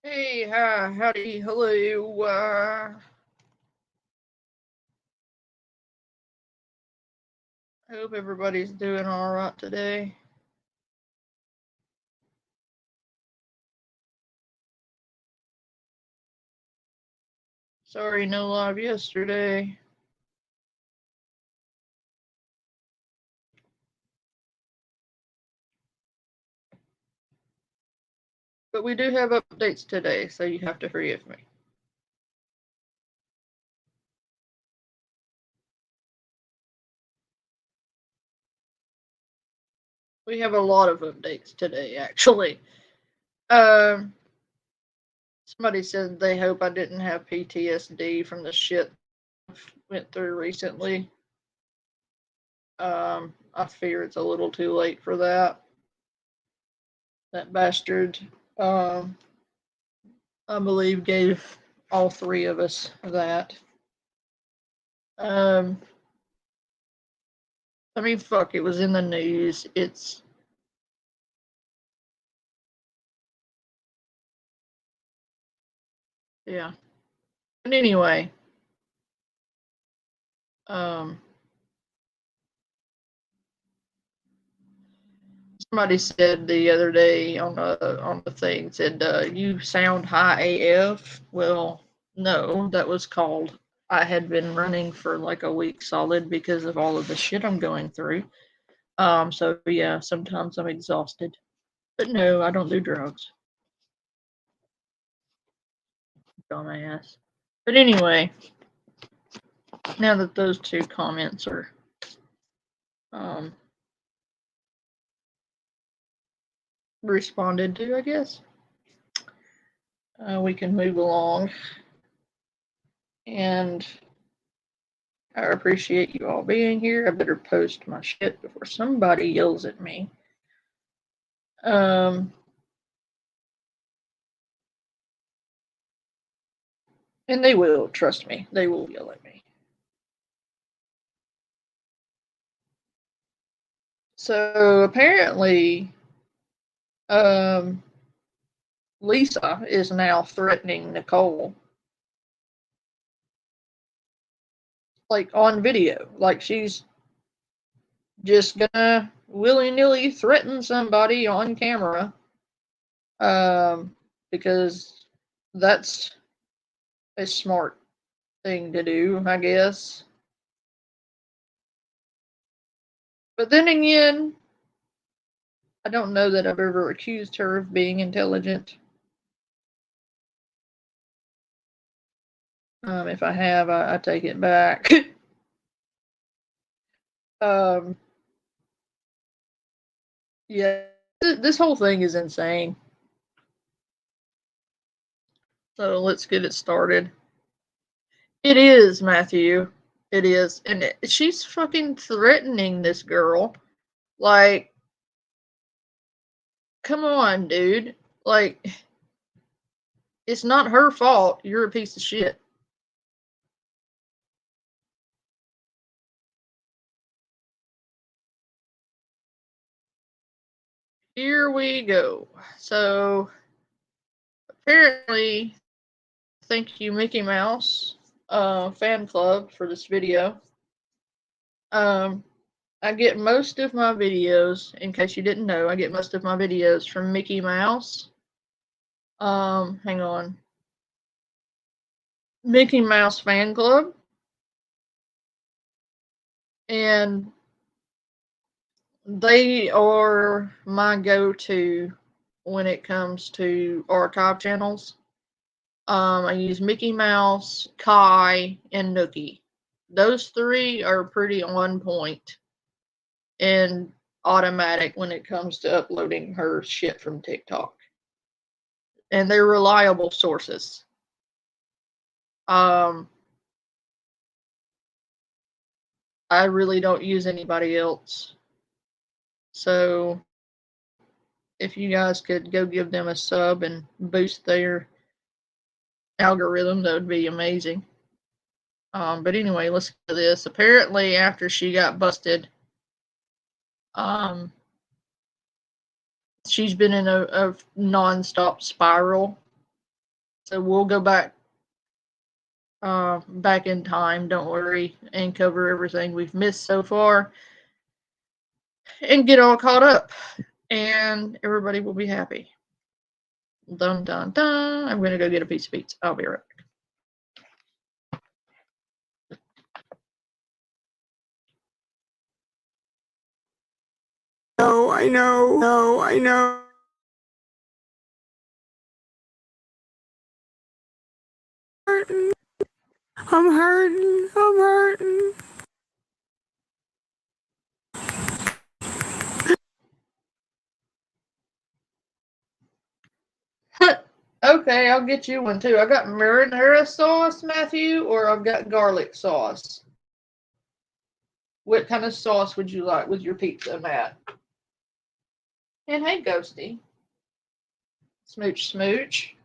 Hey, hi, howdy, hello. I hope everybody's doing all right today. Sorry, no live yesterday. But we do have updates today, so you have to forgive me. We have a lot of updates today, actually. Um, Somebody said they hope I didn't have PTSD from the shit I went through recently. I fear it's a little too late for that. That bastard, um, I believe, gave all three of us that. Um, I mean, fuck, it was in the news. Yeah. But anyway, um, somebody said the other day on the thing said, "You sound high AF." Well, no, that was called. I had been running for like a week solid because of all of the shit I'm going through. So yeah, sometimes I'm exhausted, but no, I don't do drugs. Dumbass. But anyway, now that those two comments are um, responded to, I guess we can move along. And I appreciate you all being here. I better post my shit before somebody yells at me. Um, and they will, trust me, they will yell at me. So apparently, um, Lisa is now threatening Nicole, like on video. Like she's just gonna willy nilly threaten somebody on camera, because that's a smart thing to do, I guess. But then again, I don't know that I've ever accused her of being intelligent. If I have, I take it back. um, yeah, this whole thing is insane. So let's get it started. It is, Matthew. It is. And she's fucking threatening this girl. Like, come on, dude. Like, it's not her fault. You're a piece of shit. Here we go. So, apparently, thank you, Mickey Mouse fan club, for this video. Um, I get most of my videos, in case you didn't know, I get most of my videos from Mickey Mouse. Hang on. Mickey Mouse fan club. And they are my go-to when it comes to archive channels. I use Mickey Mouse, Kai, and Nookie. Those three are pretty on point and automatic when it comes to uploading her shit from TikTok. And they're reliable sources. Um, I really don't use anybody else. So if you guys could go give them a sub and boost their algorithm, that would be amazing. But anyway, let's get to this. Apparently, after she got busted, um, she's been in a non-stop spiral So we'll go back back in time, don't worry, and cover everything we've missed so far and get all caught up. And everybody will be happy. Dun dun dun. I'm gonna go get a piece of pizza. I'll be right back. No, I know. No, I know. I'm hurting. I'm hurting. Okay, I'll get you one too. I got marinara sauce, Matthew, or I've got garlic sauce. What kind of sauce would you like with your pizza, Matt? And hey, Ghosty. Smooch, smooch.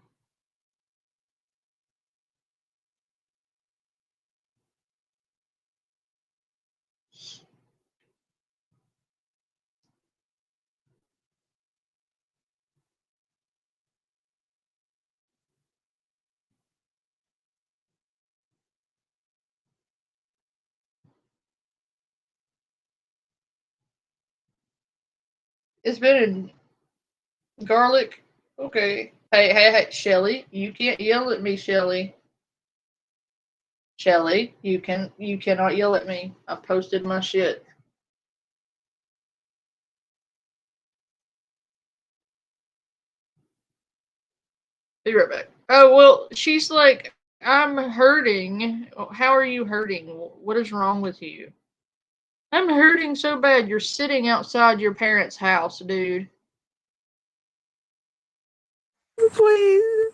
It's been in garlic. Okay. Hey, Shelly, you can't yell at me, Shelly. Shelly, you cannot yell at me. I posted my shit. Be right back. Oh well, she's like, I'm hurting. How are you hurting? What is wrong with you? I'm hurting so bad. You're sitting outside your parents' house, dude. Please.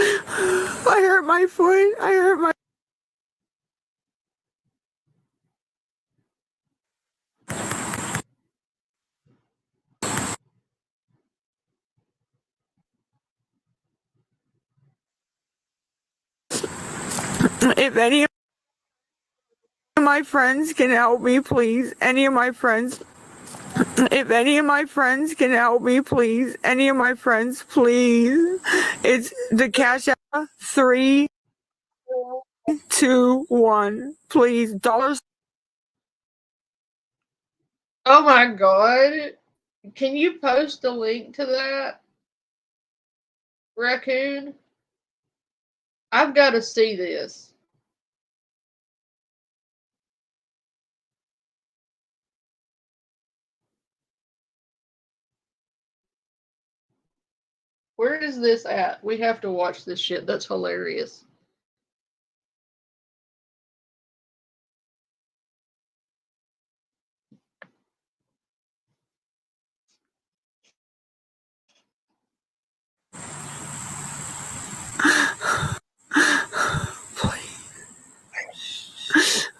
I hurt my foot. I hurt my. If any of my friends can help me, please. Any of my friends. If any of my friends can help me, please. Any of my friends, please. It's the cash out 321. Please. Dollars. Oh my god. Can you post a link to that? Raccoon? I've got to see this. Where is this at? We have to watch this shit. That's hilarious.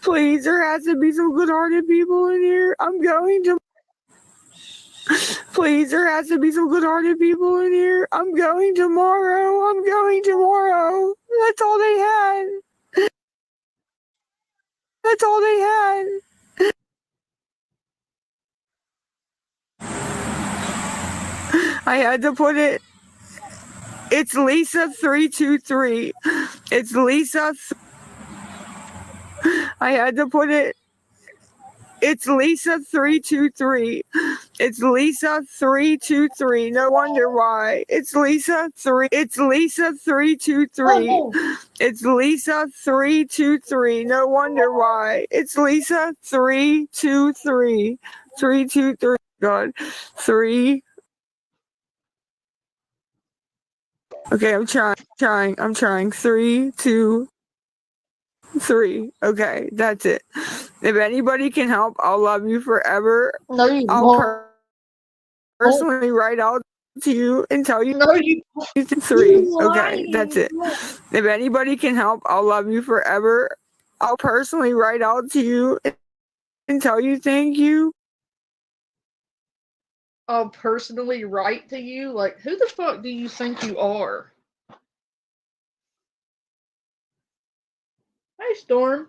Please, there has to be some good-hearted people in here. I'm going to. Please, there has to be some good-hearted people in here. I'm going tomorrow. I'm going tomorrow. That's all they had. That's all they had. I had to put it. It's Lisa 323. It's Lisa. I had to put it. It's Lisa 323. It's Lisa 323. No wonder why. It's Lisa 3. It's Lisa 323. Oh, It's Lisa 323. No wonder why. It's Lisa 323. 323. God. 3. Okay, I'm trying. 3, 2, 3. Okay, that's it. If anybody can help, I'll love you forever. no, you I'll won't. personally write out to you and tell you No, you 3. Okay, that's it. If anybody can help, I'll love you forever. I'll personally write out to you and tell you thank you. I'll personally write to you. Like, who the fuck do you think you are? Hey, Storm.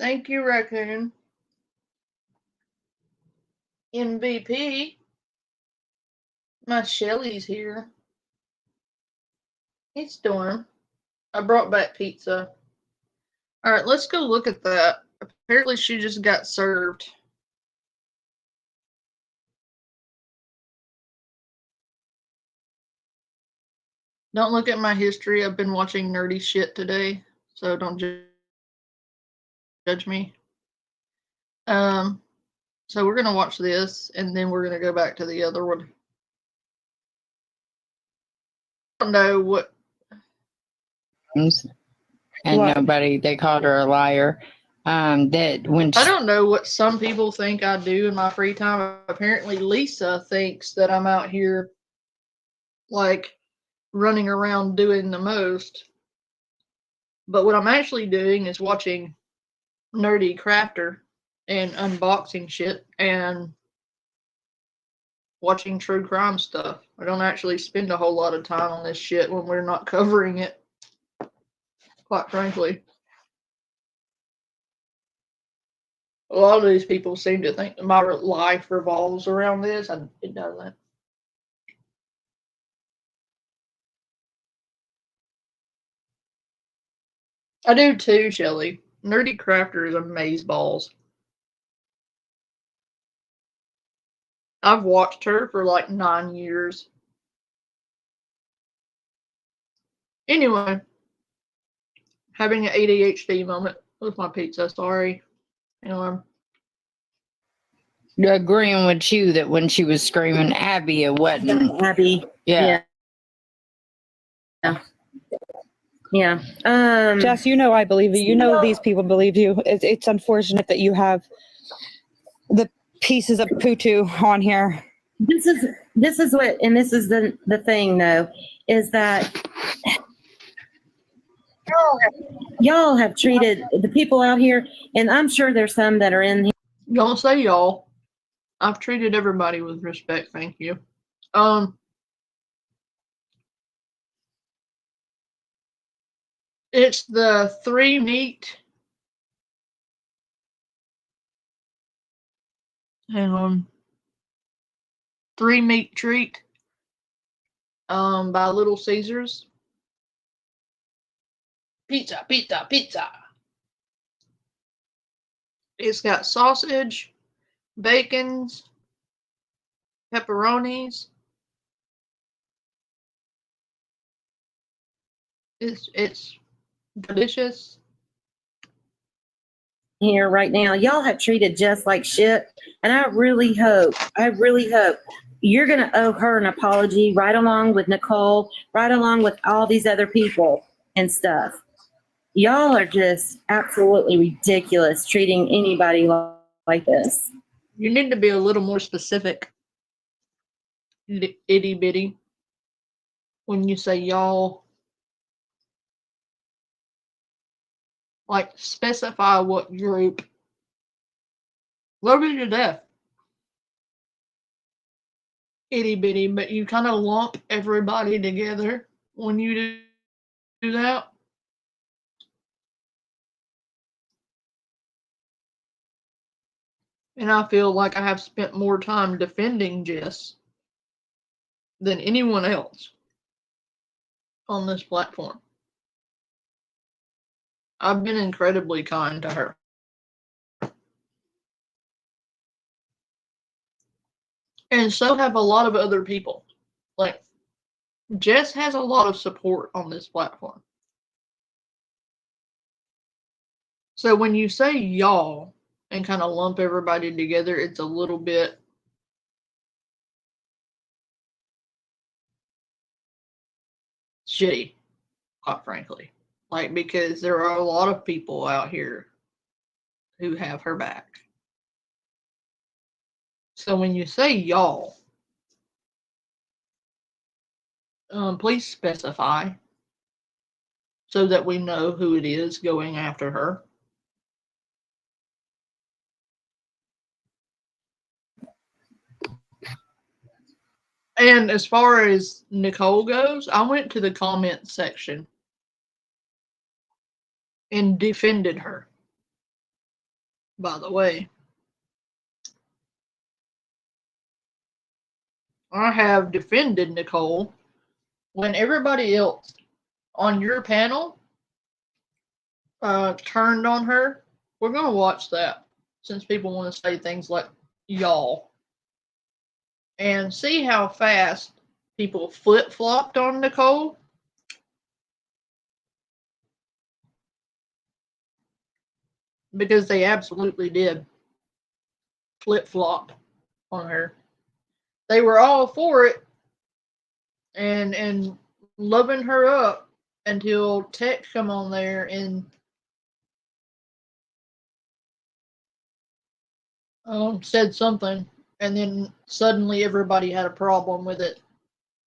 Thank you, Raccoon. MVP. My Shelly's here. Hey, Storm. I brought back pizza. Alright, let's go look at that. Apparently she just got served. Don't look at my history. I've been watching nerdy shit today, so don't judge me. So we're gonna watch this, and then we're gonna go back to the other one. I don't know what. And What? nobody, they called her a liar. That when I don't know what some people think I do in my free time. Apparently, Lisa thinks that I'm out here, like, running around doing the most. But what I'm actually doing is watching Nerdy Crafter and unboxing shit and watching true crime stuff. I don't actually spend a whole lot of time on this shit when we're not covering it, quite frankly. A lot of these people seem to think that my life revolves around this, and it doesn't. I do too, Shelly. Nerdy Crafter is amazeballs. I've watched her for like 9 years. Anyway, having an ADHD moment with my pizza, sorry. agreeing with you that when she was screaming Abby, it wasn't. Abby. Yeah. Yeah. Jess, you know I believe you. You know these people believe you. It's unfortunate that you have the pieces of Putu on here. This is what, and this is the thing though, is that y'all have treated the people out here, and I'm sure there's some that are in here. Don't say y'all. I've treated everybody with respect, thank you. It's the 3 meat. Hang on. 3 meat treat. By Little Caesars. Pizza, pizza, pizza. It's got sausage, bacons, pepperonis. It's delicious. Here right now, y'all have treated Jess like shit, and I really hope you're gonna owe her an apology, right along with Nicole, right along with all these other people and stuff. Y'all are just absolutely ridiculous treating anybody like this. You need to be a little more specific, itty bitty, when you say y'all. Like, specify what group. Love you to death. Itty bitty, but you kind of lump everybody together when you do that. And I feel like I have spent more time defending Jess than anyone else on this platform. I've been incredibly kind to her. And so have a lot of other people. Like, Jess has a lot of support on this platform. So when you say y'all and kind of lump everybody together, it's a little bit shitty, quite frankly. Like, because there are a lot of people out here who have her back. So when you say y'all, please specify so that we know who it is going after her. And as far as Nicole goes, I went to the comment section and defended her. by the way. I have defended Nicole when everybody else on your panel turned on her. We're going to watch that since people want to say things like y'all and see how fast people flip-flopped on Nicole. Because they absolutely did flip-flop on her. They were all for it and loving her up until Tech come on there and said something, and then suddenly everybody had a problem with it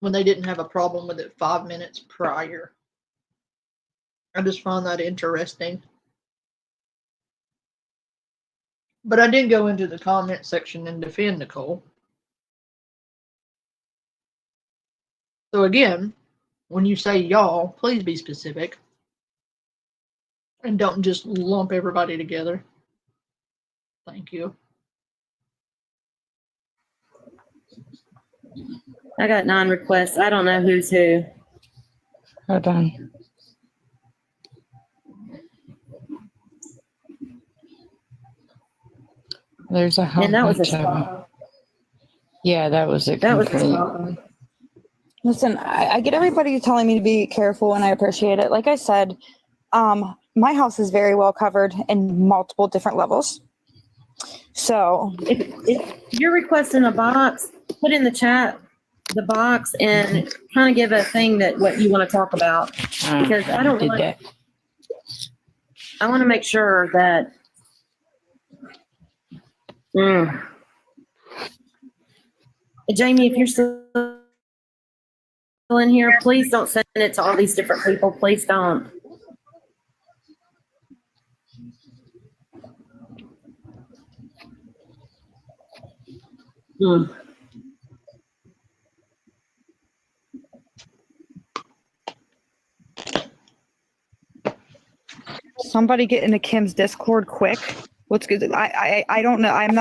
when they didn't have a problem with it 5 minutes prior. I just found that interesting. But I did go into the comment section and defend Nicole. So again, when you say y'all, please be specific. And don't just lump everybody together. Thank you. I got 9 requests. I don't know who's who. Hold on. There's a whole And that was a bunch of them. spot. Yeah, that was a That was a complete. spot. Listen, I get everybody telling me to be careful, and I appreciate it. Like I said, my house is very well covered in multiple different levels. So If you're requesting a box, put in the chat the box and kind of give a thing that what you want to talk about, because I don't did want. that. I want to make sure that. Jamie, if you're still in here, please don't send it to all these different people. Please don't. somebody get into Kim's Discord quick. What's good? I don't know. I'm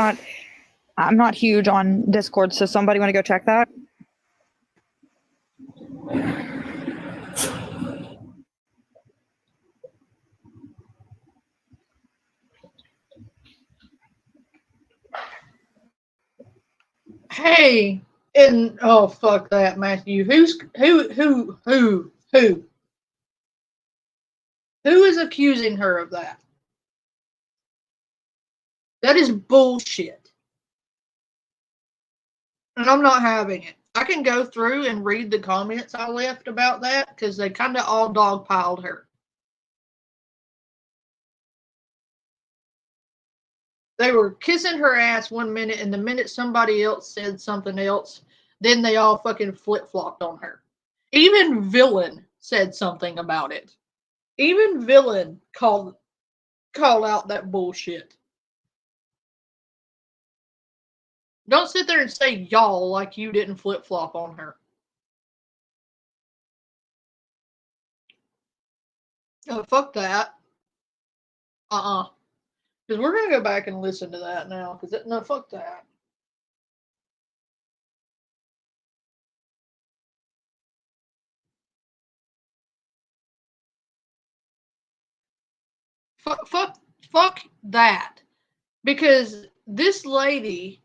not huge on Discord, so somebody want to go check that? Hey, and oh fuck that, Matthew. Who is accusing her of that? That is bullshit. And I'm not having it. I can go through and read the comments I left about that because they kind of all dogpiled her. They were kissing her ass 1 minute, and the minute somebody else said something else, then they all fucking flip-flopped on her. Even Villain said something about it. Even Villain called out that bullshit. Don't sit there and say y'all like you didn't flip-flop on her. Oh, fuck that. Because we're going to go back and listen to that now. No, fuck that. Fuck that. Because this lady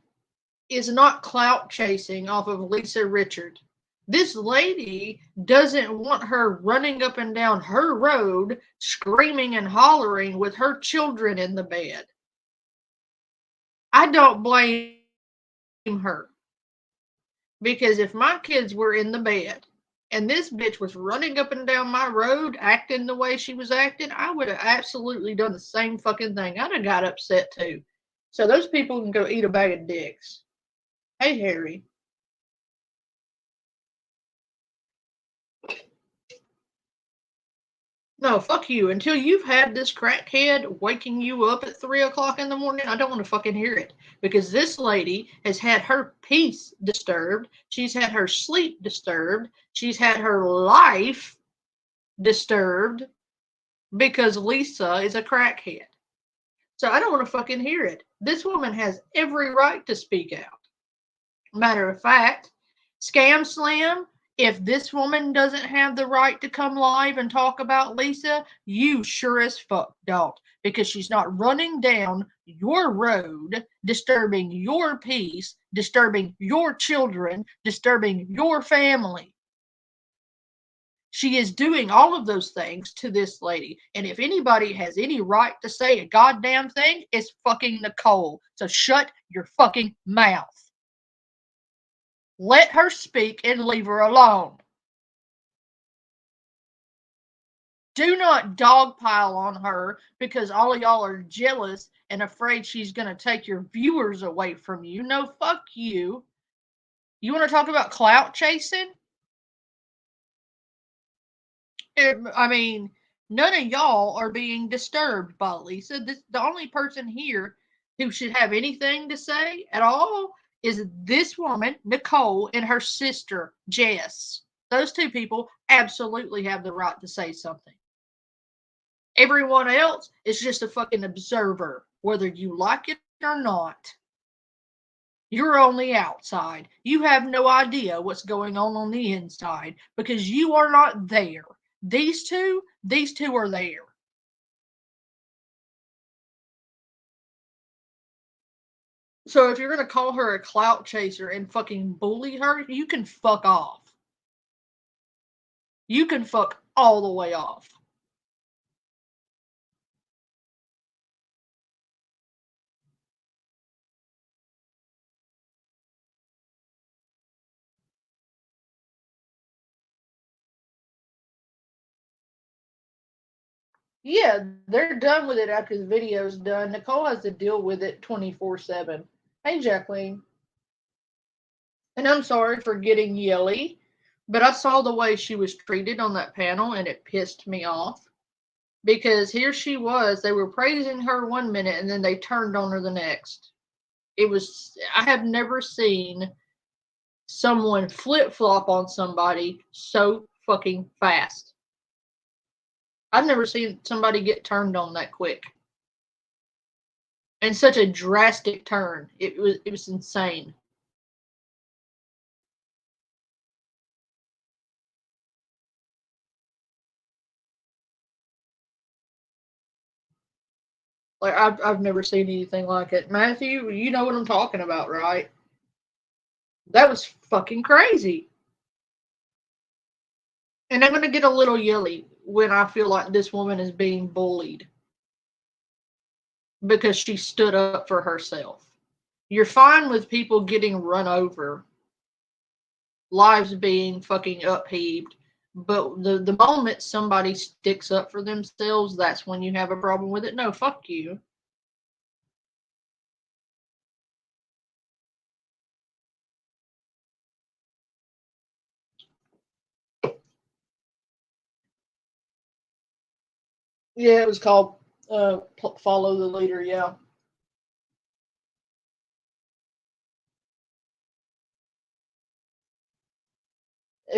is not clout chasing off of Lisa Richard. This lady doesn't want her running up and down her road, screaming and hollering with her children in the bed. I don't blame her. Because if my kids were in the bed and this bitch was running up and down my road acting the way she was acting, I would have absolutely done the same fucking thing. I'd have got upset too. So those people can go eat a bag of dicks. Hey, Harry. No, fuck you. Until you've had this crackhead waking you up at 3 o'clock in the morning, I don't want to fucking hear it. Because this lady has had her peace disturbed. She's had her sleep disturbed. She's had her life disturbed because Lisa is a crackhead. So I don't want to fucking hear it. This woman has every right to speak out. Matter of fact, Scam Slam, if this woman doesn't have the right to come live and talk about Lisa, you sure as fuck don't. Because she's not running down your road, disturbing your peace, disturbing your children, disturbing your family. She is doing all of those things to this lady. And if anybody has any right to say a goddamn thing, it's fucking Nicole. So shut your fucking mouth. Let her speak and leave her alone. Do not dogpile on her because all of y'all are jealous and afraid she's going to take your viewers away from you. No, fuck you. You want to talk about clout chasing? I mean, none of y'all are being disturbed by Lisa. The only person here who should have anything to say at all is this woman, Nicole, and her sister, Jess. Those two people absolutely have the right to say something. Everyone else is just a fucking observer, whether you like it or not. You're on the outside. You have no idea what's going on the inside because you are not there. These two are there. So if you're going to call her a clout chaser and fucking bully her, you can fuck off. You can fuck all the way off. Yeah, they're done with it after the video's done. Nicole has to deal with it 24/7. Hey, Jacqueline. And I'm sorry for getting yelly, but I saw the way she was treated on that panel and it pissed me off. Because here she was, they were praising her one minute and then they turned on her the next. I have never seen someone flip-flop on somebody so fucking fast. I've never seen somebody get turned on that quick. And such a drastic turn. It was insane. Like I've never seen anything like it. Matthew, you know what I'm talking about, right? That was fucking crazy. And I'm gonna get a little yelly when I feel like this woman is being bullied because she stood up for herself. You're fine with people getting run over, lives being fucking upheaved, but the moment somebody sticks up for themselves, that's when you have a problem with it. No, fuck you. Yeah, it was called Follow the Leader, yeah.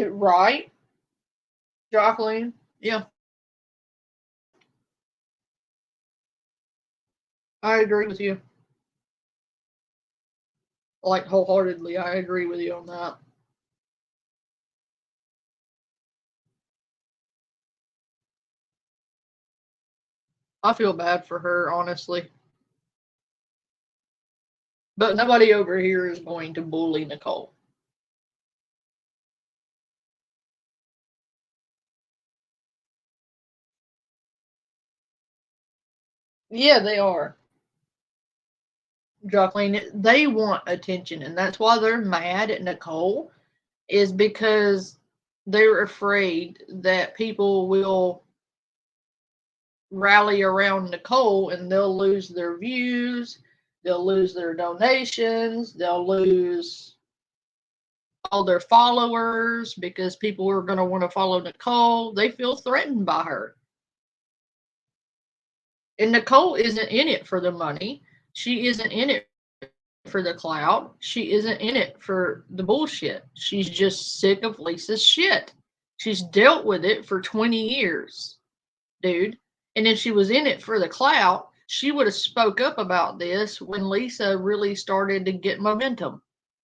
Right? Jacqueline? Yeah. I agree with you. Like, wholeheartedly, I agree with you on that. I feel bad for her, honestly. But nobody over here is going to bully Nicole. Yeah, they are. Jacqueline, they want attention, and that's why they're mad at Nicole, is because they're afraid that people will rally around Nicole and they'll lose their views, they'll lose their donations, they'll lose all their followers because people are going to want to follow Nicole. They feel threatened by her. And Nicole isn't in it for the money. She isn't in it for the clout. She isn't in it for the bullshit. She's just sick of Lisa's shit. She's dealt with it for 20 years, dude. And if she was in it for the clout, she would have spoke up about this when Lisa really started to get momentum.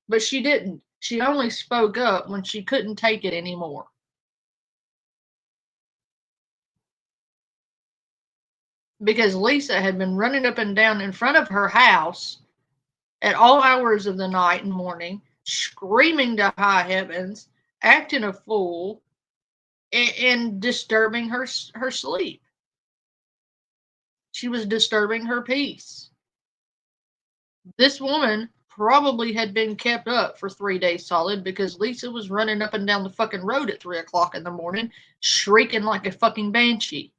But she didn't. She only spoke up when she couldn't take it anymore. Because Lisa had been running up and down in front of her house at all hours of the night and morning, screaming to high heavens, acting a fool, and disturbing her sleep. She was disturbing her peace. This woman probably had been kept up for 3 days solid because Lisa was running up and down the fucking road at 3 o'clock in the morning, shrieking like a fucking banshee.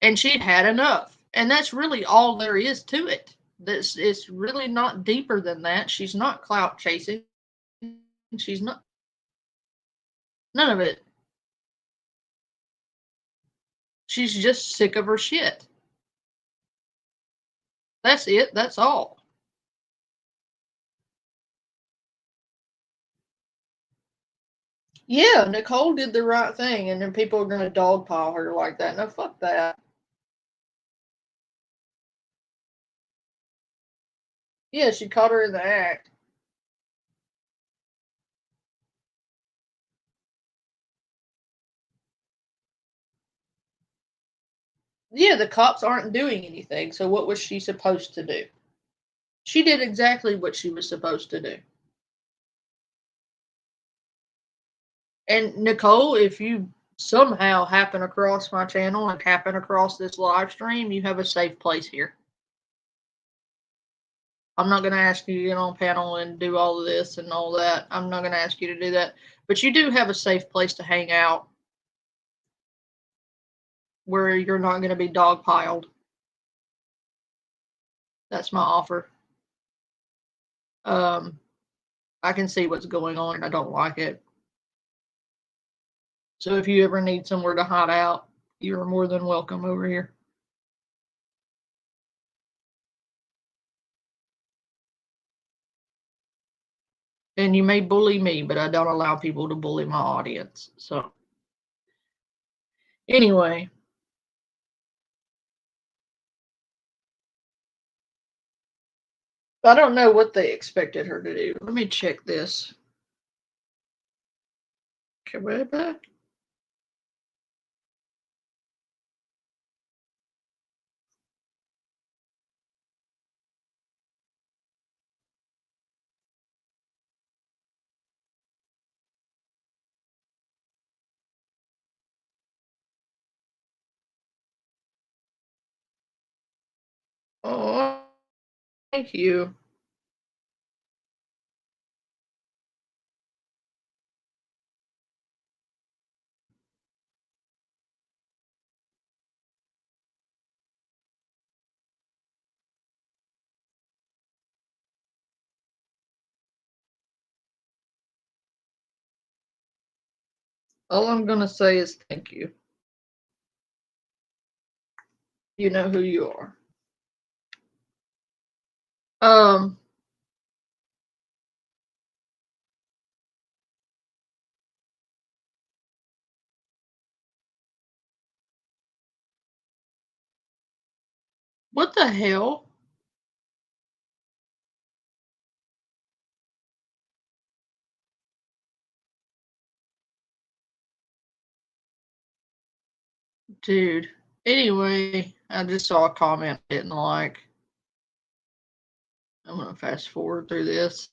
And she'd had enough. And that's really all there is to it. It's really not deeper than that. She's not clout chasing. She's not. None of it. She's just sick of her shit. That's it. That's all. Yeah, Nicole did the right thing, and then people are going to dogpile her like that. No, fuck that. Yeah, she caught her in the act. Yeah, the cops aren't doing anything, so what was she supposed to do? She did exactly what she was supposed to do. And Nicole, if you somehow happen across my channel and happen across this live stream, you have a safe place here. I'm not going to ask you to get on panel and do all of this and all that. I'm not going to ask you to do that. But you do have a safe place to hang out where you're not going to be dogpiled. That's my offer. I can see what's going on and I don't like it. So if you ever need somewhere to hide out, you're more than welcome over here. And you may bully me, but I don't allow people to bully my audience. So anyway. I don't know what they expected her to do. Let me check this. Okay, way back. Oh, thank you. All I'm going to say is thank you. You know who you are. What the hell? Dude. Anyway, I just saw a comment I didn't like. I'm going to fast forward through this.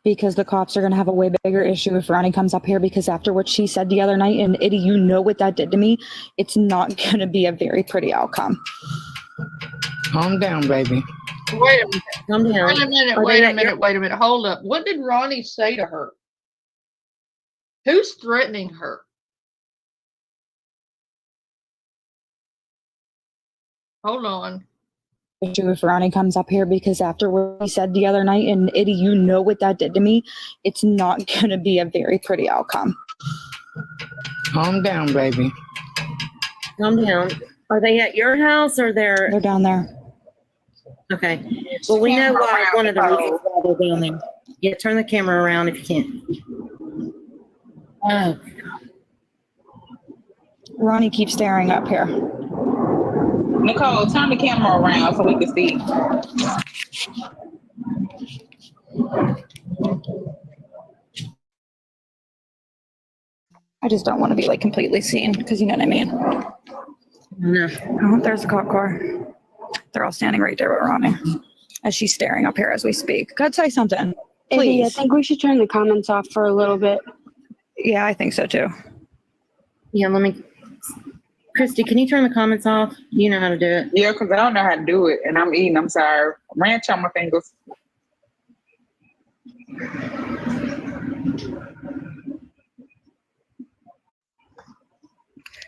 Because the cops are going to have a way bigger issue if Ronnie comes up here, because after what she said the other night, and Eddie, you know what that did to me, it's not going to be a very pretty outcome. Calm down, baby. Wait a minute. Calm down. Wait a minute. Hold up. What did Ronnie say to her? Who's threatening her? Hold on. Issue if Ronnie comes up here, because after what he said the other night, and Eddie, you know what that did to me, it's not going to be a very pretty outcome. Calm down, baby. Calm down. Are they at your house or They're down there. Okay. Well, we know why, one of the reasons why they're down there. Yeah, turn the camera around if you can. Oh. Ronnie keeps staring up here. Nicole, turn the camera around so we can see. I just don't want to be like completely seen because you know what I mean. No. Oh, there's a cop car. They're all standing right there with Ronnie as she's staring up here as we speak. Go say something, Izzy, I please. think we should turn the comments off for a little bit. Yeah, I think so too. Yeah, let me. Christy, can you turn the comments off? You know how to do it. Yeah, because I don't know how to do it, and I'm eating. I'm sorry. Ranch on my fingers.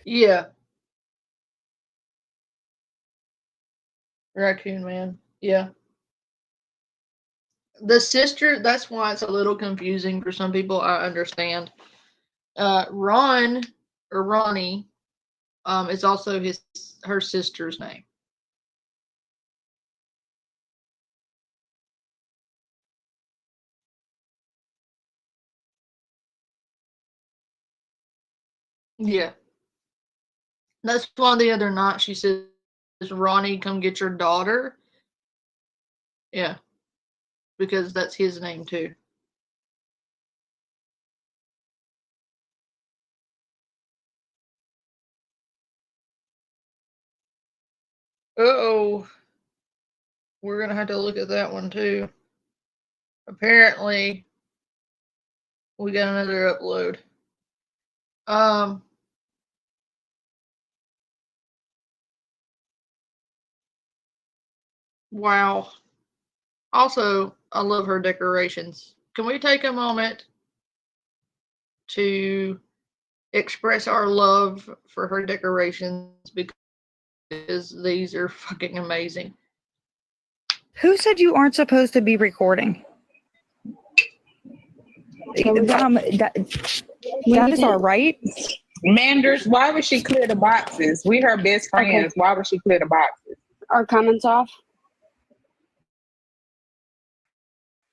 Yeah. Raccoon Man. Yeah. The sister, that's why it's a little confusing for some people. I understand. Ron or Ronnie is also her sister's name. Yeah. That's why the other night she says, Ronnie, come get your daughter. Yeah. Because that's his name too. Uh-oh. We're going to have to look at that one too. Apparently, we got another upload. Wow. Also, I love her decorations. Can we take a moment to express our love for her decorations because these are fucking amazing. Who said you aren't supposed to be recording? That is all right. Manders, why would she clear the boxes? We her best friends. Okay. Why would she clear the boxes? Are comments off?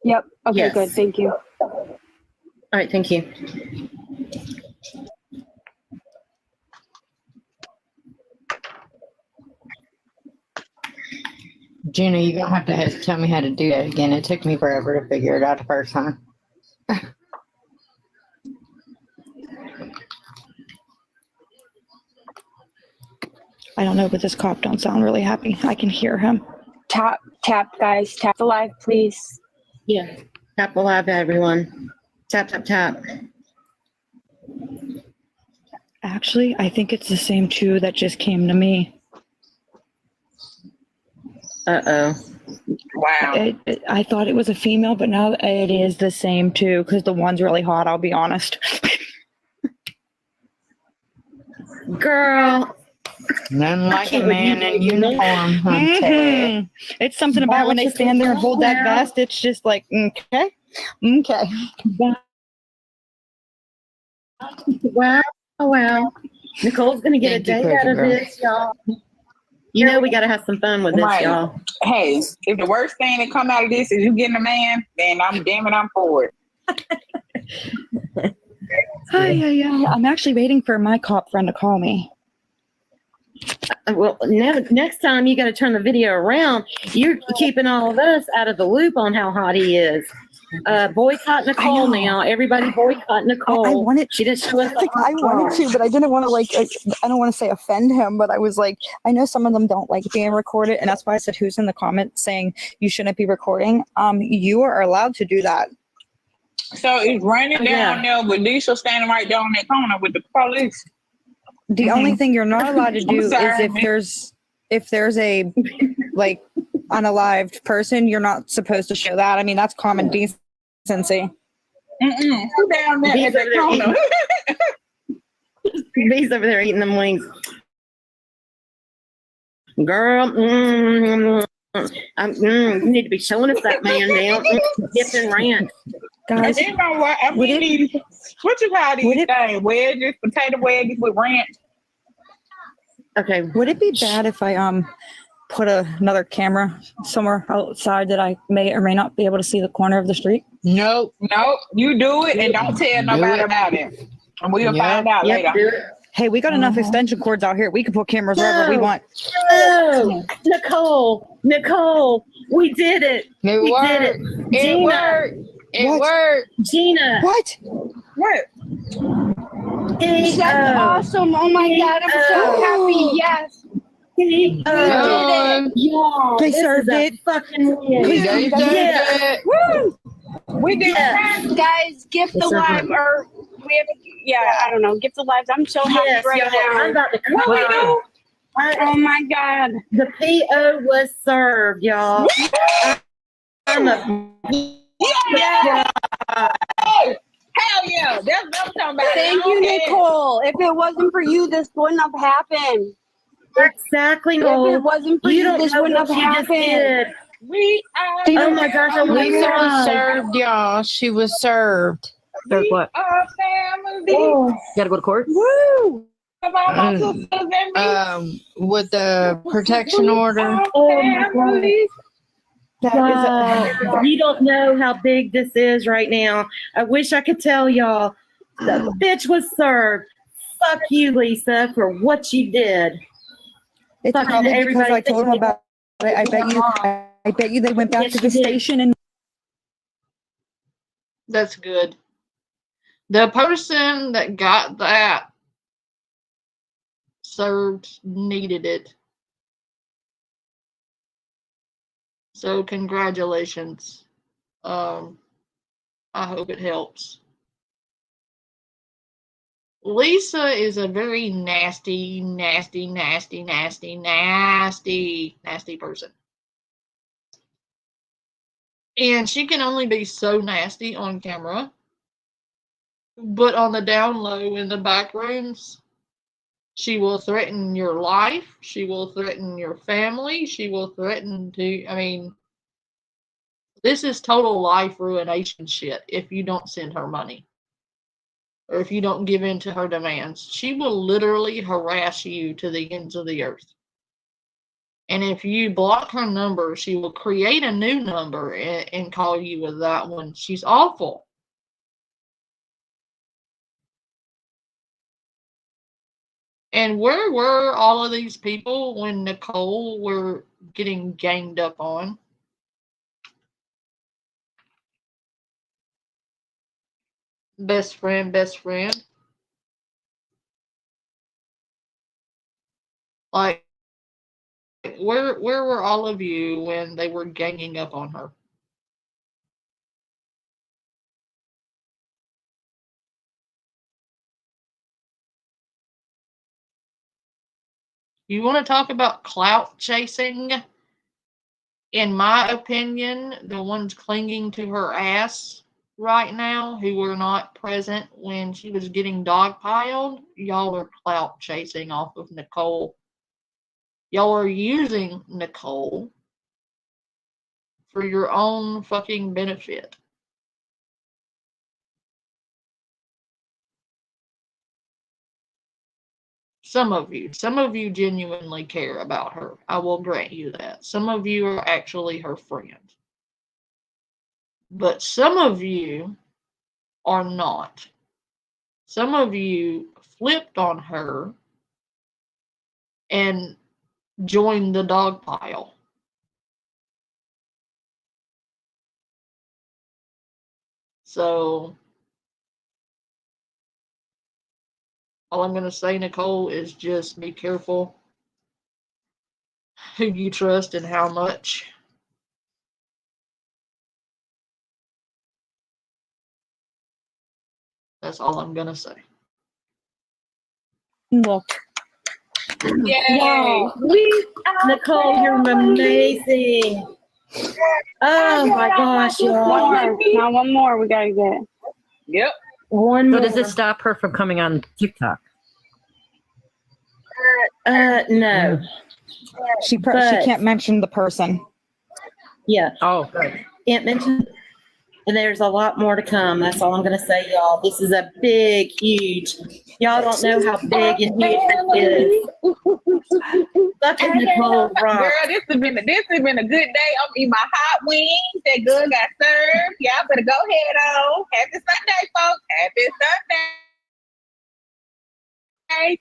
Yep. Okay, Yes. good. Thank you. All right, thank you. Gina, you're gonna have to tell me how to do that again. It took me forever to figure it out the first time. I don't know, but this cop don't sound really happy. I can hear him. Tap, guys. Tap the live, please. Yeah. Tap alive, everyone. Tap, tap, tap. Actually, I think it's the same two that just came to me. Uh-oh. Wow. I thought it was a female, but now it is the same too, because the one's really hot, I'll be honest. Girl. None like a man in uniform. Mhm. It's something about when they stand there and hold that vest, it's just like, okay. Wow. Oh, wow. Nicole's going to get Thank a you, day out of girl. this, y'all. You know we got to have some fun with this, Right. y'all. Hey, if the worst thing that come out of this is you getting a man, then I'm for it. Hi. I'm actually waiting for my cop friend to call me. Well, next time you got to turn the video around. You're keeping all of us out of the loop on how hot he is. Boycott Nicole know. now. Everybody boycott Nicole. I wanted She didn't show us the I wanted to, but I didn't want to I don't want to say offend him, but I was like, I know some of them don't like being recorded, and that's why I said who's in the comments saying you shouldn't be recording. You are allowed to do that. So it's raining down there with Lisa standing right down in that corner with the police. The only thing you're not allowed to do is sorry, if there's a like unalived person, you're not supposed to show that. I mean, that's common decency. Who down there at that corner? He's over there eating them wings. Girl, you need to be showing us that man now. Dipped in ranch. Guys, You know what? I Would mean, what you call these would it- things? Wedges, potato wedges with ranch. Okay. would it be bad if I put another camera somewhere outside that I may or may not be able to see the corner of the street? Nope. No, you do it and don't tell nobody it. about it. And we'll Yep. find out Yep, later. do it. Hey, we got enough extension cords out here. We can put cameras wherever we No. want. No, Nicole, we did it. It We did worked. it. It Gina, worked. It What? worked. Gina, What? What? G-O, That's awesome. Oh my God. I'm so happy. Yes. G-O. Done. Y'all, They this is served a it. fucking win. They served Yeah. it. Woo! We did Yes. Guys, gift Yes, the sir. live or we have I don't know. Gift the lives. I'm so happy Yes, right y'all. I'm now. about to What we cry. do? Oh my God. The PO was served, y'all. I'm a Yeah! Hey! Hell yeah! That's what I'm talking about. Thank you, Okay. Nicole. If it wasn't for you, this wouldn't have happened. exactly, If it Nicole. wasn't for You you, don't this know wouldn't what have you just happened. did. We are. Oh my gosh, oh my Lisa was God. served, y'all. She was served. Served We what? are family. Oh, Gotta go to court? Woo! Of all my sisters and me. With the protection order. oh my God. Family. Wow. You don't know how big this is right now. I wish I could tell y'all. The bitch was served. Fuck you, Lisa, for what you did. It's Fucking probably because everybody I told them about it. I bet you they went back Yes, to the you did. station and That's good. The person that got that served needed it. So congratulations. I hope it helps. Lisa is a very nasty person. And she can only be so nasty on camera. But on the down low in the back rooms, she will threaten your life. She will threaten your family. She will threaten this is total life ruination shit if you don't send her money. Or if you don't give in to her demands. She will literally harass you to the ends of the earth. And if you block her number, she will create a new number and call you with that one. She's awful. And where were all of these people when Nicole were getting ganged up on? Best friend. Like, where were all of you when they were ganging up on her? You want to talk about clout chasing? In my opinion, the ones clinging to her ass right now who were not present when she was getting dogpiled, y'all are clout chasing off of Nicole. Y'all are using Nicole for your own fucking benefit. Some of you genuinely care about her. I will grant you that. Some of you are actually her friend. But some of you are not. Some of you flipped on her and joined the dog pile. So all I'm going to say, Nicole, is just be careful who you trust and how much. That's all I'm going to say. look. Yay! Nicole, you're amazing. Oh my gosh, One y'all. more. Now one more. We gotta get. Yep. One So more. does this stop her from coming on TikTok? No. She But- can't mention the person. Yeah. Oh, good. Can't mention. And there's a lot more to come. That's all I'm going to say, y'all. This is a big, huge. Y'all don't know how big and huge this is. Fucking Nicole Rock. Girl, this has been a good day. I'm eating my hot wings. That good got served. Y'all better go ahead on. Happy Sunday, folks. Happy Sunday.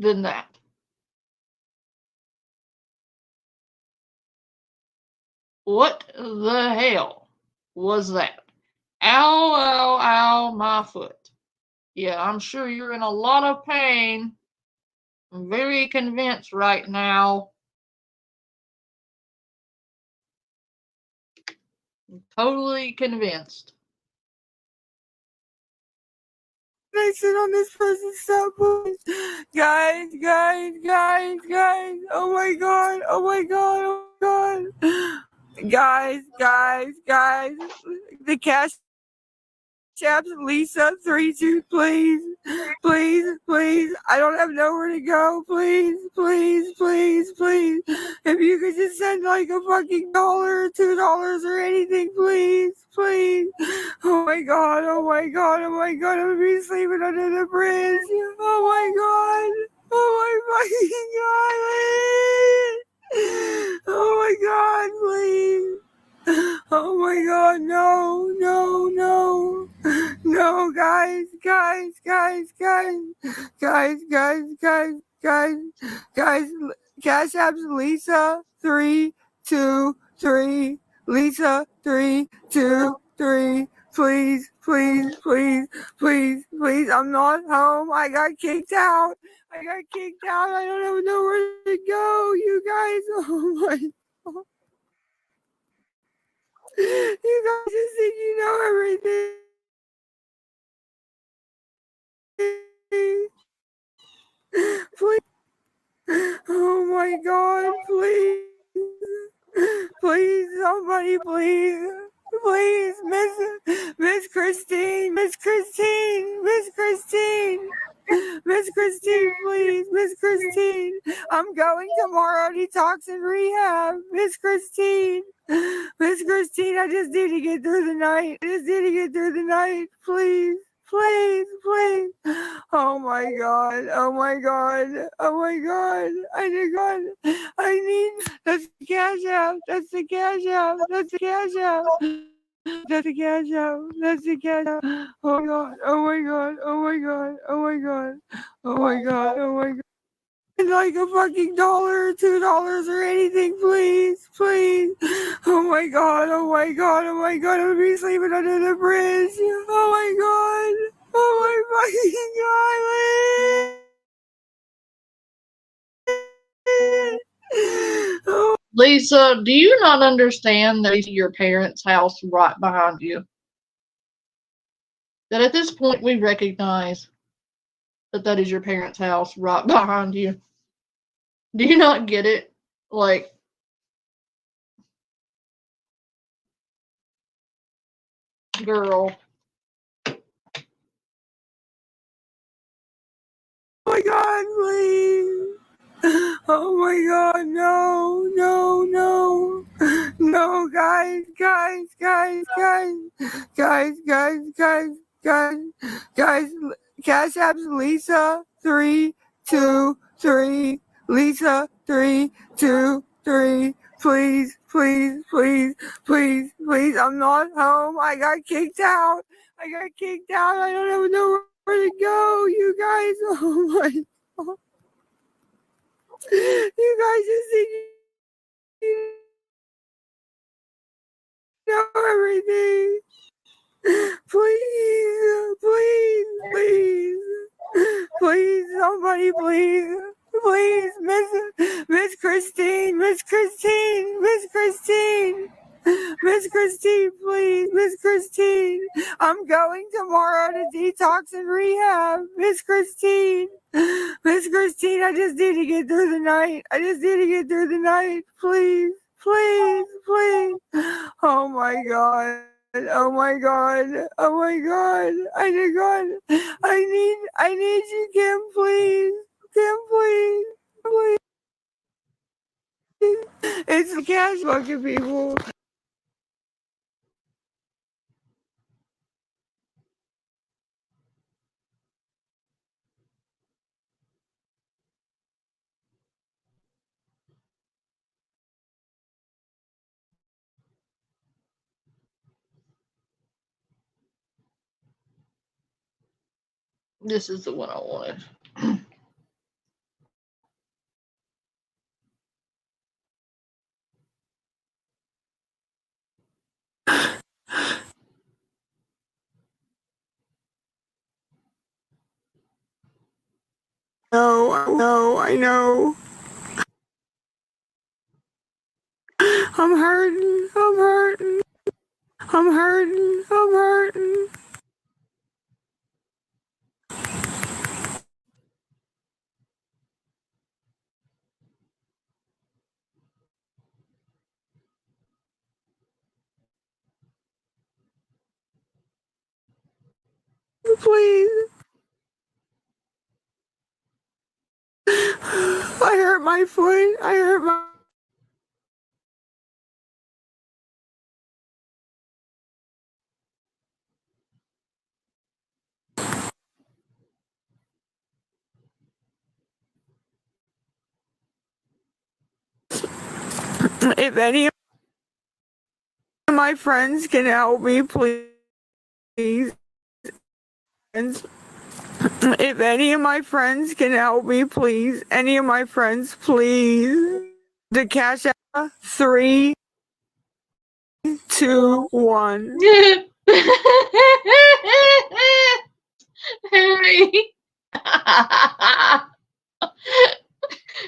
than that. What the hell was that? Ow, ow, ow, my foot. Yeah, I'm sure you're in a lot of pain. I'm very convinced right now. I'm totally convinced. Can I sit on this person's stuff, please? Guys, guys, guys, guys. Oh my god, oh my god, oh my god. Guys, guys, guys. The cash apps, Lisa 32, please. Please, please. I don't have nowhere to go. Please, please, please, please. If you could just send like a fucking dollar or $2 or anything, please, please. Oh my god, oh my god, oh my god. I'm gonna be sleeping under the bridge. Oh my god. Oh my fucking god. Oh my god, please. Oh my god, no, no, no. No, guys, guys, guys, guys, guys, guys, guys, guys, guys, Cash App's Lisa 323, Lisa 323, please, please, please, please, please. I'm not home. I got kicked out. I got kicked out. I don't even know where to go. You guys, oh my god. You guys just think you know everything. Please. Oh my god, please. Please, somebody, please. Please, Miss Christine, Miss Christine, Miss Christine. Miss Christine, please, Miss Christine. I'm going tomorrow to detox and rehab. Miss Christine. Miss Christine, I just need to get through the night. I just need to get through the night. Please, please, please. Oh my god. Oh my god. Oh my god. I need that's the cash out. That's the cash out. That's the cash out. That's the cash out. That's the cash out. Oh my god. Oh my god. Oh my god. Oh my god. Oh my god. Oh my god. Like a fucking dollar or $2 or anything, please, please. Oh my god. Oh my god. Oh my god. I'm gonna be sleeping under the bridge. Oh my god. Oh my fucking god. Oh. Lisa, do you not understand that your parents' house right behind you? That at this point we recognize that that is your parents' house right behind you. Do you not get it? Like, girl. Oh my god, please. Oh my god, no, no, no. No, guys, guys, guys, guys, guys, guys, guys, guys, guys. Cash App's Lisa 323, Lisa 323. Please, please, please, please, please. I'm not home. I got kicked out. I got kicked out. I don't even know where to go. You guys, oh my god. You guys just think you know everything. Please, please, please, please, somebody, please, please, Miss Christine, Miss Christine, Miss Christine, Miss Christine, please, Miss Christine. I'm going tomorrow to detox and rehab. Miss Christine, Miss Christine, I just need to get through the night. I just need to get through the night, please, please, please. Oh my god. Oh my god. Oh my god. I need you, Kim, please. Kim, please. Please. It's the cash bucket, people. This is the one I wanted. No, I know. I'm hurting. I'm hurting. I'm hurting. I'm hurting. Please. I hurt my foot. I hurt my. If any of my friends can help me, please. If any of my friends can help me, please. Any of my friends, please. The cash out 3, 2, 1. Harry.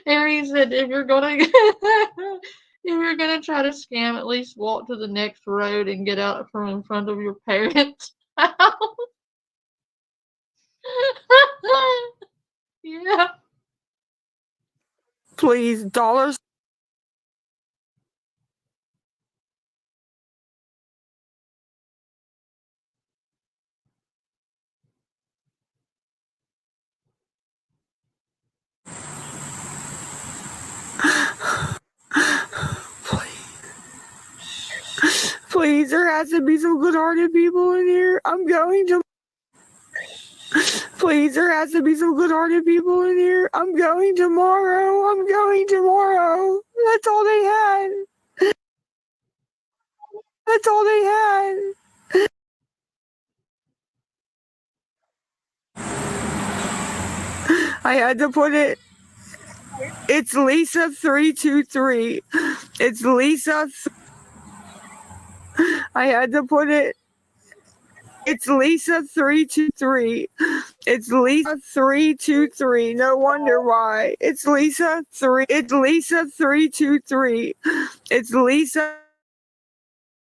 Harry said, if you're gonna try to scam, at least walk to the next road and get out from in front of your parents' house. Yeah. Please, dollars. Please, there has to be some good-hearted people in here. I'm going to. Please, there has to be some good-hearted people in here. I'm going tomorrow. I'm going tomorrow. That's all they had. That's all they had. I had to put it. It's Lisa 323. It's Lisa. I had to put it. It's Lisa 323. It's Lisa 323. No wonder why. It's Lisa 3. It's Lisa 323. It's Lisa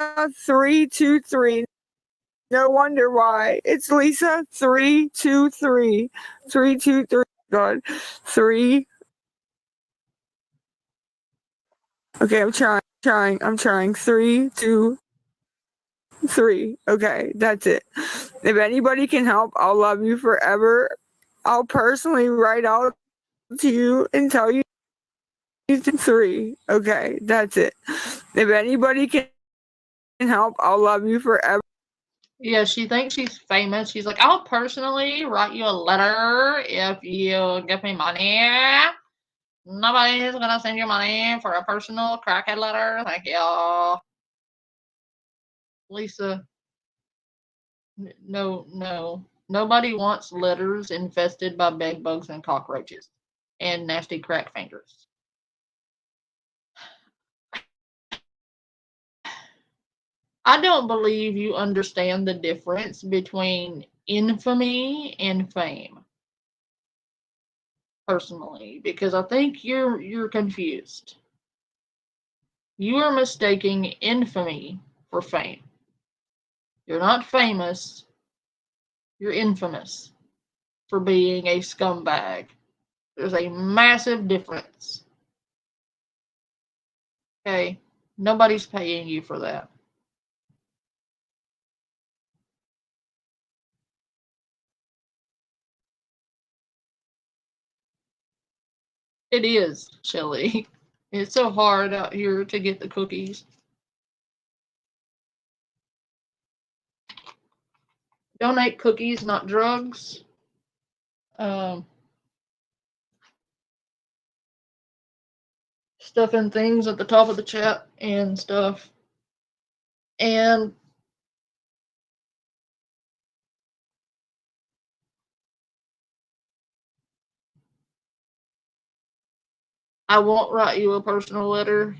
323. No wonder why. It's Lisa 323. 323. God. 3. Okay, I'm trying. 3, 2, 3. Okay, that's it. If anybody can help, I'll love you forever. I'll personally write out to you and tell you 3. Okay, that's it. If anybody can help, I'll love you forever. Yeah, she thinks she's famous. She's like, I'll personally write you a letter if you give me money. Nobody's gonna send you money for a personal crackhead letter. Thank you. Lisa, no. Nobody wants letters infested by bed bugs and cockroaches and nasty crack fingers. I don't believe you understand the difference between infamy and fame, personally, because I think you're confused. You are mistaking infamy for fame. You're not famous, you're infamous for being a scumbag. There's a massive difference. Okay? Nobody's paying you for that. It is, Shelly. It's so hard out here to get the cookies. Donate cookies, not drugs. Stuff and things at the top of the chat and stuff. And I won't write you a personal letter.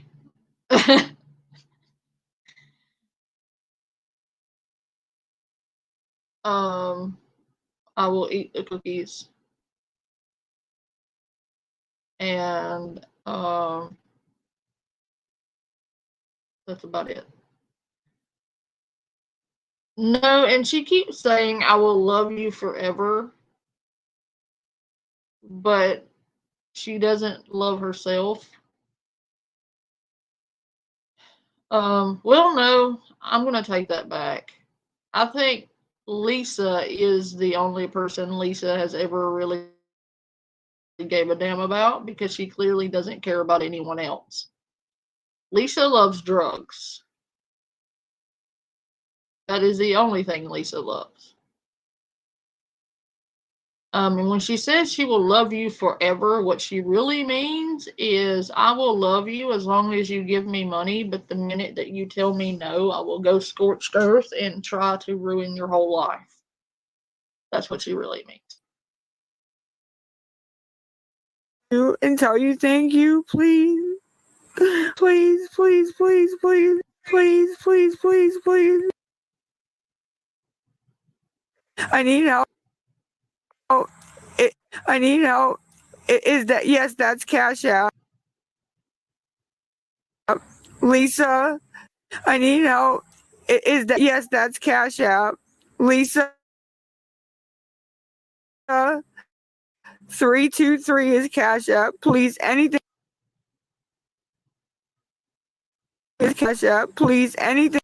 I will eat the cookies. And that's about it. No, and she keeps saying, I will love you forever. But she doesn't love herself. Well, no, I'm going to take that back. I think Lisa is the only person Lisa has ever really gave a damn about because she clearly doesn't care about anyone else. Lisa loves drugs. That is the only thing Lisa loves. And when she says she will love you forever, what she really means is I will love you as long as you give me money, but the minute that you tell me no, I will go scorched earth and try to ruin your whole life. That's what she really means. And tell you thank you, please. Please, please, please, please, please, please, please, please. I need help. Oh, I need help. Is that, yes, that's Cash App. Lisa, I need help. Is that, yes, that's Cash App. Lisa, 323 is Cash App. Please, anything is Cash App. Please, anything.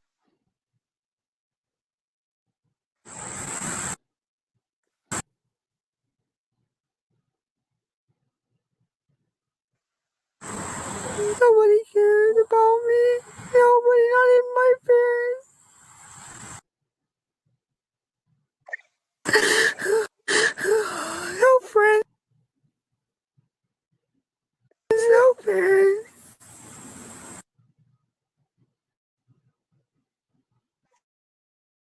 Nobody cares about me. Nobody, not even my parents. No friends. No parents.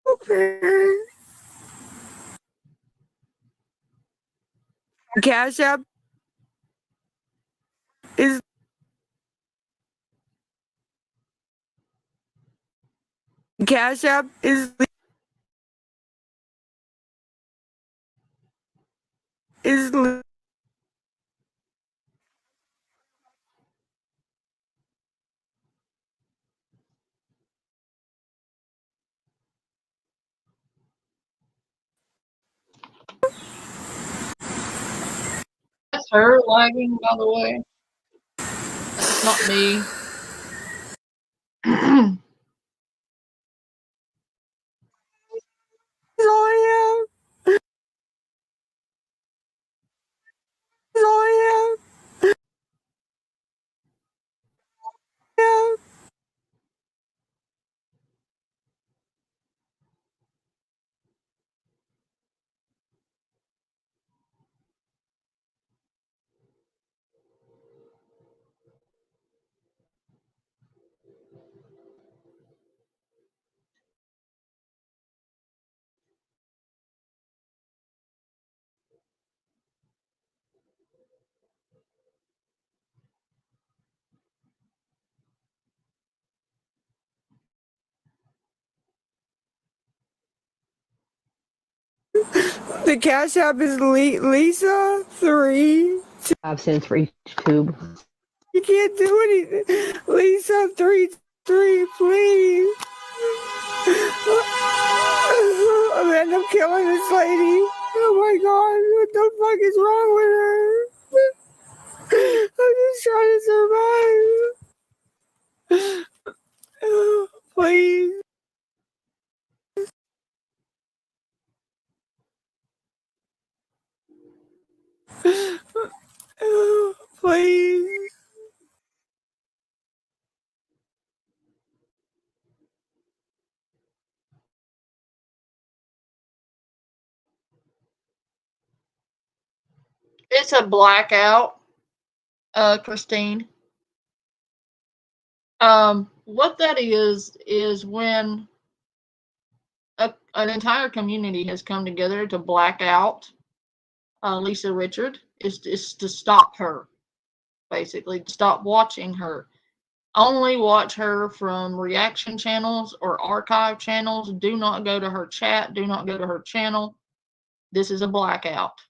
No parents. Cash App is Cash App is That's her lagging, by the way. That's not me. all I have. All I have. The Cash App is Lisa 3. Absence for each tube. You can't do anything. Lisa 3, please. I'm gonna end up killing this lady. Oh my god, what the fuck is wrong with her? I'm just trying to survive. Please. Please. It's a blackout, Christine. What that is when an entire community has come together to black out Lisa Richard, is to stop her, basically, to stop watching her. Only watch her from reaction channels or archive channels. Do not go to her chat. Do not go to her channel. This is a blackout.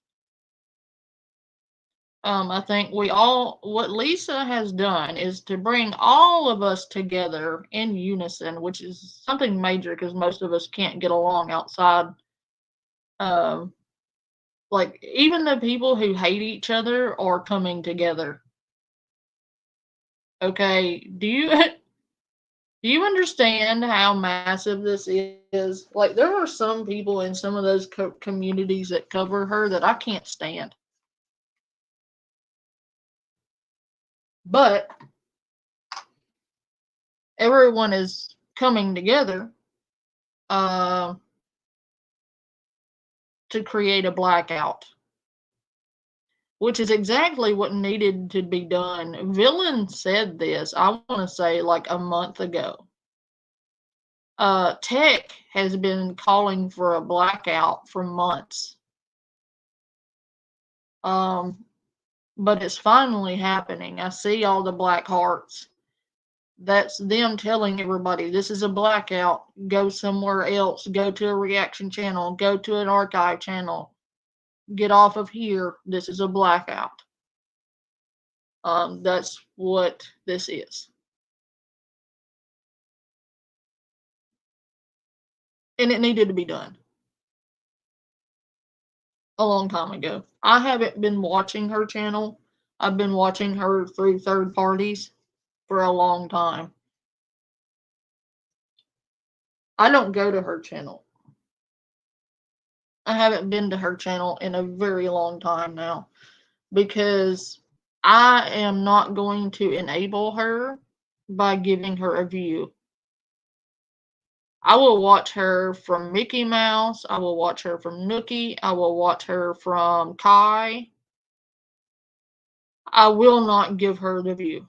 I think what Lisa has done is to bring all of us together in unison, which is something major because most of us can't get along outside. Like, even the people who hate each other are coming together. Okay, do you understand how massive this is? Like, there are some people in some of those communities that cover her that I can't stand. But everyone is coming together to create a blackout, which is exactly what needed to be done. Villain said this, I want to say, like a month ago. Tech has been calling for a blackout for months. But it's finally happening. I see all the black hearts. That's them telling everybody this is a blackout. Go somewhere else. Go to a reaction channel. Go to an archive channel. Get off of here. This is a blackout. That's what this is. And it needed to be done a long time ago. I haven't been watching her channel. I've been watching her through third parties for a long time. I don't go to her channel. I haven't been to her channel in a very long time now because I am not going to enable her by giving her a view. I will watch her from Mickey Mouse. I will watch her from Nookie. I will watch her from Kai. I will not give her the view.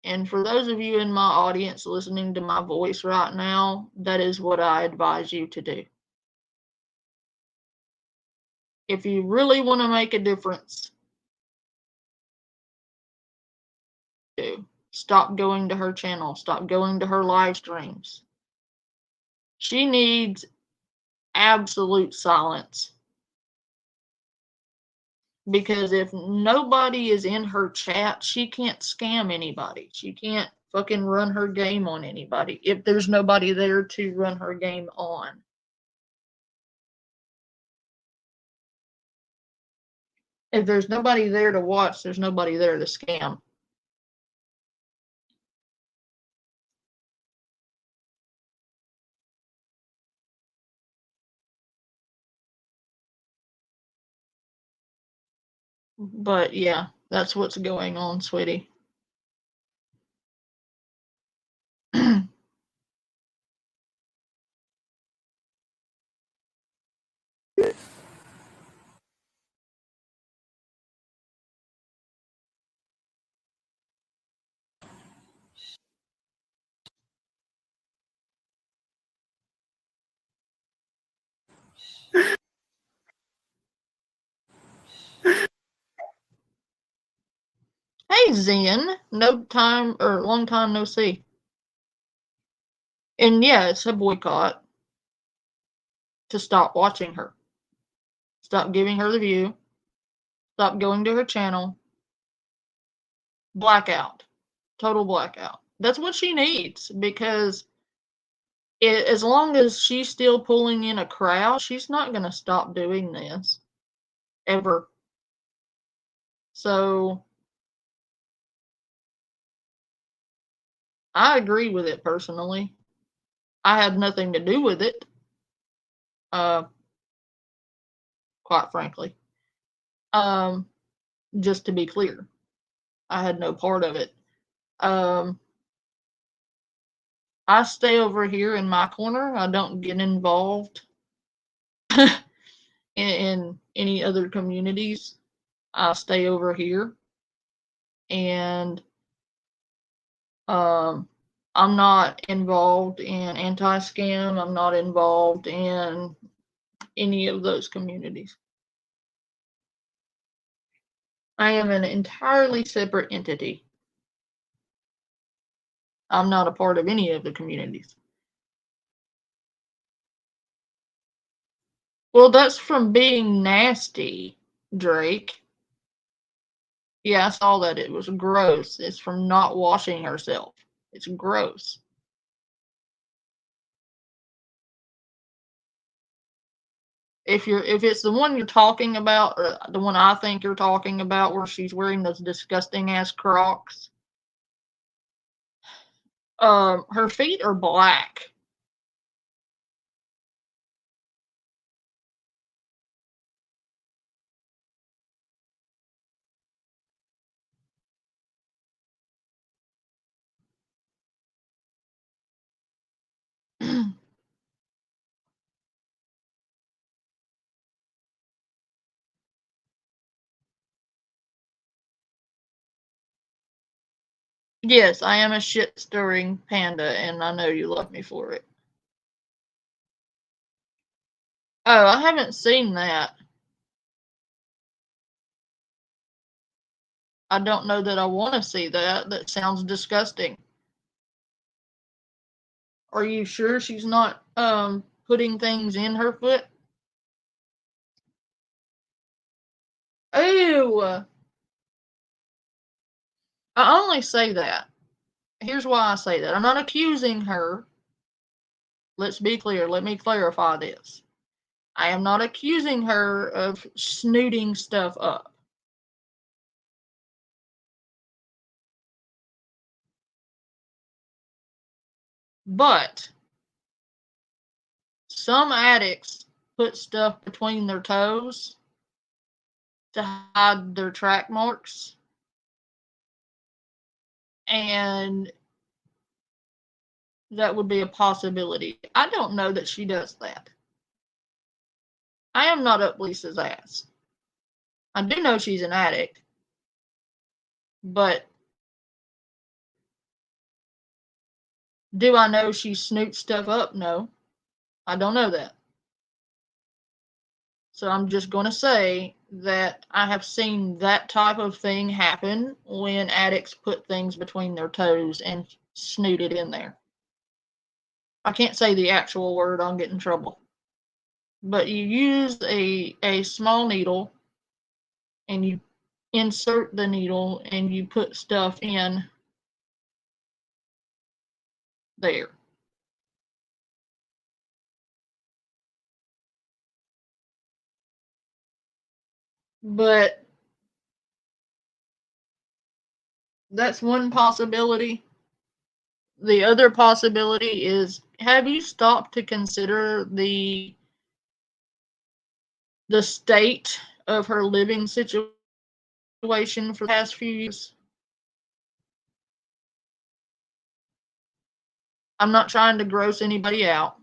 And for those of you in my audience listening to my voice right now, that is what I advise you to do. If you really want to make a difference, stop going to her channel. Stop going to her live streams. She needs absolute silence. Because if nobody is in her chat, she can't scam anybody. She can't fucking run her game on anybody if there's nobody there to run her game on. If there's nobody there to watch, there's nobody there to scam. But yeah, that's what's going on, sweetie. Hey Zen, no time or long time no see. And yeah, it's a boycott to stop watching her. Stop giving her the view. Stop going to her channel. Blackout. Total blackout. That's what she needs because as long as she's still pulling in a crowd, she's not going to stop doing this. Ever. So I agree with it personally. I had nothing to do with it. Quite frankly. Just to be clear. I had no part of it. I stay over here in my corner. I don't get involved in any other communities. I stay over here. And I'm not involved in anti-scam. I'm not involved in any of those communities. I am an entirely separate entity. I'm not a part of any of the communities. Well, that's from being nasty, Drake. Yeah, I saw that. It was gross. It's from not washing herself. It's gross. If it's the one you're talking about, or the one I think you're talking about, where she's wearing those disgusting ass Crocs, her feet are black. Yes, I am a shit stirring panda, and I know you love me for it. Oh, I haven't seen that. I don't know that I want to see that. That sounds disgusting. Are you sure she's not putting things in her foot? Ew! I only say that. Here's why I say that. I'm not accusing her. Let's be clear. Let me clarify this. I am not accusing her of snooting stuff up. But some addicts put stuff between their toes to hide their track marks. And that would be a possibility. I don't know that she does that. I am not up Lisa's ass. I do know she's an addict. But do I know she snooped stuff up? No. I don't know that. So I'm just going to say that I have seen that type of thing happen when addicts put things between their toes and snoot it in there. I can't say the actual word, I'll get in trouble. But you use a small needle and you insert the needle and you put stuff in there. But that's one possibility. The other possibility is, have you stopped to consider the state of her living situation for the past few years? I'm not trying to gross anybody out.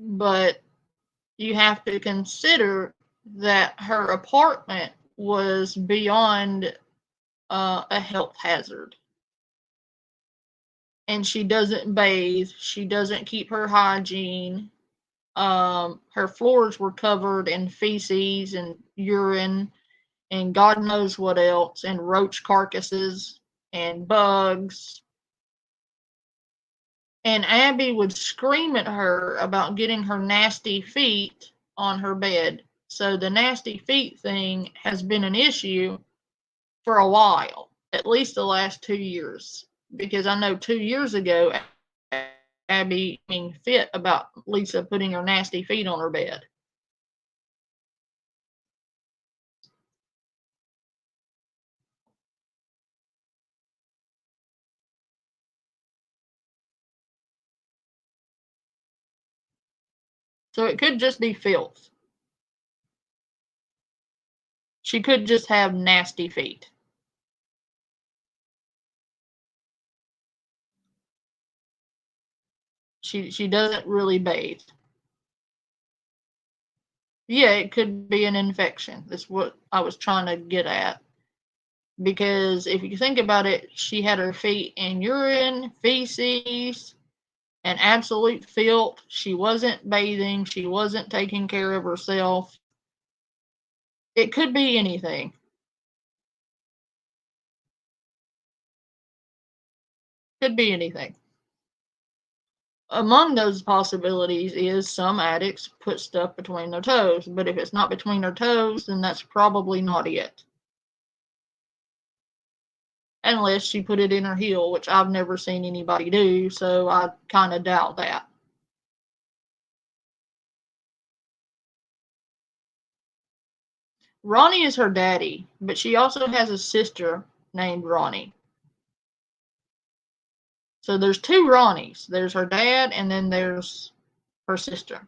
But you have to consider that her apartment was beyond a health hazard. And she doesn't bathe. She doesn't keep her hygiene. Her floors were covered in feces and urine and God knows what else, and roach carcasses and bugs. And Abby would scream at her about getting her nasty feet on her bed. So the nasty feet thing has been an issue for a while, at least the last 2 years. Because I know 2 years ago, Abby being fit about Lisa putting her nasty feet on her bed. So it could just be filth. She could just have nasty feet. She doesn't really bathe. Yeah, it could be an infection. That's what I was trying to get at. Because if you think about it, she had her feet in urine, feces, and absolute filth. She wasn't bathing. She wasn't taking care of herself. It could be anything. Could be anything. among those possibilities is some addicts put stuff between their toes, but if it's not between their toes, then that's probably not it. Unless she put it in her heel, which I've never seen anybody do, so I kind of doubt that. Ronnie is her daddy, but she also has a sister named Ronnie. So there's two Ronnies. There's her dad, and then there's her sister.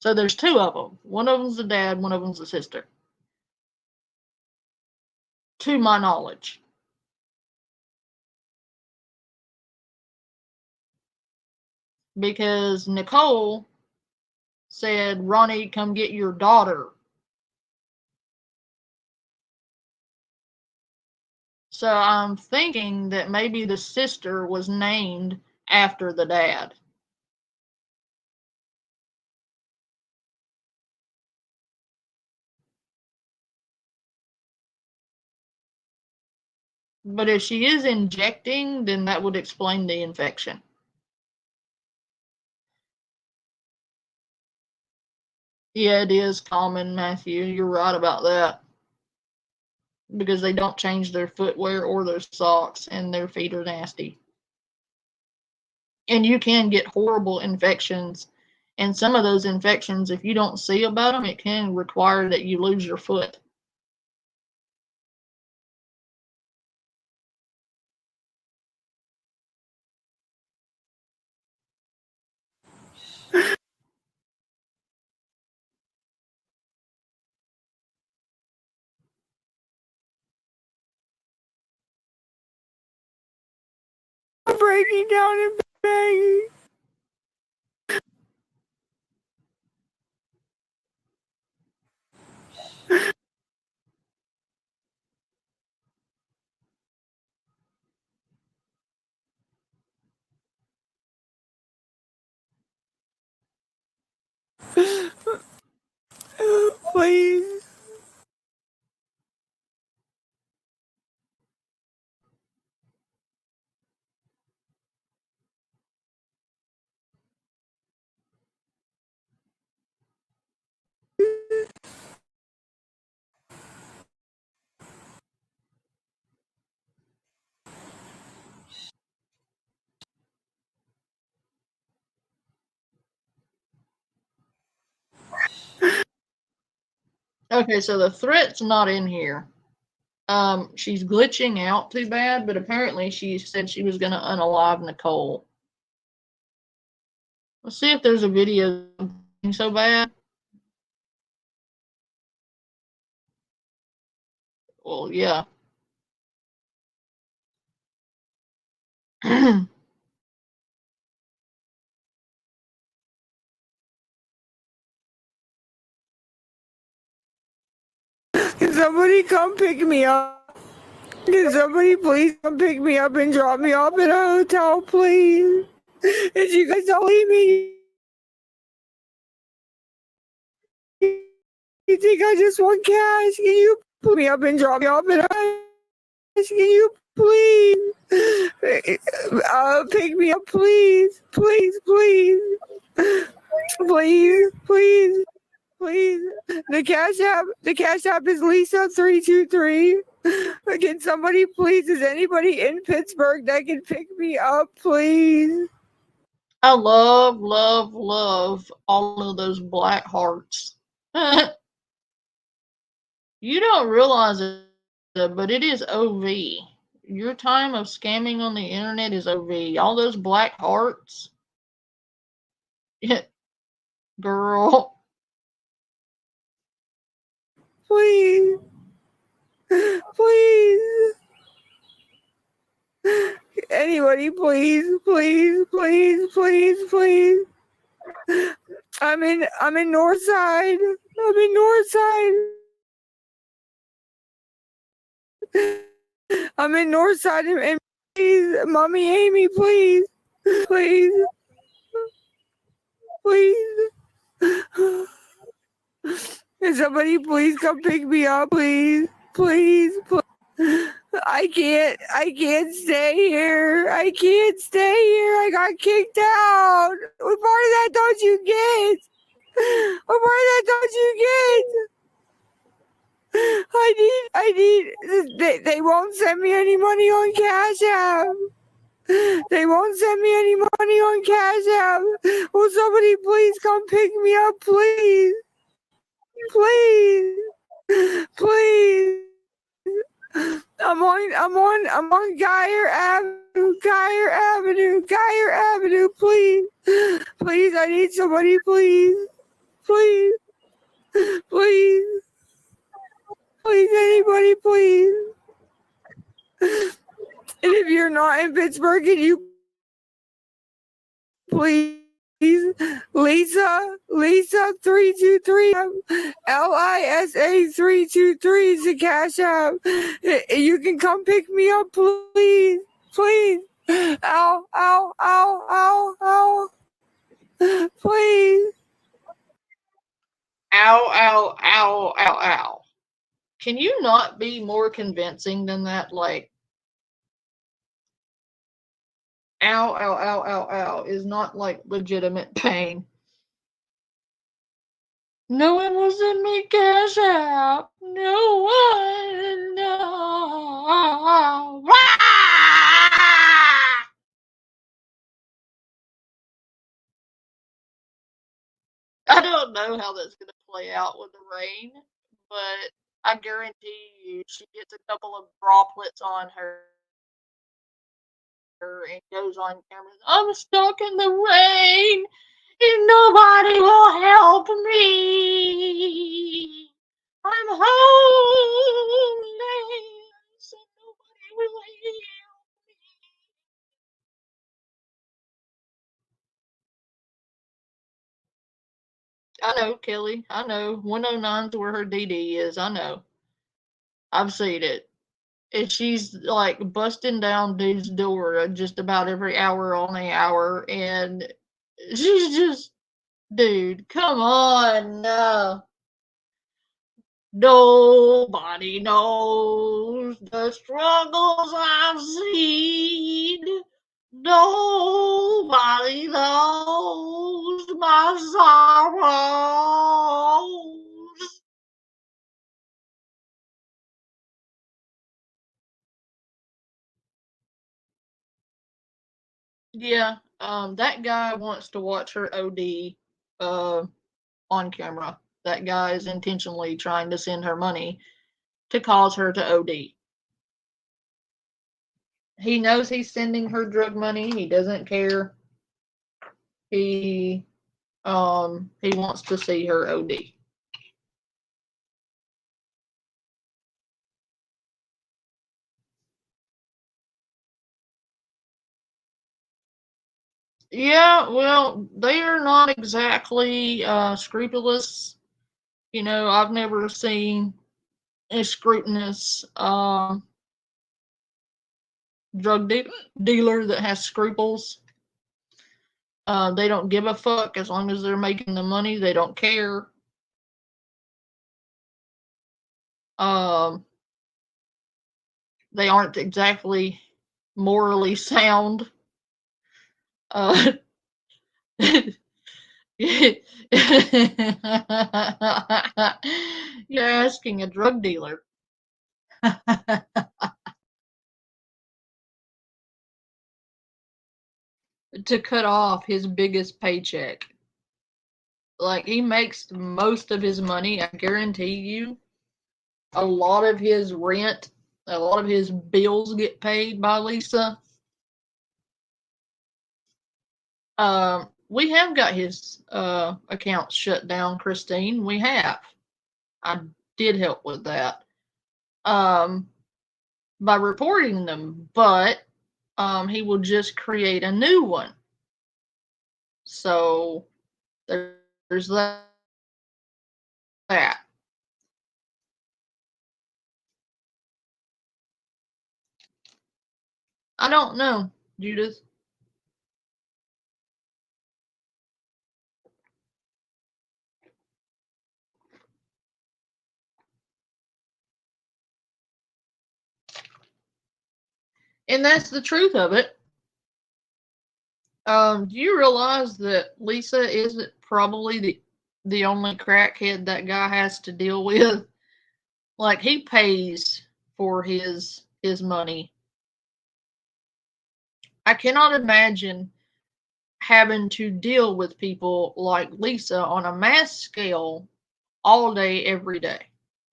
So there's two of them. One of them's the dad, one of them's the sister. To my knowledge. Because Nicole said, Ronnie, come get your daughter. So I'm thinking that maybe the sister was named after the dad. But if she is injecting, then that would explain the infection. Yeah, it is common, Matthew. You're right about that. Because they don't change their footwear or their socks, and their feet are nasty. And you can get horrible infections. And some of those infections, if you don't see about them, it can require that you lose your foot. I'm breaking down and begging. Please. Okay, so the threat's not in here. She's glitching out too bad, but apparently she said she was going to unalive Nicole. Let's see if there's a video so bad. Well, yeah. Can somebody come pick me up? Can somebody please come pick me up and drop me off at a hotel, please? And you guys don't leave me. You think I just want cash? Can you put me up and drop me off at a hotel? Can you please? Pick me up, please. Please, please. Please, please. Please. The Cash App is Lisa323. Can somebody please, is anybody in Pittsburgh that can pick me up, please? I love, love, love all of those black hearts. You don't realize it, but it is OV. Your time of scamming on the internet is OV. All those black hearts. Girl. Please. Please. Anybody, please, please, please, please, please. I'm in Northside. I'm in Northside. I'm in Northside, and please, Mommy Amy, please, please, please. Can somebody please come pick me up, please? Please, please. I can't stay here. I can't stay here. I got kicked out. What part of that don't you get? What part of that don't you get? They won't send me any money on Cash App. They won't send me any money on Cash App. Will somebody please come pick me up, please? Please. Please. I'm on Geyer Avenue, please. Please, I need somebody, please. Please. Please. Please, anybody, please. And if you're not in Pittsburgh, can you please, Lisa 323, LISA 323 is the Cash App. You can come pick me up, please. Please. Ow, ow, ow, ow, ow. Please. Ow, ow, ow, ow, ow. Can you not be more convincing than that? Like, ow, ow, ow, ow, ow is not like legitimate pain. No one will send me Cash App. No one. No. I don't know how that's going to play out with the rain, but I guarantee you she gets a couple of droplets on her and goes on camera. I'm stuck in the rain and nobody will help me. I'm homeless and nobody will help me. I know, Kelly. I know. 109's where her DD is. I know. I've seen it. And she's like busting down dude's door just about every hour on the hour. And she's just, dude, come on. Nobody knows the struggles I've seen. Nobody knows my sorrows. Yeah, that guy wants to watch her OD on camera. That guy is intentionally trying to send her money to cause her to OD. He knows he's sending her drug money. He doesn't care. He wants to see her OD. Yeah, well, they are not exactly scrupulous. You know, I've never seen a scrutinous drug dealer that has scruples. They don't give a fuck as long as they're making the money. They don't care. They aren't exactly morally sound. You're asking a drug dealer. To cut off his biggest paycheck. Like, he makes most of his money, I guarantee you. A lot of his rent, a lot of his bills get paid by Lisa. We have got his account shut down, Christine. We have. I did help with that. By reporting them, but he will just create a new one. So there's that. I don't know, Judith. And that's the truth of it. Do you realize that Lisa isn't probably the only crackhead that guy has to deal with? Like, he pays for his money. I cannot imagine having to deal with people like Lisa on a mass scale all day, every day,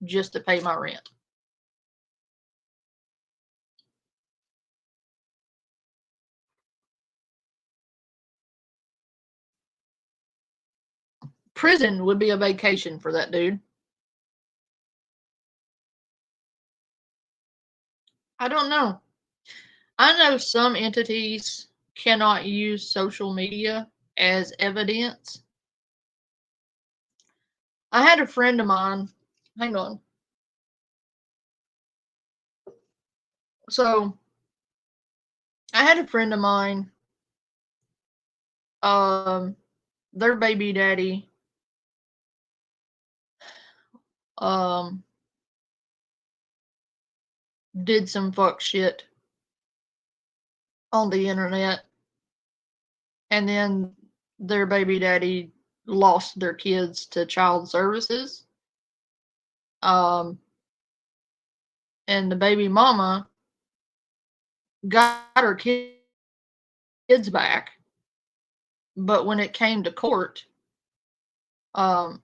just to pay my rent. Prison would be a vacation for that dude. I don't know. I know some entities cannot use social media as evidence. I had a friend of mine, hang on. So, I had a friend of mine, their baby daddy, did some fuck shit on the internet, and then their baby daddy lost their kids to child services. And the baby mama got her kids back, but when it came to court,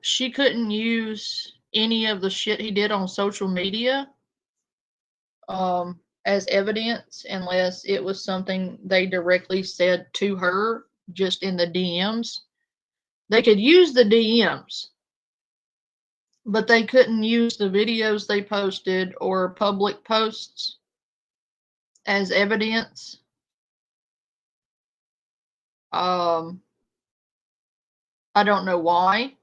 she couldn't use any of the shit he did on social media as evidence unless it was something they directly said to her just in the DMs. They could use the DMs, but they couldn't use the videos they posted or public posts as evidence. I don't know why.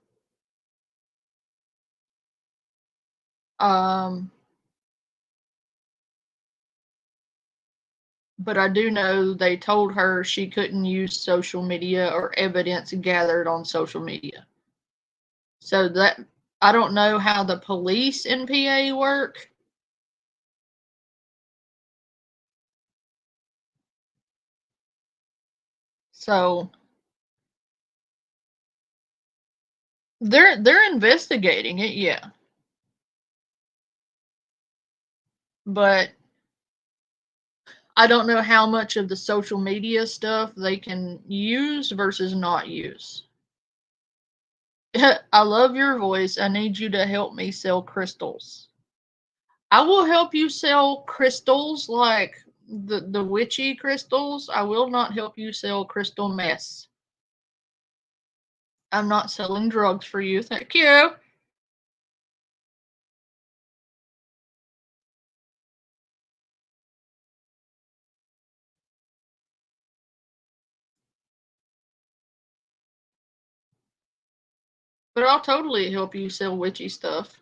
But I do know they told her she couldn't use social media or evidence gathered on social media. So that, I don't know how the police in PA work. So they're investigating it, yeah. But I don't know how much of the social media stuff they can use versus not use. I love your voice. I need you to help me sell crystals. I will help you sell crystals like the witchy crystals. I will not help you sell crystal mess. I'm not selling drugs for you. Thank you. But I'll totally help you sell witchy stuff.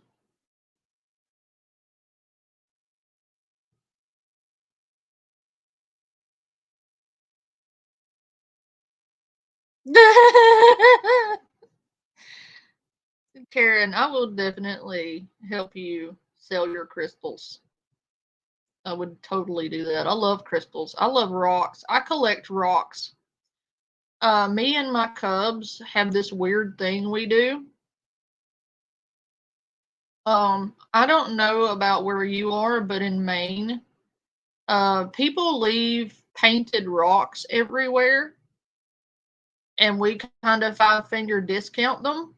Karen, I will definitely help you sell your crystals. I would totally do that. I love crystals. I love rocks. I collect rocks. Me and my cubs have this weird thing we do. I don't know about where you are, but in Maine, people leave painted rocks everywhere, and we kind of 5-finger discount them.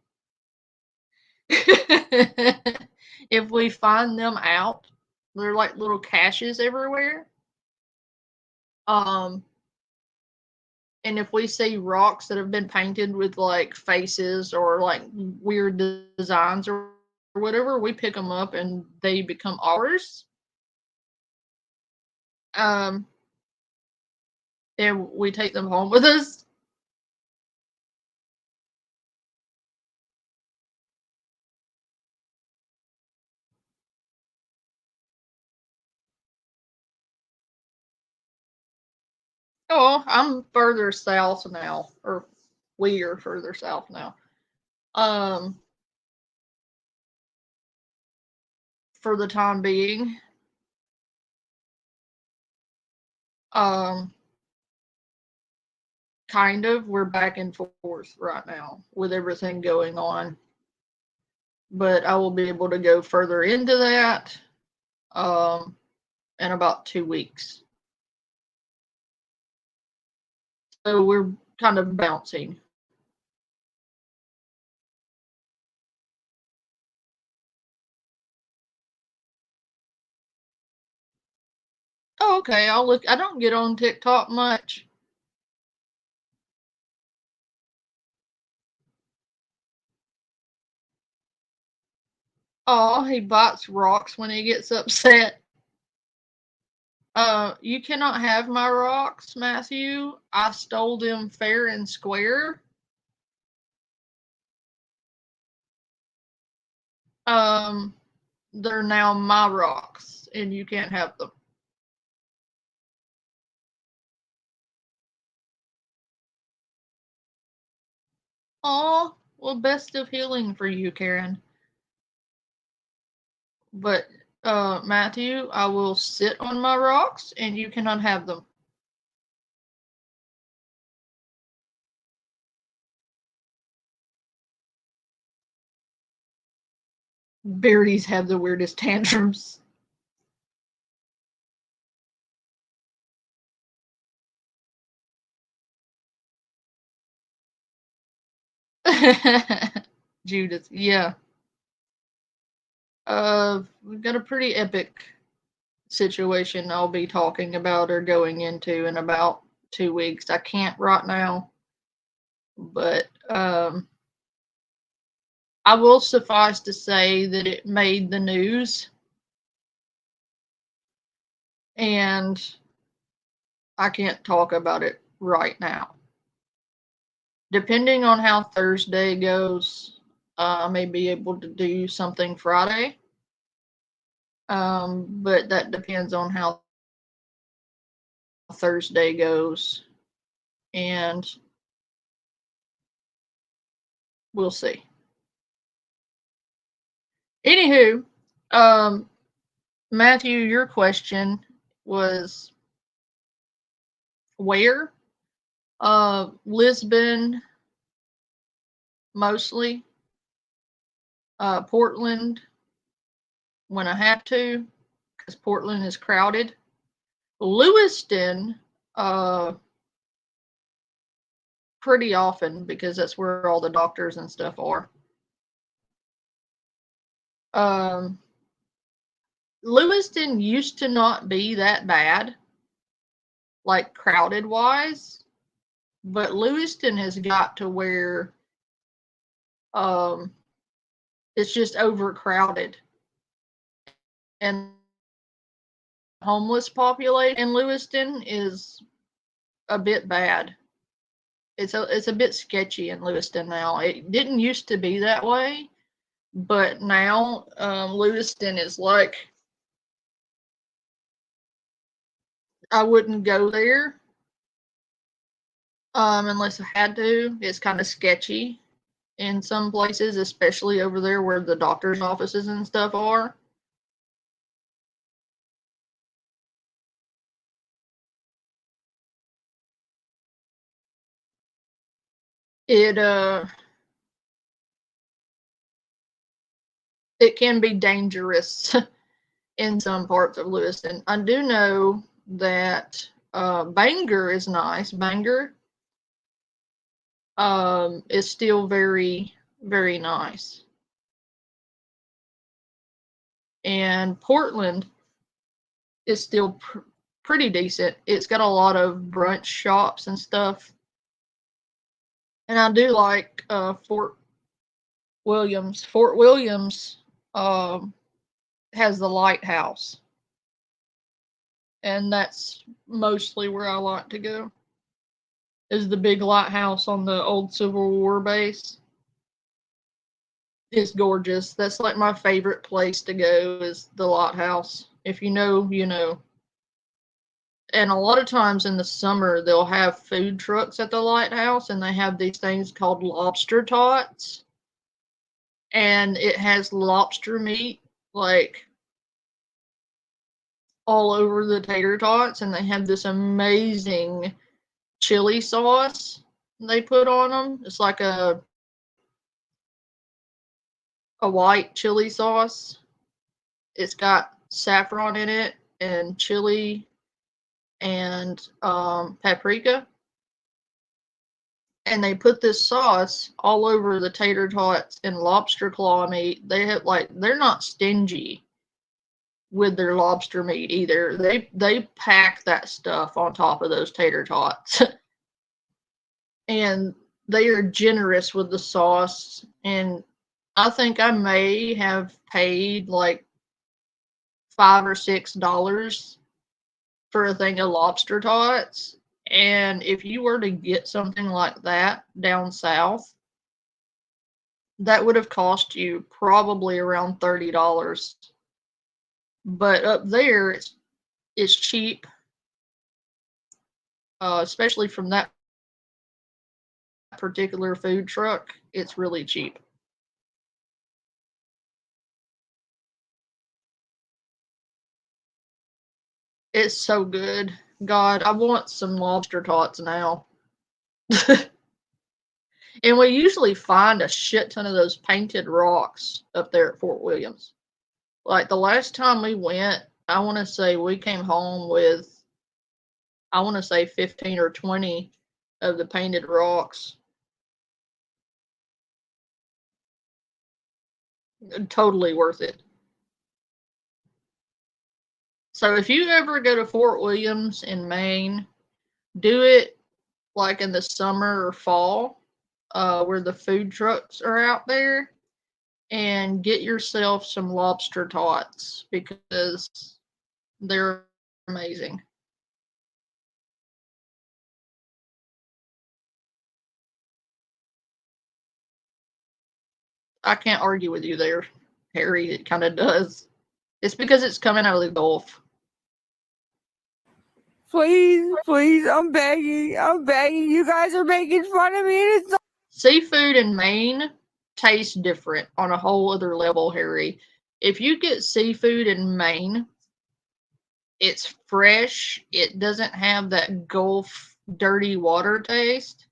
If we find them out, they're like little caches everywhere. And if we see rocks that have been painted with like faces or like weird designs or whatever, we pick them up and they become ours. And we take them home with us. Oh, I'm further south now, or we are further south now. For the time being. Kind of. We're back and forth right now with everything going on. But I will be able to go further into that in about 2 weeks. So we're kind of bouncing. Oh, okay. I'll look. I don't get on TikTok much. Oh, he bites rocks when he gets upset. You cannot have my rocks, Matthew. I stole them fair and square. They're now my rocks, and you can't have them. Oh, well, best of healing for you, Karen. But, Matthew, I will sit on my rocks, and you cannot have them. Beardies have the weirdest tantrums. Judith, yeah. We've got a pretty epic situation I'll be talking about or going into in about 2 weeks. I can't right now, but I will suffice to say that it made the news, and I can't talk about it right now. Depending on how Thursday goes, I may be able to do something Friday. But that depends on how Thursday goes, and we'll see. Anywho, Matthew, your question was where? Lisbon, mostly. Portland, when I have to, because Portland is crowded. Lewiston, pretty often, because that's where all the doctors and stuff are. Lewiston used to not be that bad, like crowded wise, but Lewiston has got to where it's just overcrowded, and homeless population in Lewiston is a bit bad. It's a bit sketchy in Lewiston now. It didn't used to be that way, but now Lewiston is like, I wouldn't go there unless I had to. It's kind of sketchy in some places, especially over there where the doctor's offices and stuff are. It can be dangerous in some parts of Lewiston. I do know that Bangor is nice. Bangor is still very, very nice. And Portland is still pretty decent. It's got a lot of brunch shops and stuff. And I do like Fort Williams. Fort Williams has the lighthouse. And that's mostly where I like to go. Is the big lighthouse on the old Civil War base. It's gorgeous. That's like my favorite place to go, is the lighthouse. If you know, you know. And a lot of times in the summer, they'll have food trucks at the lighthouse, and they have these things called lobster tots. And it has lobster meat, like all over the tater tots, and they have this amazing chili sauce they put on them. It's like a white chili sauce. It's got saffron in it and chili and paprika. And they put this sauce all over the tater tots and lobster claw meat. They have they're not stingy with their lobster meat either. They pack that stuff on top of those tater tots. And they are generous with the sauce. And I think I may have paid like $5 or $6 for a thing of lobster tots. And if you were to get something like that down south, that would have cost you probably around $30. But up there, it's cheap, especially from that particular food truck. It's really cheap. It's so good. God, I want some lobster tots now. And we usually find a shit ton of those painted rocks up there at Fort Williams. Like the last time we went, I want to say we came home with, 15 or 20 of the painted rocks. Totally worth it. So if you ever go to Fort Williams in Maine, do it like in the summer or fall, where the food trucks are out there, and get yourself some lobster tots because they're amazing. I can't argue with you there, Harry. It kind of does. It's because it's coming out of the Gulf. Please, I'm begging. You guys are making fun of me. And it's not- Seafood in Maine tastes different on a whole other level, Harry. If you get seafood in Maine, it's fresh. It doesn't have that Gulf dirty water taste.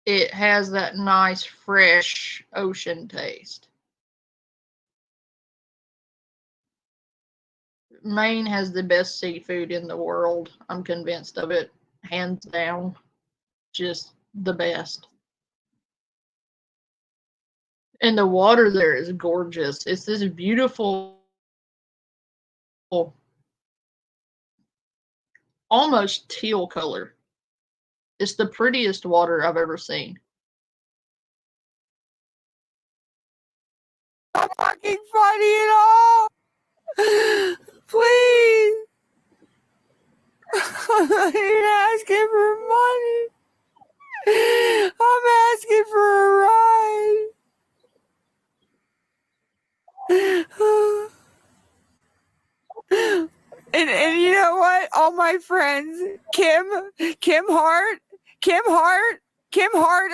It has that nice, fresh ocean taste. Maine has the best seafood in the world. I'm convinced of it. Hands down. Just the best. And the water there is gorgeous. It's this beautiful, almost teal color. It's the prettiest water I've ever seen. Not fucking funny at all. Please. I ain't asking for money. I'm asking for a ride. And you know what? All my friends, Kim Hart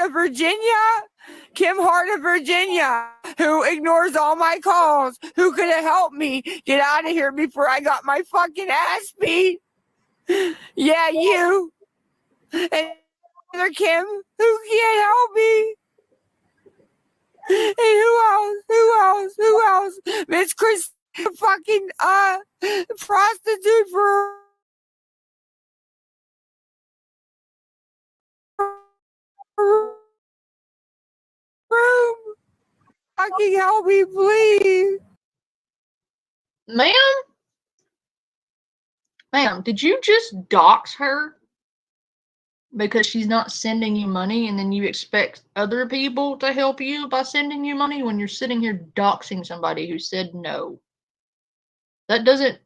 of Virginia, who ignores all my calls, who could have helped me get out of here before I got my fucking ass beat. Yeah, you. And other Kim, who can't help me. And who else? Miss Chris, fucking prostitute for room. Fucking help me, please. Ma'am, did you just dox her because she's not sending you money, and then you expect other people to help you by sending you money when you're sitting here doxing somebody who said no? That doesn't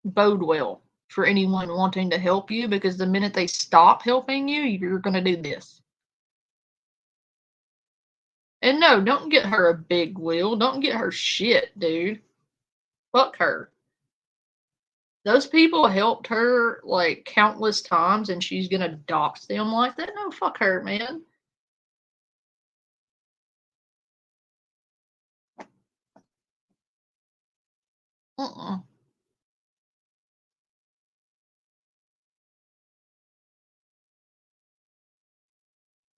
bode well for anyone wanting to help you, because the minute they stop helping you, you're going to do this. And no, don't get her a big wheel. Don't get her shit, dude. Fuck her. Those people helped her like countless times, and she's gonna dox them like that? No, fuck her, man. Uh-uh.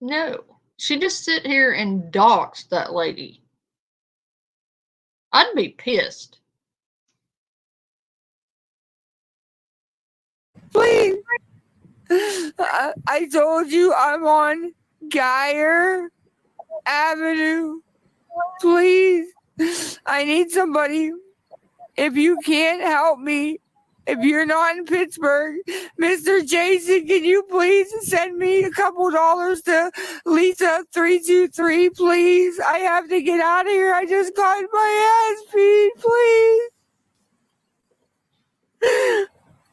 No. She just sit here and doxed that lady. I'd be pissed. Please. I told you I'm on Geyer Avenue. Please. I need somebody. If you can't help me, if you're not in Pittsburgh, Mr. Jason, can you please send me a couple dollars to Lisa 323, please? I have to get out of here. I just got my ass beat, please.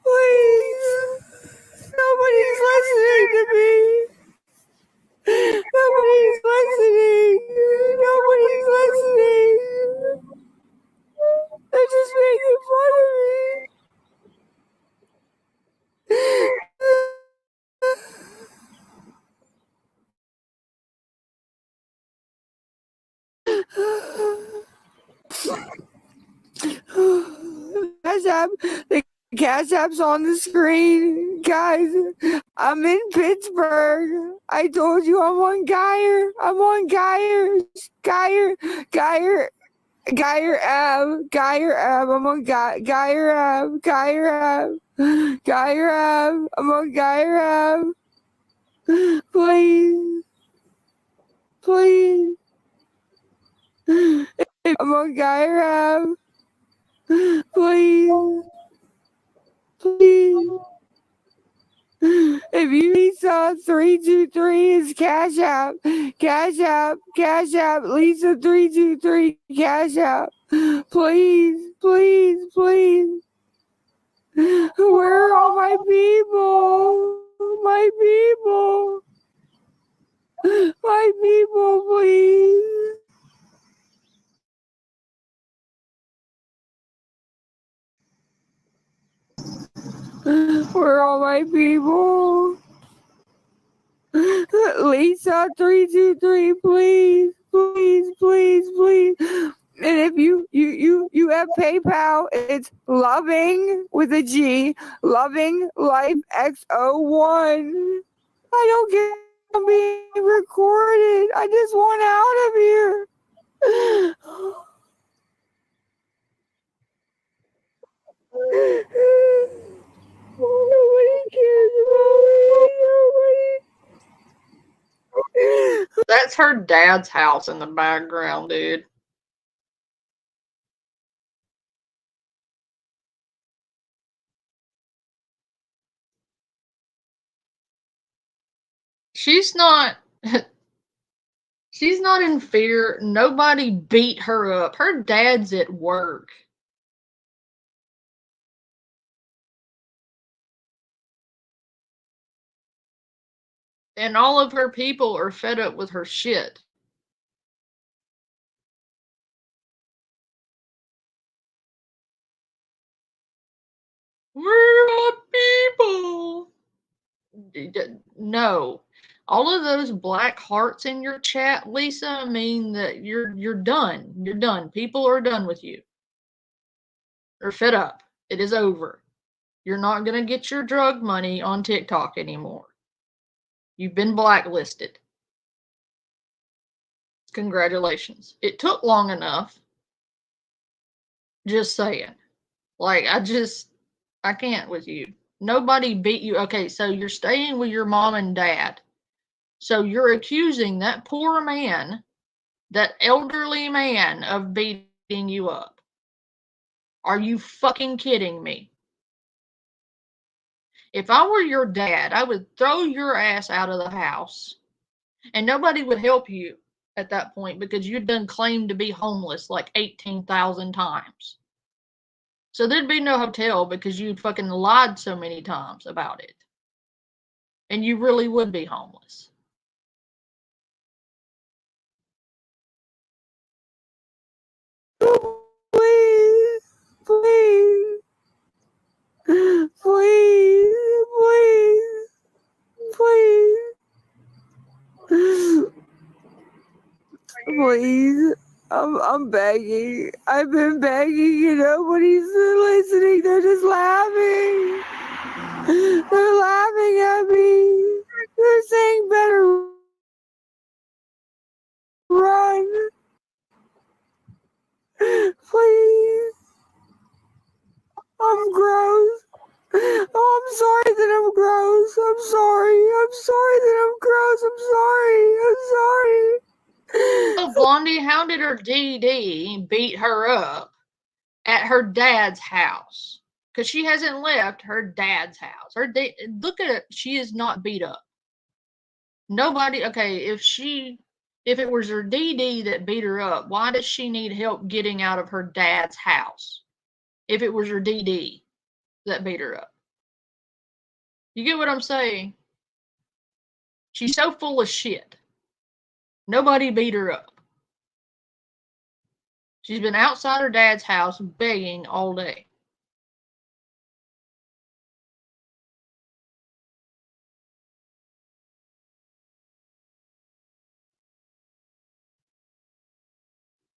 Please. Nobody's listening to me. Nobody's listening. Nobody's listening. They're just making fun of me. The Cash App's on the screen. Guys, I'm in Pittsburgh. I told you I'm on Geyer. I'm on Geyer Ave. Geyer Ave. I'm on Geyer Ave. Geyer Ave. I'm on Geyer Ave. Please. Please. I'm on Geyer Ave. Please. Please. If you Lisa 323 is Cash App, Lisa 323 Cash App. Please, please, please. Where are all my people? My people. My people, please. Where are all my people? Lisa 323, please, please, please, please. And if you have PayPal, it's loving with a G, loving life X01. I don't get I'm being recorded. I just want out of here. Nobody cares about me. Nobody. That's her dad's house in the background, dude. She's not she's not in fear. Nobody beat her up. Her dad's at work. And all of her people are fed up with her shit. We're our people. No. All of those black hearts in your chat, Lisa, mean that you're done. You're done. People are done with you. They're fed up. It is over. You're not going to get your drug money on TikTok anymore. You've been blacklisted. Congratulations. It took long enough. Just saying. Like, I can't with you. Nobody beat you. Okay, so you're staying with your mom and dad. So you're accusing that poor man, that elderly man, of beating you up. Are you fucking kidding me? If I were your dad, I would throw your ass out of the house and nobody would help you at that point because you'd done claimed to be homeless like 18,000 times. So there'd be no hotel because you'd fucking lied so many times about it. And you really would be homeless. Please, please, please, please, please, I'm begging. I've been begging and nobody's listening. They're just laughing. They're laughing at me. They're saying better run. Please. I'm gross. Oh, I'm sorry that I'm gross. I'm sorry. I'm sorry that I'm gross. I'm sorry. I'm sorry. So, Blondie, how did her DD beat her up at her dad's house? Because she hasn't left her dad's house. Look at it. She is not beat up. Nobody. Okay, if it was her DD that beat her up, why does she need help getting out of her dad's house? If it was her DD that beat her up. You get what I'm saying? She's so full of shit. Nobody beat her up. She's been outside her dad's house begging all day.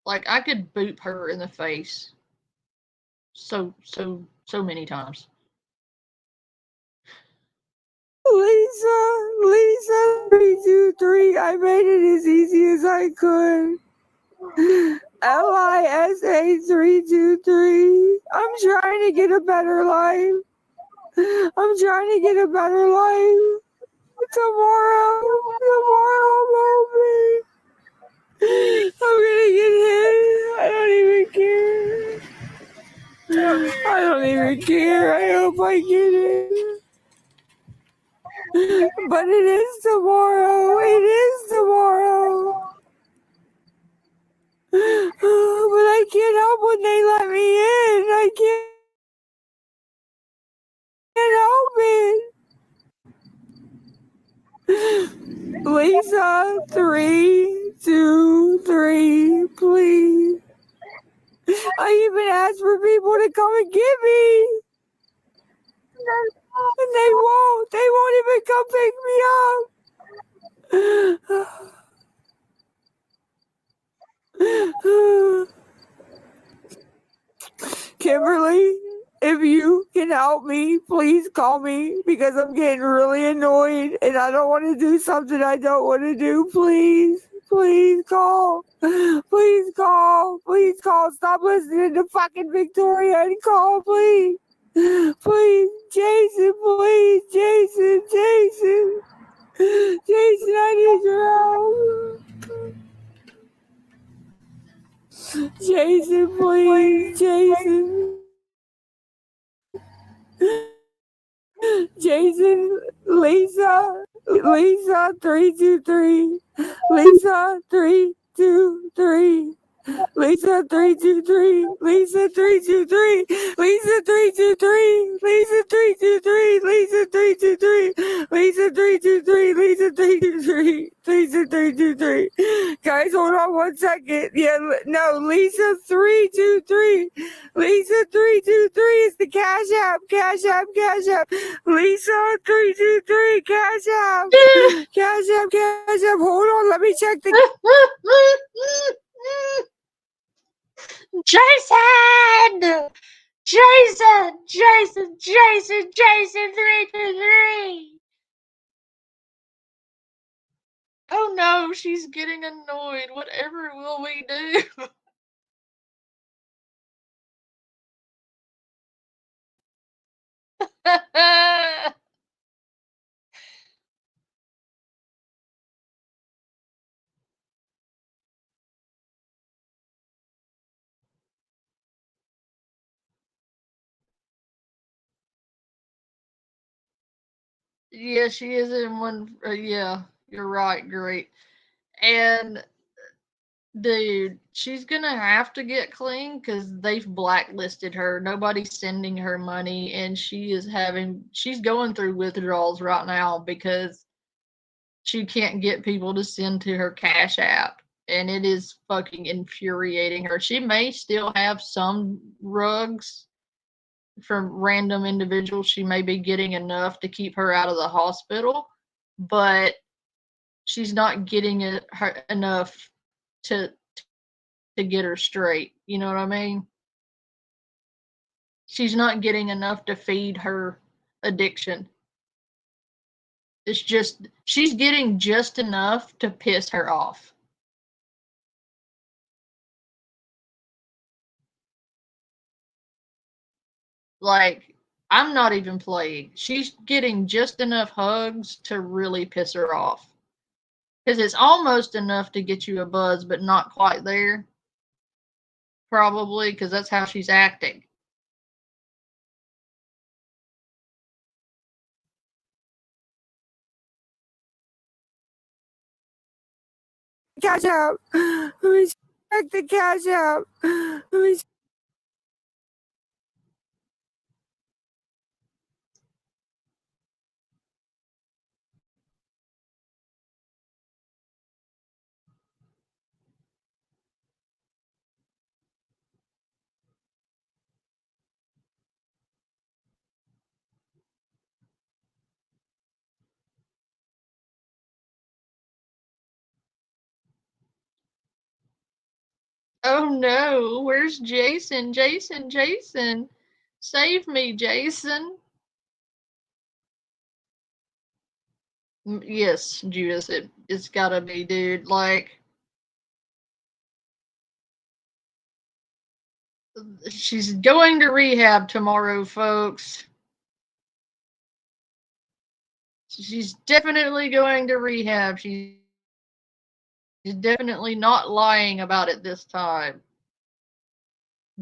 Like, I could boot her in the face so many times. Lisa 323. I made it as easy as I could. LISA 323. I'm trying to get a better life. I'm trying to get a better life. Tomorrow I'm hoping. I'm gonna get hit. I don't even care. I don't even care. I hope I get it. But it is tomorrow. It is tomorrow. But I can't help when they let me in. I can't help it. Lisa 323, please. I even asked for people to come and get me. And they won't. They won't even come pick me up. Kimberly, if you can help me, please call me because I'm getting really annoyed and I don't want to do something I don't want to do. Please call. Please call. Please call. Stop listening to fucking Victoria and call, please. Please, Jason, please, Jason, I need your help. Jason, please, Jason, Lisa 323, Lisa 323. Lisa 323, Lisa 323, Lisa 323, Lisa 323, Lisa 323, Lisa 323, Lisa 323, Lisa 323. Guys, hold on 1 second. Yeah, no, Lisa 323, Lisa 323 is the Cash App. Lisa 323, Cash App. Cash App. Hold on, let me check the. Jason 323. Oh no, she's getting annoyed. Whatever will we do? Yeah, she is in one. Yeah, you're right. Great. And dude, she's gonna have to get clean because they've blacklisted her. Nobody's sending her money, and she's going through withdrawals right now because she can't get people to send to her Cash App, and it is fucking infuriating her. She may still have some rugs from random individuals. She may be getting enough to keep her out of the hospital, but she's not getting enough to to get her straight. You know what I mean? She's not getting enough to feed her addiction. It's just, she's getting just enough to piss her off. Like, I'm not even playing. She's getting just enough hugs to really piss her off. Because it's almost enough to get you a buzz, but not quite there. Probably, because that's how she's acting. Cash App. Let me check the Cash App. Let me. Oh no, where's Jason? Jason, Jason. Save me, Jason. Yes, Judas, it's gotta be, dude. Like, she's going to rehab tomorrow, folks. She's definitely going to rehab. She's definitely not lying about it this time.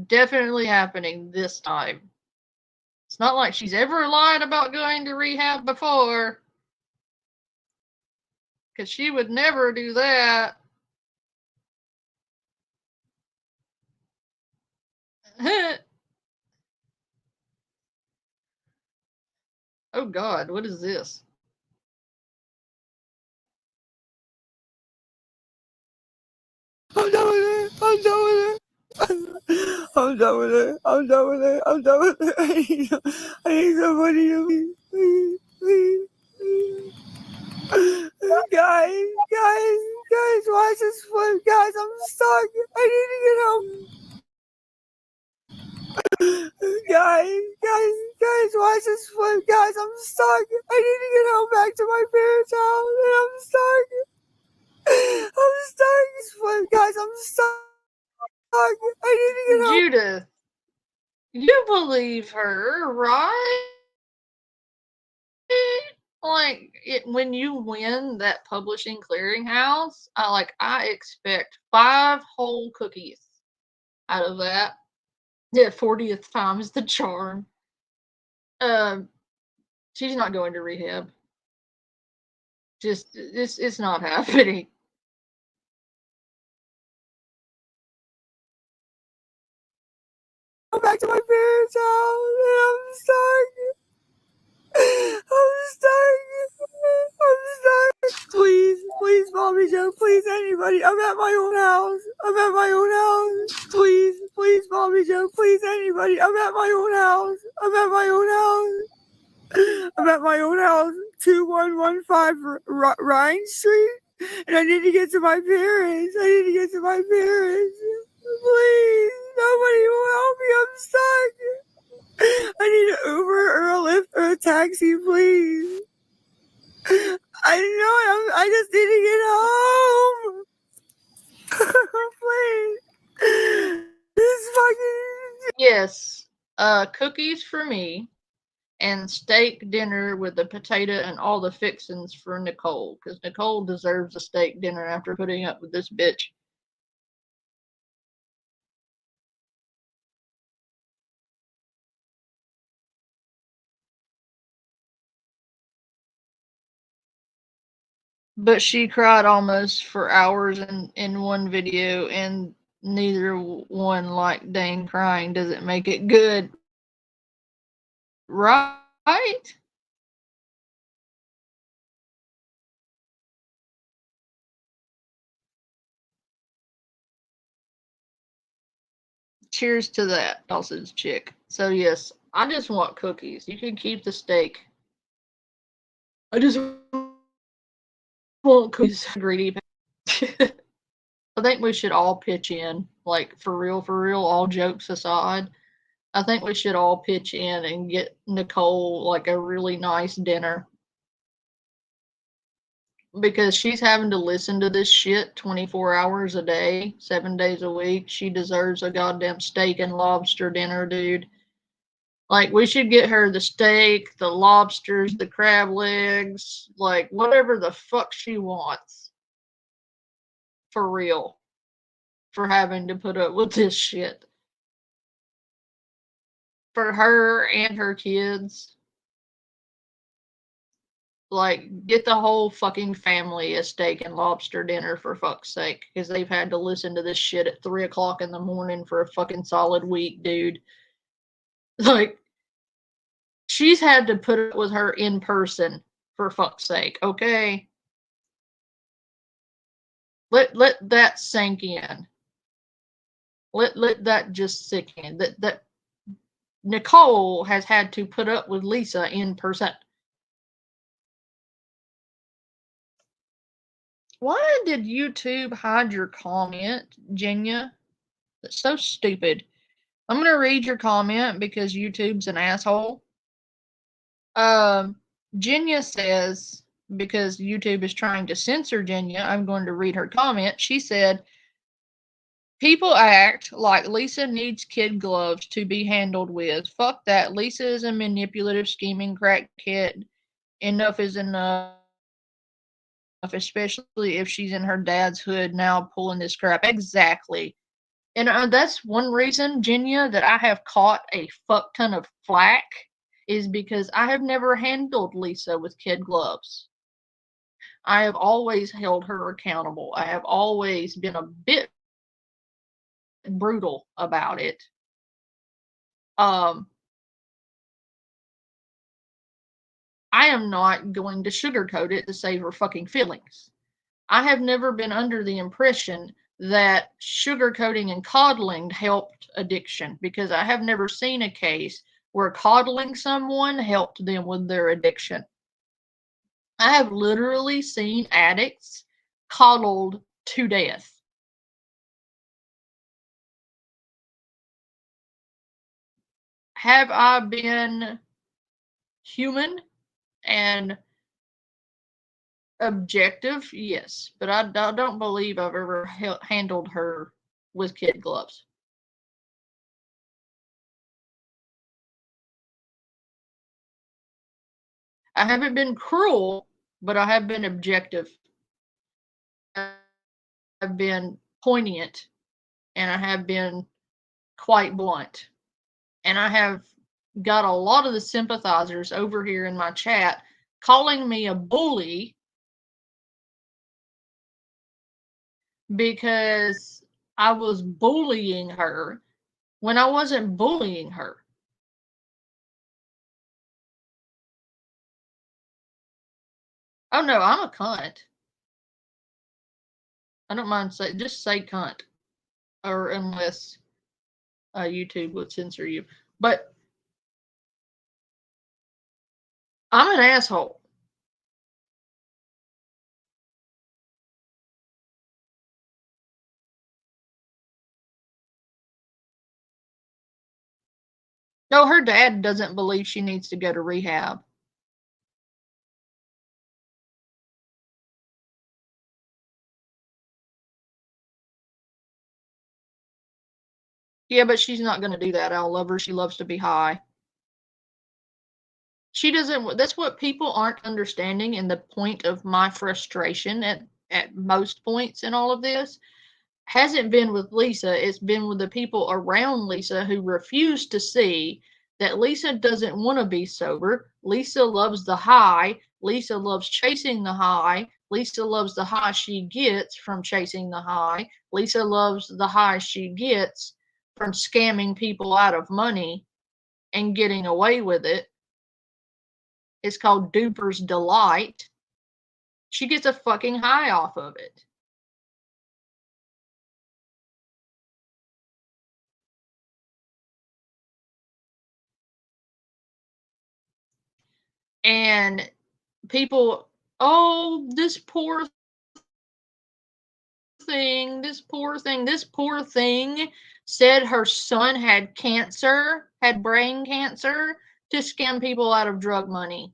Definitely happening this time. It's not like she's ever lied about going to rehab before. Because she would never do that. Oh God, what is this? I'm done with it. I'm done with it. I'm done with it. I'm done with it. I'm done with it. I need somebody to please. Guys, watch this flip. Guys, I'm stuck. I need to get help. Guys, watch this flip. Guys, I'm stuck. I need to get help back to my parents' house. And I'm stuck. I'm stuck. This flip. Guys, I'm stuck. I need to get help. Judith, you believe her, right? Like, when you win that publishing clearinghouse, I expect 5 whole cookies out of that. Yeah, 40th time is the charm. She's not going to rehab. Just, it's not happening. Go back to my parents' house, and I'm stuck. Please, Mommy Joe, please, anybody. I'm at my own house. Please, Mommy Joe, please, anybody. I'm at my own house. 2115 Rhine Street, and I need to get to my parents. Please, nobody will help me. I'm stuck. I need an Uber or a Lyft or a taxi, please. I just need to get home. Please. This fucking. Yes, cookies for me, and steak dinner with the potato and all the fixings for Nicole, because Nicole deserves a steak dinner after putting up with this bitch. But she cried almost for hours in one video, and neither one like Dane crying doesn't make it good. Right? Cheers to that, sausage chick. So yes, I just want cookies. You can keep the steak. I just want cookies. Greedy. I think we should all pitch in. like for real, all jokes aside, I think we should all pitch in and get Nicole like a really nice dinner. Because she's having to listen to this shit 24 hours a day, 7 days a week. She deserves a goddamn steak and lobster dinner, dude. Like, we should get her the steak, the lobsters, the crab legs, like, whatever the fuck she wants. For real. For having to put up with this shit. For her and her kids. Like, get the whole fucking family a steak and lobster dinner for fuck's sake. Because they've had to listen to this shit at 3 o'clock in the morning for a fucking solid week, dude. Like, she's had to put up with her in person for fuck's sake, okay? Let that sink in. Let that just sink in. That Nicole has had to put up with Lisa in person. Why did YouTube hide your comment, Jenya? That's so stupid. I'm gonna read your comment because YouTube's an asshole. Jenya says, because YouTube is trying to censor Jenya, I'm going to read her comment. She said, people act like Lisa needs kid gloves to be handled with. Fuck that. Lisa is a manipulative, scheming crackhead. Enough is enough, especially if she's in her dad's hood now pulling this crap. Exactly. And that's one reason, Jenya, that I have caught a fuck ton of flack is because I have never handled Lisa with kid gloves. I have always held her accountable. I have always been a bit brutal about it. I am not going to sugarcoat it to save her fucking feelings. I have never been under the impression that sugarcoating and coddling helped addiction because I have never seen a case where coddling someone helped them with their addiction. I have literally seen addicts coddled to death. Have I been human and objective? Yes, but I don't believe I've ever handled her with kid gloves. I haven't been cruel, but I have been objective. I've been poignant, and I have been quite blunt. And I have got a lot of the sympathizers over here in my chat calling me a bully because I was bullying her when I wasn't bullying her. Oh no, I'm a cunt. I don't mind just say cunt, or unless YouTube would censor you. But I'm an asshole. No, her dad doesn't believe she needs to go to rehab. Yeah, but she's not going to do that. I love her. She loves to be high. She doesn't. That's what people aren't understanding, and the point of my frustration at most points in all of this hasn't been with Lisa. It's been with the people around Lisa who refuse to see that Lisa doesn't want to be sober. Lisa loves the high. Lisa loves chasing the high. Lisa loves the high she gets from chasing the high. Lisa loves the high she gets from scamming people out of money and getting away with it. It's called Duper's Delight. She gets a fucking high off of it. And people, oh, this poor thing, this poor thing said her son had cancer, had brain cancer, to scam people out of drug money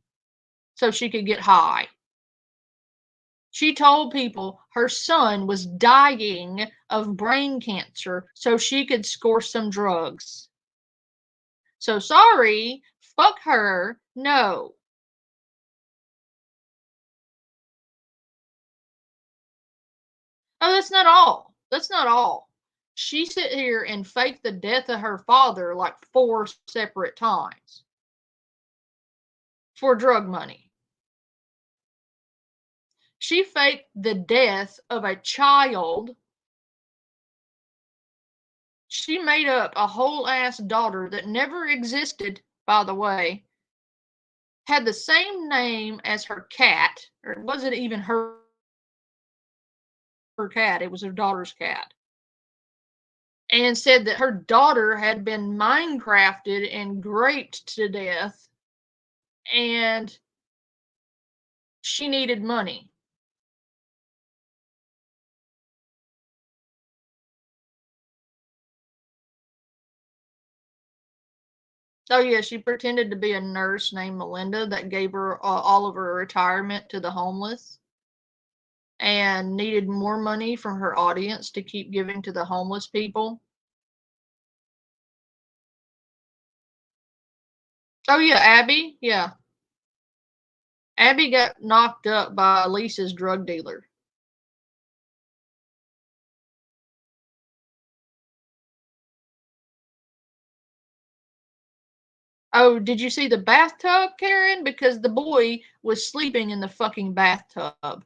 so she could get high. She told people her son was dying of brain cancer so she could score some drugs. So sorry, fuck her, no. Oh, that's not all. That's not all. She sit here and faked the death of her father like 4 separate times for drug money. She faked the death of a child. She made up a whole ass daughter that never existed, by the way. Had the same name as her cat, or it wasn't even her cat, it was her daughter's cat. And said that her daughter had been Minecrafted and raped to death, and she needed money. Oh yeah, she pretended to be a nurse named Melinda that gave her all of her retirement to the homeless, and needed more money from her audience to keep giving to the homeless people. Oh yeah, Abby, yeah. Abby got knocked up by Lisa's drug dealer. Oh, did you see the bathtub, Karen? Because the boy was sleeping in the fucking bathtub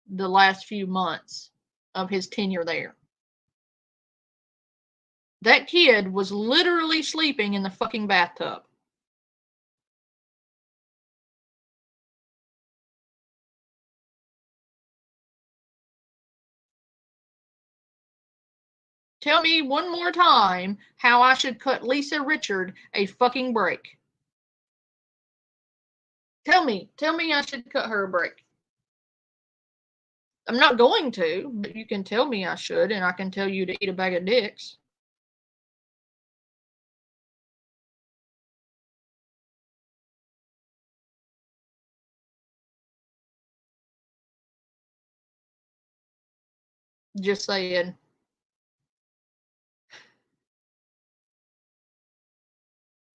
the last few months of his tenure there. That kid was literally sleeping in the fucking bathtub. Tell me one more time how I should cut Lisa Richard a fucking break. Tell me I should cut her a break. I'm not going to, but you can tell me I should, and I can tell you to eat a bag of dicks. Just saying.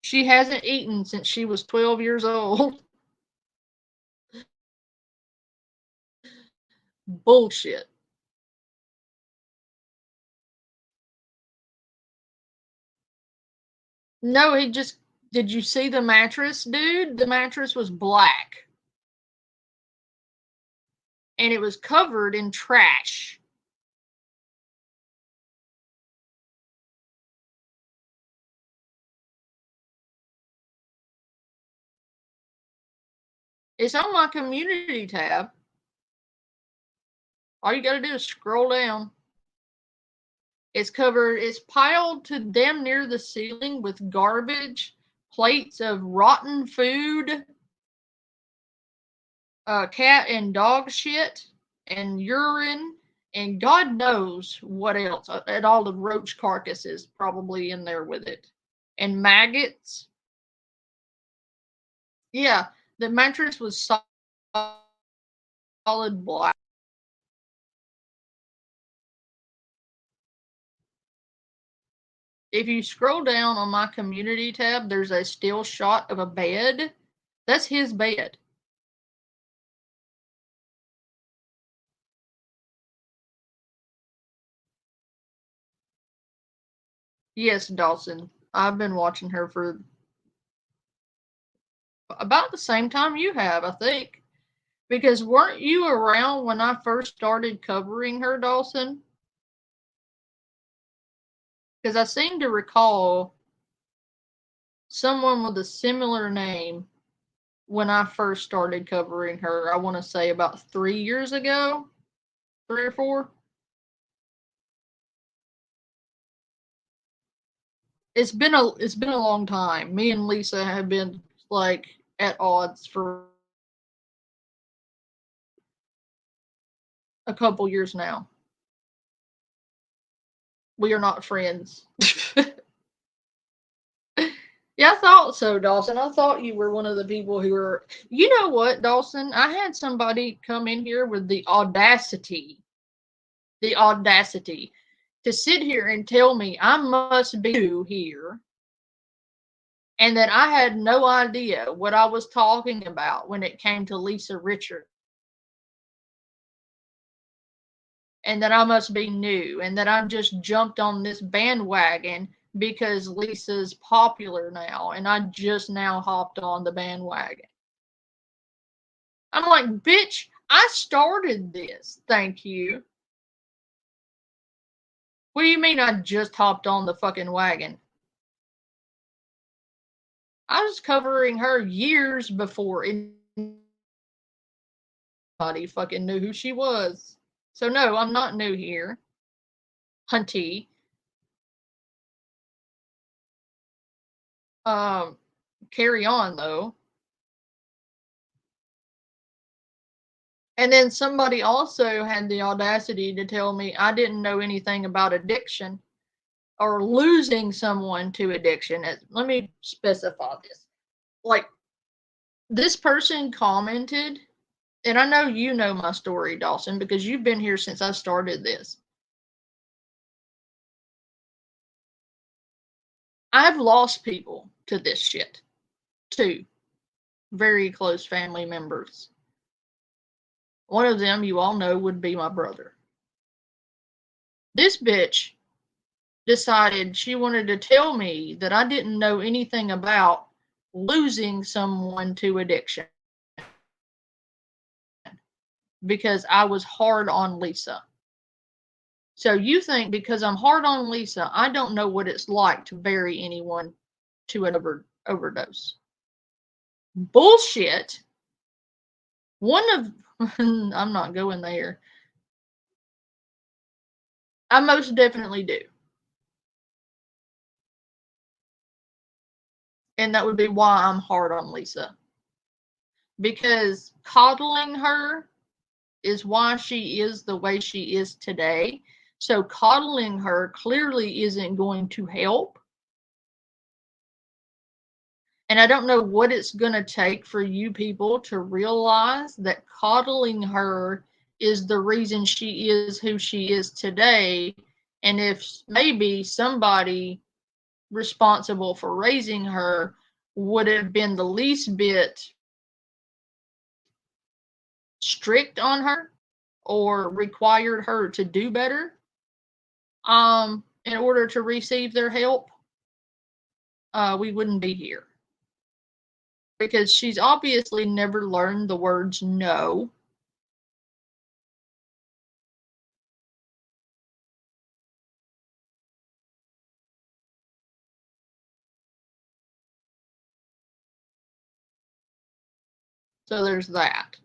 She hasn't eaten since she was 12 years old. Bullshit. No, he just... Did you see the mattress, dude? The mattress was black. And it was covered in trash. It's on my community tab. All you gotta do is scroll down. It's covered, it's piled to damn near the ceiling with garbage, plates of rotten food, cat and dog shit, and urine, and God knows what else. And all the roach carcasses probably in there with it. And maggots. Yeah, the mattress was solid black. If you scroll down on my community tab, there's a still shot of a bed. That's his bed. Yes, Dawson. I've been watching her for about the same time you have, I think. Because weren't you around when I first started covering her, Dawson? Because I seem to recall someone with a similar name when I first started covering her. I want to say about 3 years ago, 3 or 4. It's been a long time. Me and Lisa have been like at odds for a couple years now. We are not friends. Yeah, I thought so, Dawson. I thought you were one of the people who were. You know what, Dawson? I had somebody come in here with the audacity to sit here and tell me I must be new here and that I had no idea what I was talking about when it came to Lisa Richard. And that I must be new and that I'm just jumped on this bandwagon because Lisa's popular now and I just now hopped on the bandwagon. I'm like, bitch, I started this. Thank you. What do you mean I just hopped on the fucking wagon? I was covering her years before anybody fucking knew who she was. So no, I'm not new here. Hunty. Carry on though. And then somebody also had the audacity to tell me I didn't know anything about addiction or losing someone to addiction. Let me specify this. Like, this person commented, and I know you know my story, Dawson, because you've been here since I started this. I've lost people to this shit. 2 very close family members. One of them, you all know, would be my brother. This bitch decided she wanted to tell me that I didn't know anything about losing someone to addiction because I was hard on Lisa. So you think because I'm hard on Lisa, I don't know what it's like to bury anyone to an overdose. Bullshit. I'm not going there. I most definitely do. And that would be why I'm hard on Lisa. Because coddling her is why she is the way she is today. So coddling her clearly isn't going to help. And I don't know what it's going to take for you people to realize that coddling her is the reason she is who she is today. And if maybe somebody responsible for raising her would have been the least bit strict on her or required her to do better in order to receive their help, we wouldn't be here. Because she's obviously never learned the words no. So there's that.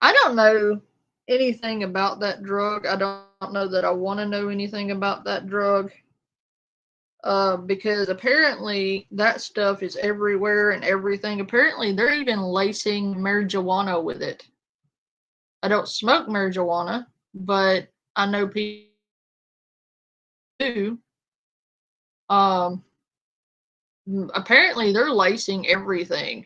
I don't know anything about that drug. I don't know that I want to know anything about that drug. Because apparently that stuff is everywhere and everything. Apparently they're even lacing marijuana with it. I don't smoke marijuana, but I know people do. Apparently they're lacing everything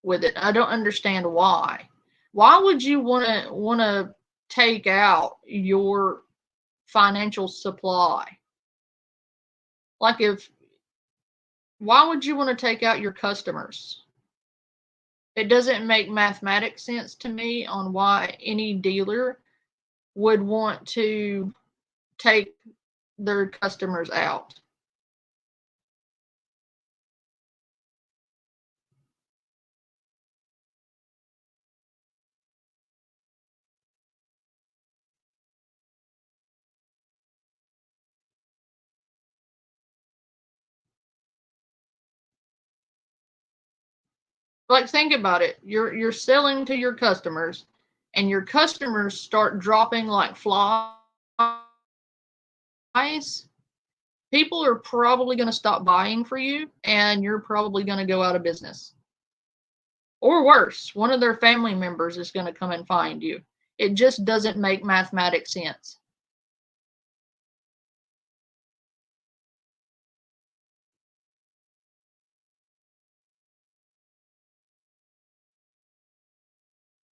with it. I don't understand why. Why would you want to take out your financial supply? Like why would you want to take out your customers? It doesn't make mathematic sense to me on why any dealer would want to take their customers out. Like, think about it. You're selling to your customers, and your customers start dropping like flies. people are probably going to stop buying for you, and you're probably going to go out of business. Or worse, one of their family members is going to come and find you. It just doesn't make mathematic sense.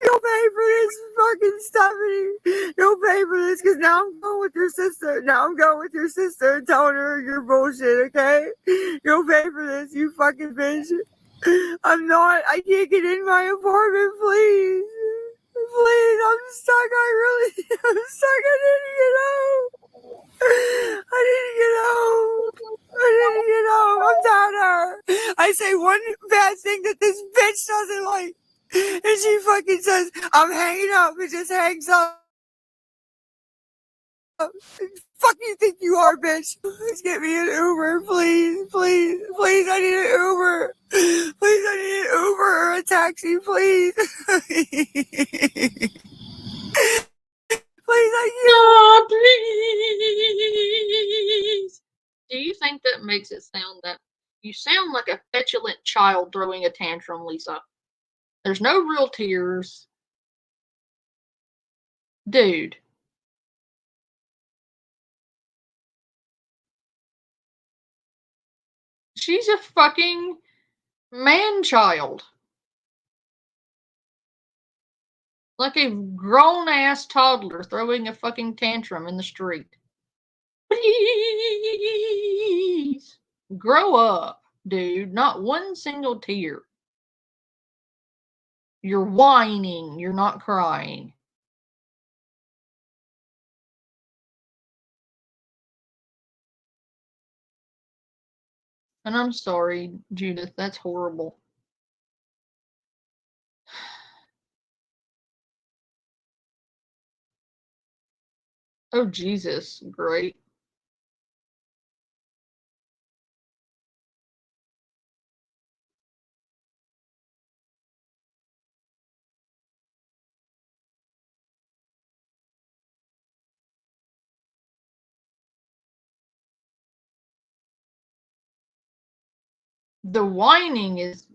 You'll pay for this, fucking Stephanie. You'll pay for this, because now I'm going with your sister. Now I'm going with your sister and telling her your bullshit, okay? You'll pay for this, you fucking bitch. I can't get in my apartment, please. Please, I'm stuck. I'm stuck. I need to get home. I need to get home. I'm tired of her. I say one bad thing that this bitch doesn't like, and she fucking says, I'm hanging up. It just hangs up. Fuck you think you are, bitch? Please get me an Uber, please, please, please. I need an Uber. Please, I need an Uber or a taxi, please. Please, Please. Do you think that makes it sound that you sound like a petulant child throwing a tantrum, Lisa? There's no real tears. Dude. She's a fucking man-child. Like a grown-ass toddler throwing a fucking tantrum in the street. Please. Grow up, dude. Not one single tear. You're whining. You're not crying. And I'm sorry, Judith. That's horrible. Oh, Jesus. Great. The whining is...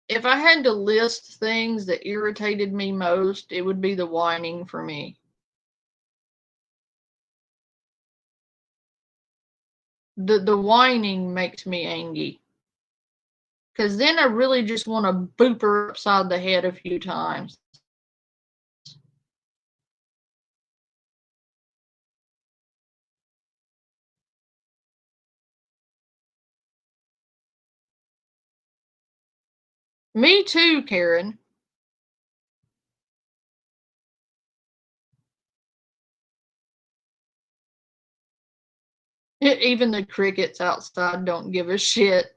If I had to list things that irritated me most, it would be the whining for me. The whining makes me angry. Because then I really just want to boop her upside the head a few times. Me too, Karen. Even the crickets outside don't give a shit.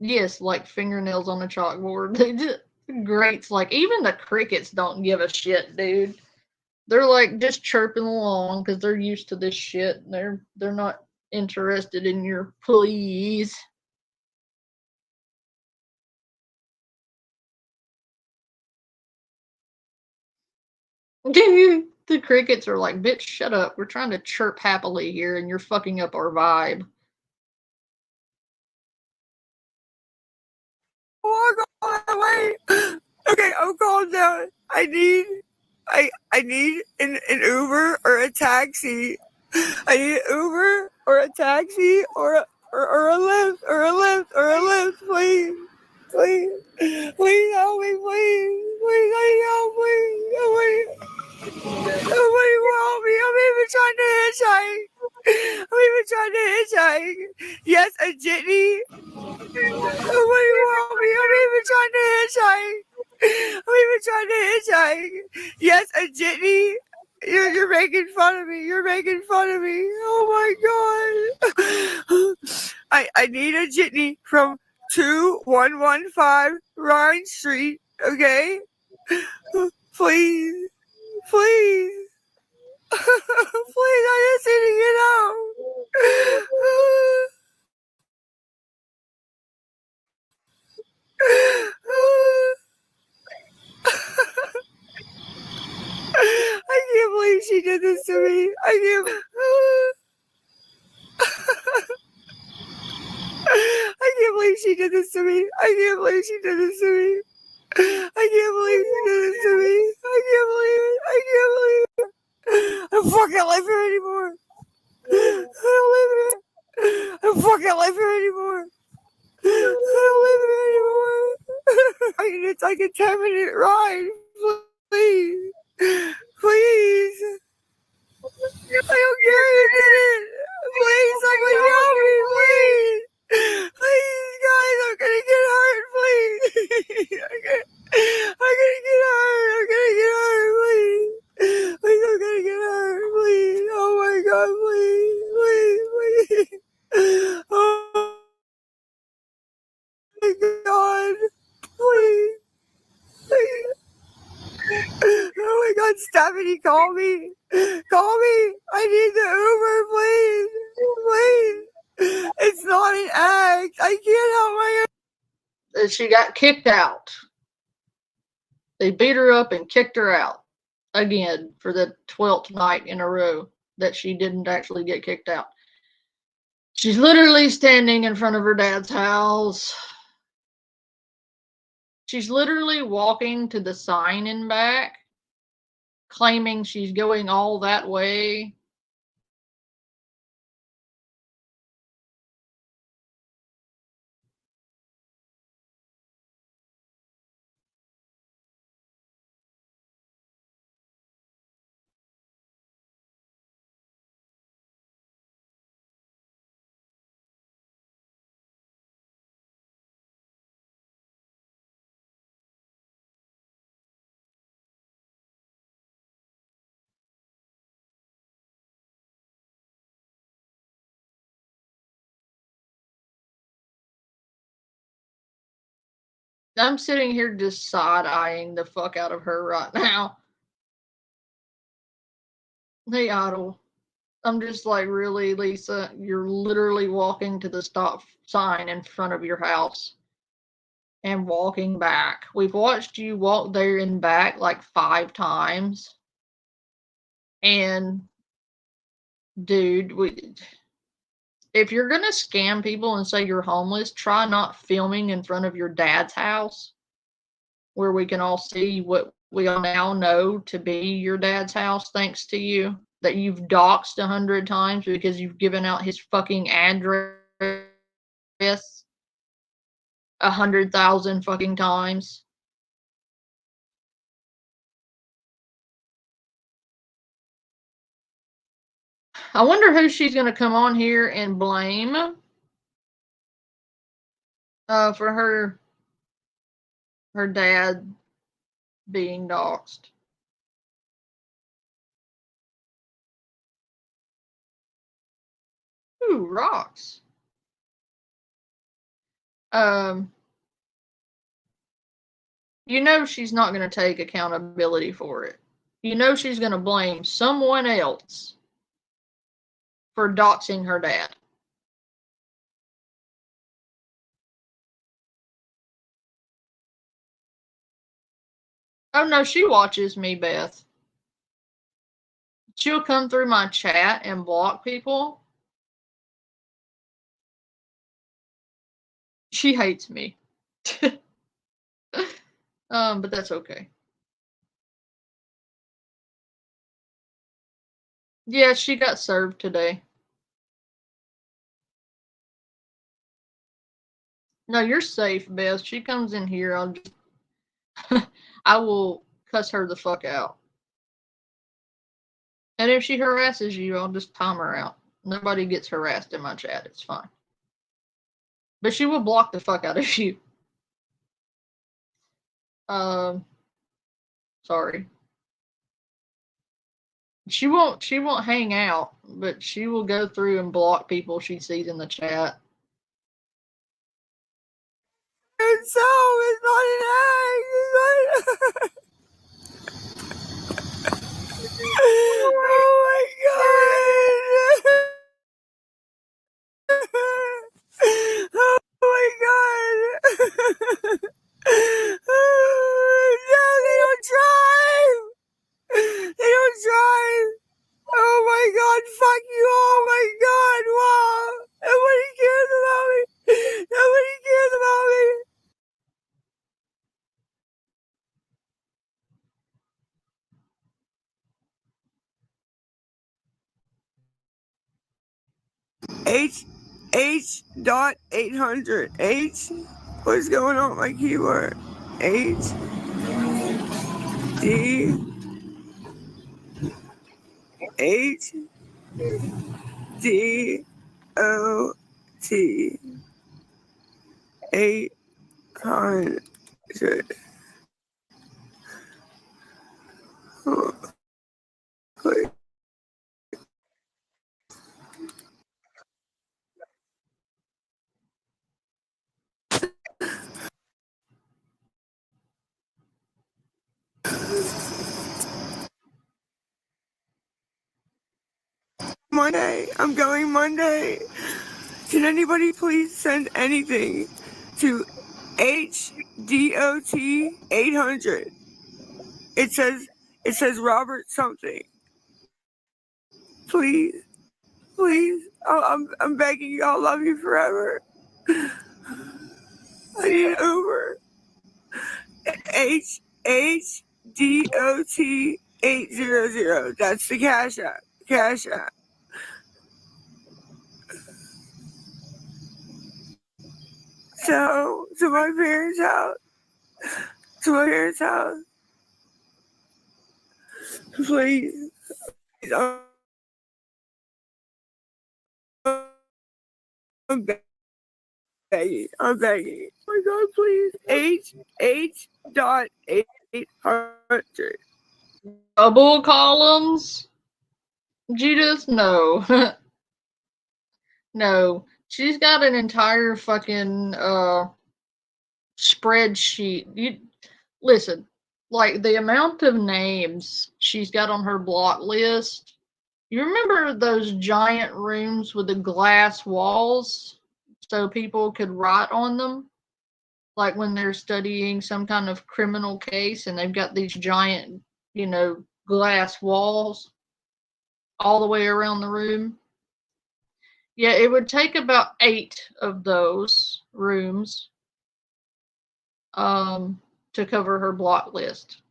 Yes, like fingernails on a chalkboard. They just greats. Like even the crickets don't give a shit, dude. They're like just chirping along because they're used to this shit. They're not interested in your please. The crickets are like, bitch, shut up. We're trying to chirp happily here and you're fucking up our vibe. Oh my God, wait. Okay, I'm calm down. I need an Uber or a taxi. I need an Uber or a taxi or a Lyft, please. Please. Please help me, please. Please, I need help, please. Nobody will help me. I'm even trying to hitchhike. Yes, a jitney. Nobody will help me. I'm even trying to hitchhike. Yes, a jitney. You're making fun of me. Oh my God. I need a jitney from 2115 Rhine Street. Okay? Please. Please. Please, I just need to get out. I can't believe she did she did this to me. I can't believe she did this to me. I can't believe she did this to me. I can't believe it. I can't believe it. I don't fucking live here anymore. I don't live here. I don't fucking live here anymore. I don't live here anymore. It's like a 10-minute ride. Please. Please. I don't care who did it. Please, somebody help me, please. Please, guys, I'm gonna get hurt, please. I'm gonna get hurt. I'm gonna get hurt, please. Please, I'm gonna get hurt, please. Oh my God, please, please, please. Oh my God, please, please. Oh my God, Stephanie, call me. Call me. I need the Uber, please. Please. It's not an act. I can't help my. And she got kicked out. They beat her up and kicked her out again for the 12th night in a row that she didn't actually get kicked out. She's literally standing in front of her dad's house. She's literally walking to the sign and back, claiming she's going all that way. I'm sitting here just side-eyeing the fuck out of her right now. Hey, Idol. I'm just like, really, Lisa? You're literally walking to the stop sign in front of your house and walking back. We've watched you walk there and back like 5 times. And, dude, if you're going to scam people and say you're homeless, try not filming in front of your dad's house where we can all see what we all now know to be your dad's house, thanks to you, that you've doxed 100 times because you've given out his fucking address 100,000 fucking times. I wonder who she's going to come on here and blame for her dad being doxxed. Ooh, rocks. You know she's not going to take accountability for it. You know she's going to blame someone else for doxing her dad. Oh no, she watches me, Beth. She'll come through my chat and block people. She hates me. But that's okay. Yeah, she got served today. No, you're safe, Beth. She comes in here, I'll just I will cuss her the fuck out. And if she harasses you, I'll just time her out. Nobody gets harassed in my chat. It's fine. But she will block the fuck out of you. Sorry. She won't hang out, but she will go through and block people she sees in the chat. And so it's not an act. It's not an act. Oh my God. Oh my God. No, they don't drive. They don't drive. Oh my God, fuck you. Oh my God, wow. Nobody cares about me. Nobody cares about H .800. What's going on with my keyboard? D O T 800. Oh, wait. Monday. I'm going Monday. Can anybody please send anything to HDOT 800? It says Robert something. Please, please. I'm begging you. I'll love you forever. I need an Uber. HDOT 800. That's the Cash App. Cash App. So, to my parents' house. To my parents' house. Please. I'm begging. I'm begging. Oh my God, please. H.800. Double columns? Judith? No. No. She's got an entire fucking spreadsheet. You listen, like the amount of names she's got on her block list. You remember those giant rooms with the glass walls so people could write on them? Like when they're studying some kind of criminal case and they've got these giant, glass walls all the way around the room. Yeah, it would take about 8 of those rooms to cover her block list.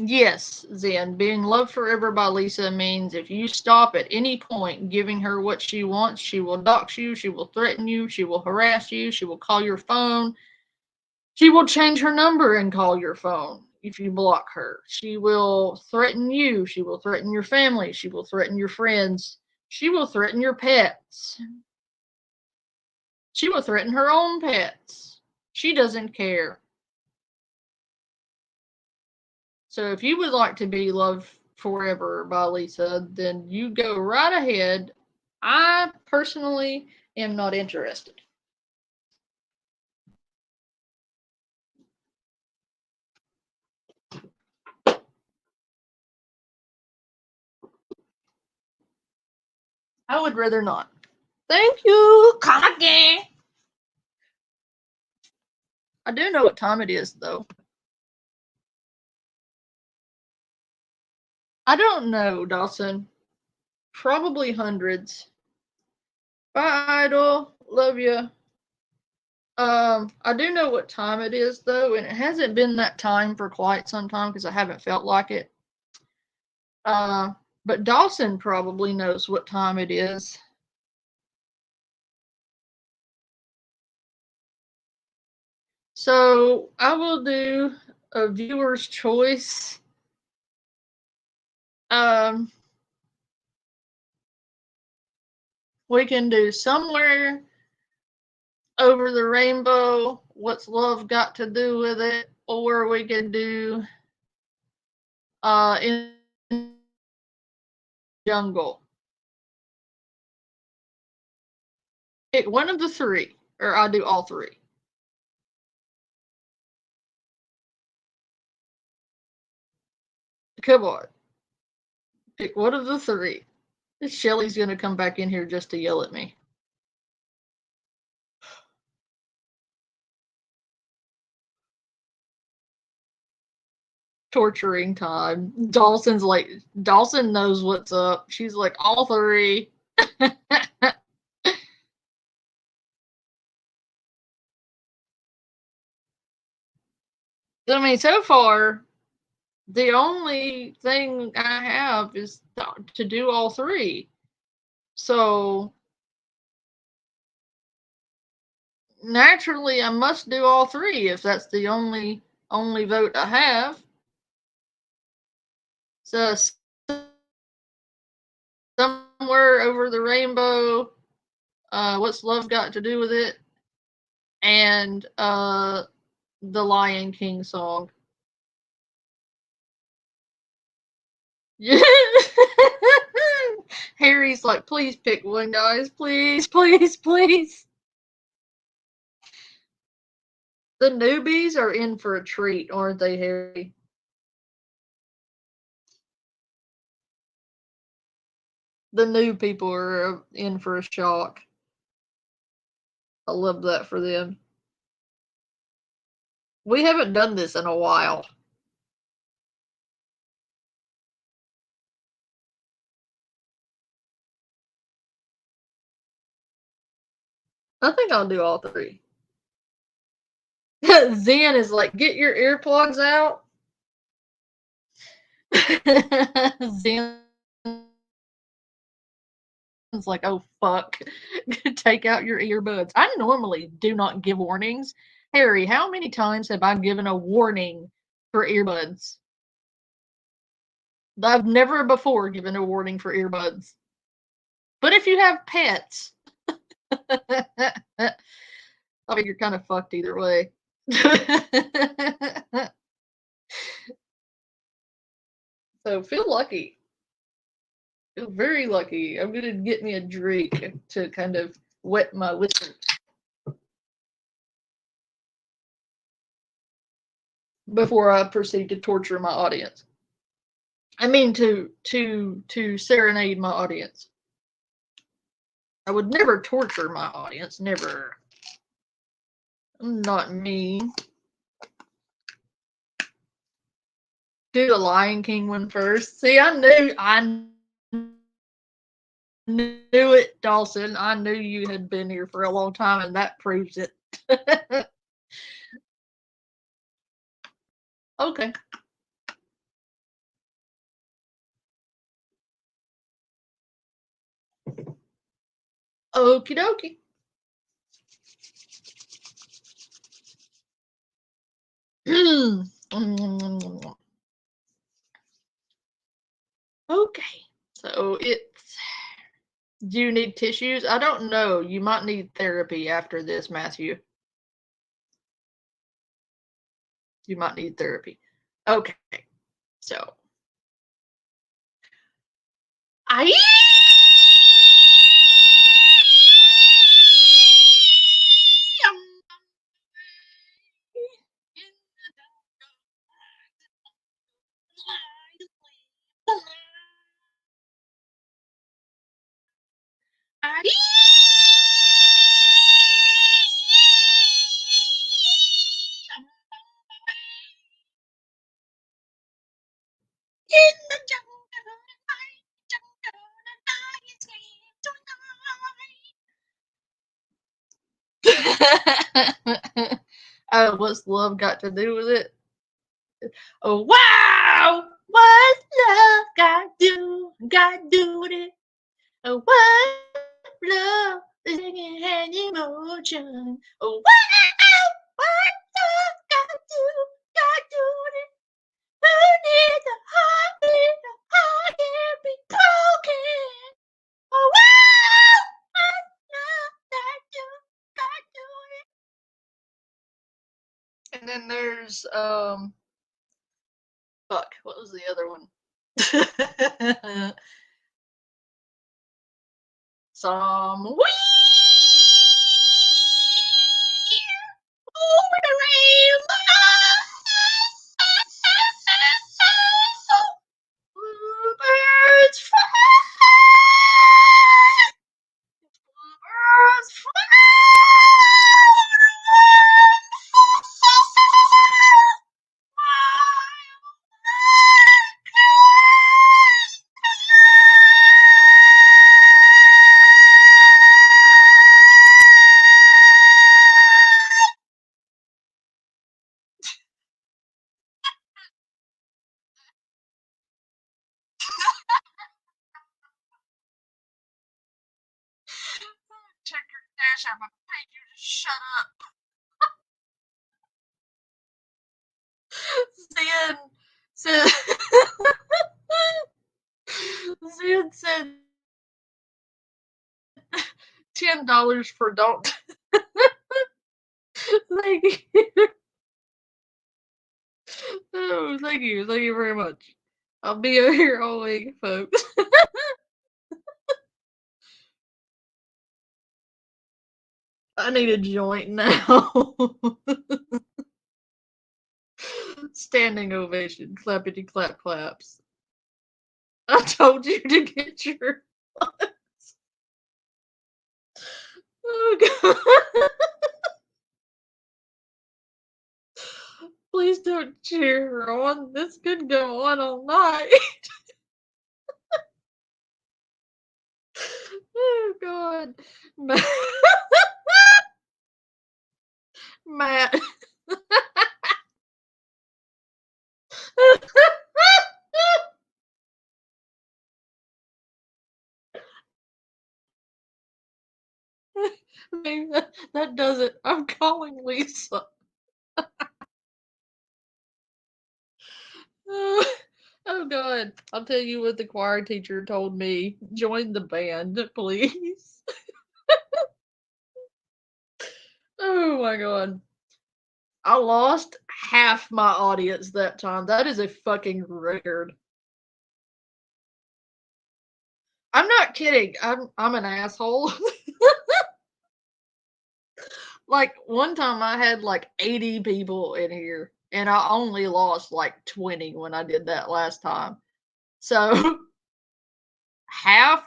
Yes, Zen. Being loved forever by Lisa means if you stop at any point giving her what she wants, she will dox you, she will threaten you, she will harass you, she will call your phone, she will change her number and call your phone if you block her. She will threaten you, she will threaten your family, she will threaten your friends, she will threaten your pets. She will threaten her own pets. She doesn't care. So if you would like to be loved forever by Lisa, then you go right ahead. I personally am not interested. I would rather not. Thank you. Come again. I do know what time it is, though. I don't know, Dawson. Probably hundreds. Bye, Idol. Love you. I do know what time it is, though, and it hasn't been that time for quite some time because I haven't felt like it. But Dawson probably knows what time it is. So I will do a viewer's choice. We can do Somewhere Over the Rainbow, What's Love Got to Do with It, or we can do In the Jungle. Pick one of the three, or I'll do all three. Come on. Pick one of the three. Shelly's going to come back in here just to yell at me. torturing time. Dawson knows what's up. She's like, all three. I mean, so far, the only thing I have is to do all three. So, naturally, I must do all three if that's the only vote I have. So, somewhere over the rainbow, what's love got to do with it? And the Lion King song. Harry's like, please pick one, guys. Please, please, please. The newbies are in for a treat, aren't they, Harry? The new people are in for a shock. I love that for them. We haven't done this in a while. I think I'll do all three. Zen is like, get your earplugs out. Zen's like, oh fuck. Take out your earbuds. I normally do not give warnings. Harry, how many times have I given a warning for earbuds? I've never before given a warning for earbuds. But if you have pets, I mean, you're kind of fucked either way. So feel lucky. Feel very lucky. I'm gonna get me a drink to kind of wet my whistle before I proceed to torture my audience. I mean to serenade my audience. I would never torture my audience, never. I'm not mean. Do the Lion King one first. See, I knew it, Dawson. I knew you had been here for a long time, and that proves it. Okay. Okie dokie. Okay. So it's. Do you need tissues? I don't know. You might need therapy after this, Matthew. You might need therapy. Okay. So. I. Oh, what's love got to do with it? Oh wow! What's love got to do with it? Oh what love is in hand emotion? Oh wow! What love got to do with it? Who needs a heartbeat? A heart can't be broken. Oh wow! What love got to do with it? And then there's fuck, what was the other one? Some wee over the rainbow. Bluebirds fly. Bluebirds fly. Cash App. I paid you to shut up. Zen said $10 for don't. Thank you. Oh, thank you. Thank you very much. I'll be over here all week, folks. I need a joint now. Standing ovation. Clappity clap claps. I told you to get your. Oh, God. Please don't cheer her on. This could go on all night. Oh, God. Matt. Maybe that does it. I'm calling Lisa. Oh, God. I'll tell you what the choir teacher told me. Join the band, please. Oh, my God. I lost half my audience that time. That is a fucking record. I'm not kidding. I'm an asshole. Like, one time I had like 80 people in here, and I only lost like 20 when I did that last time. So half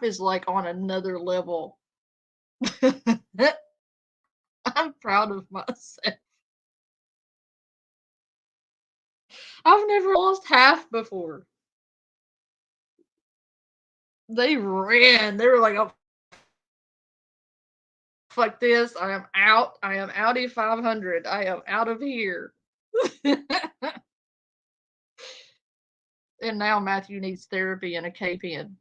is like on another level. I'm proud of myself. I've never lost half before. They ran. They were like, oh, fuck this. I am out. I am Audi 500. I am out of here. And now Matthew needs therapy and a KPN.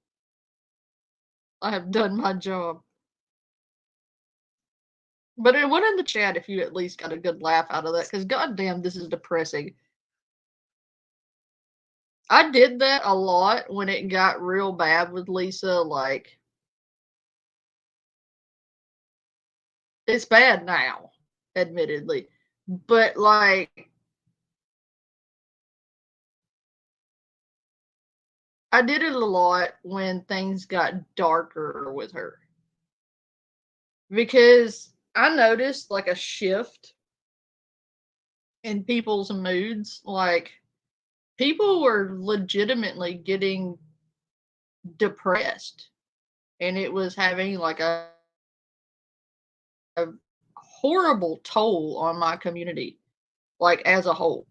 I have done my job. But it went in the chat if you at least got a good laugh out of that, because goddamn, this is depressing. I did that a lot when it got real bad with Lisa. Like, it's bad now, admittedly. But, like, I did it a lot when things got darker with her. Because I noticed, like, a shift in people's moods. Like, people were legitimately getting depressed. And it was having, like, a horrible toll on my community, like, as a whole.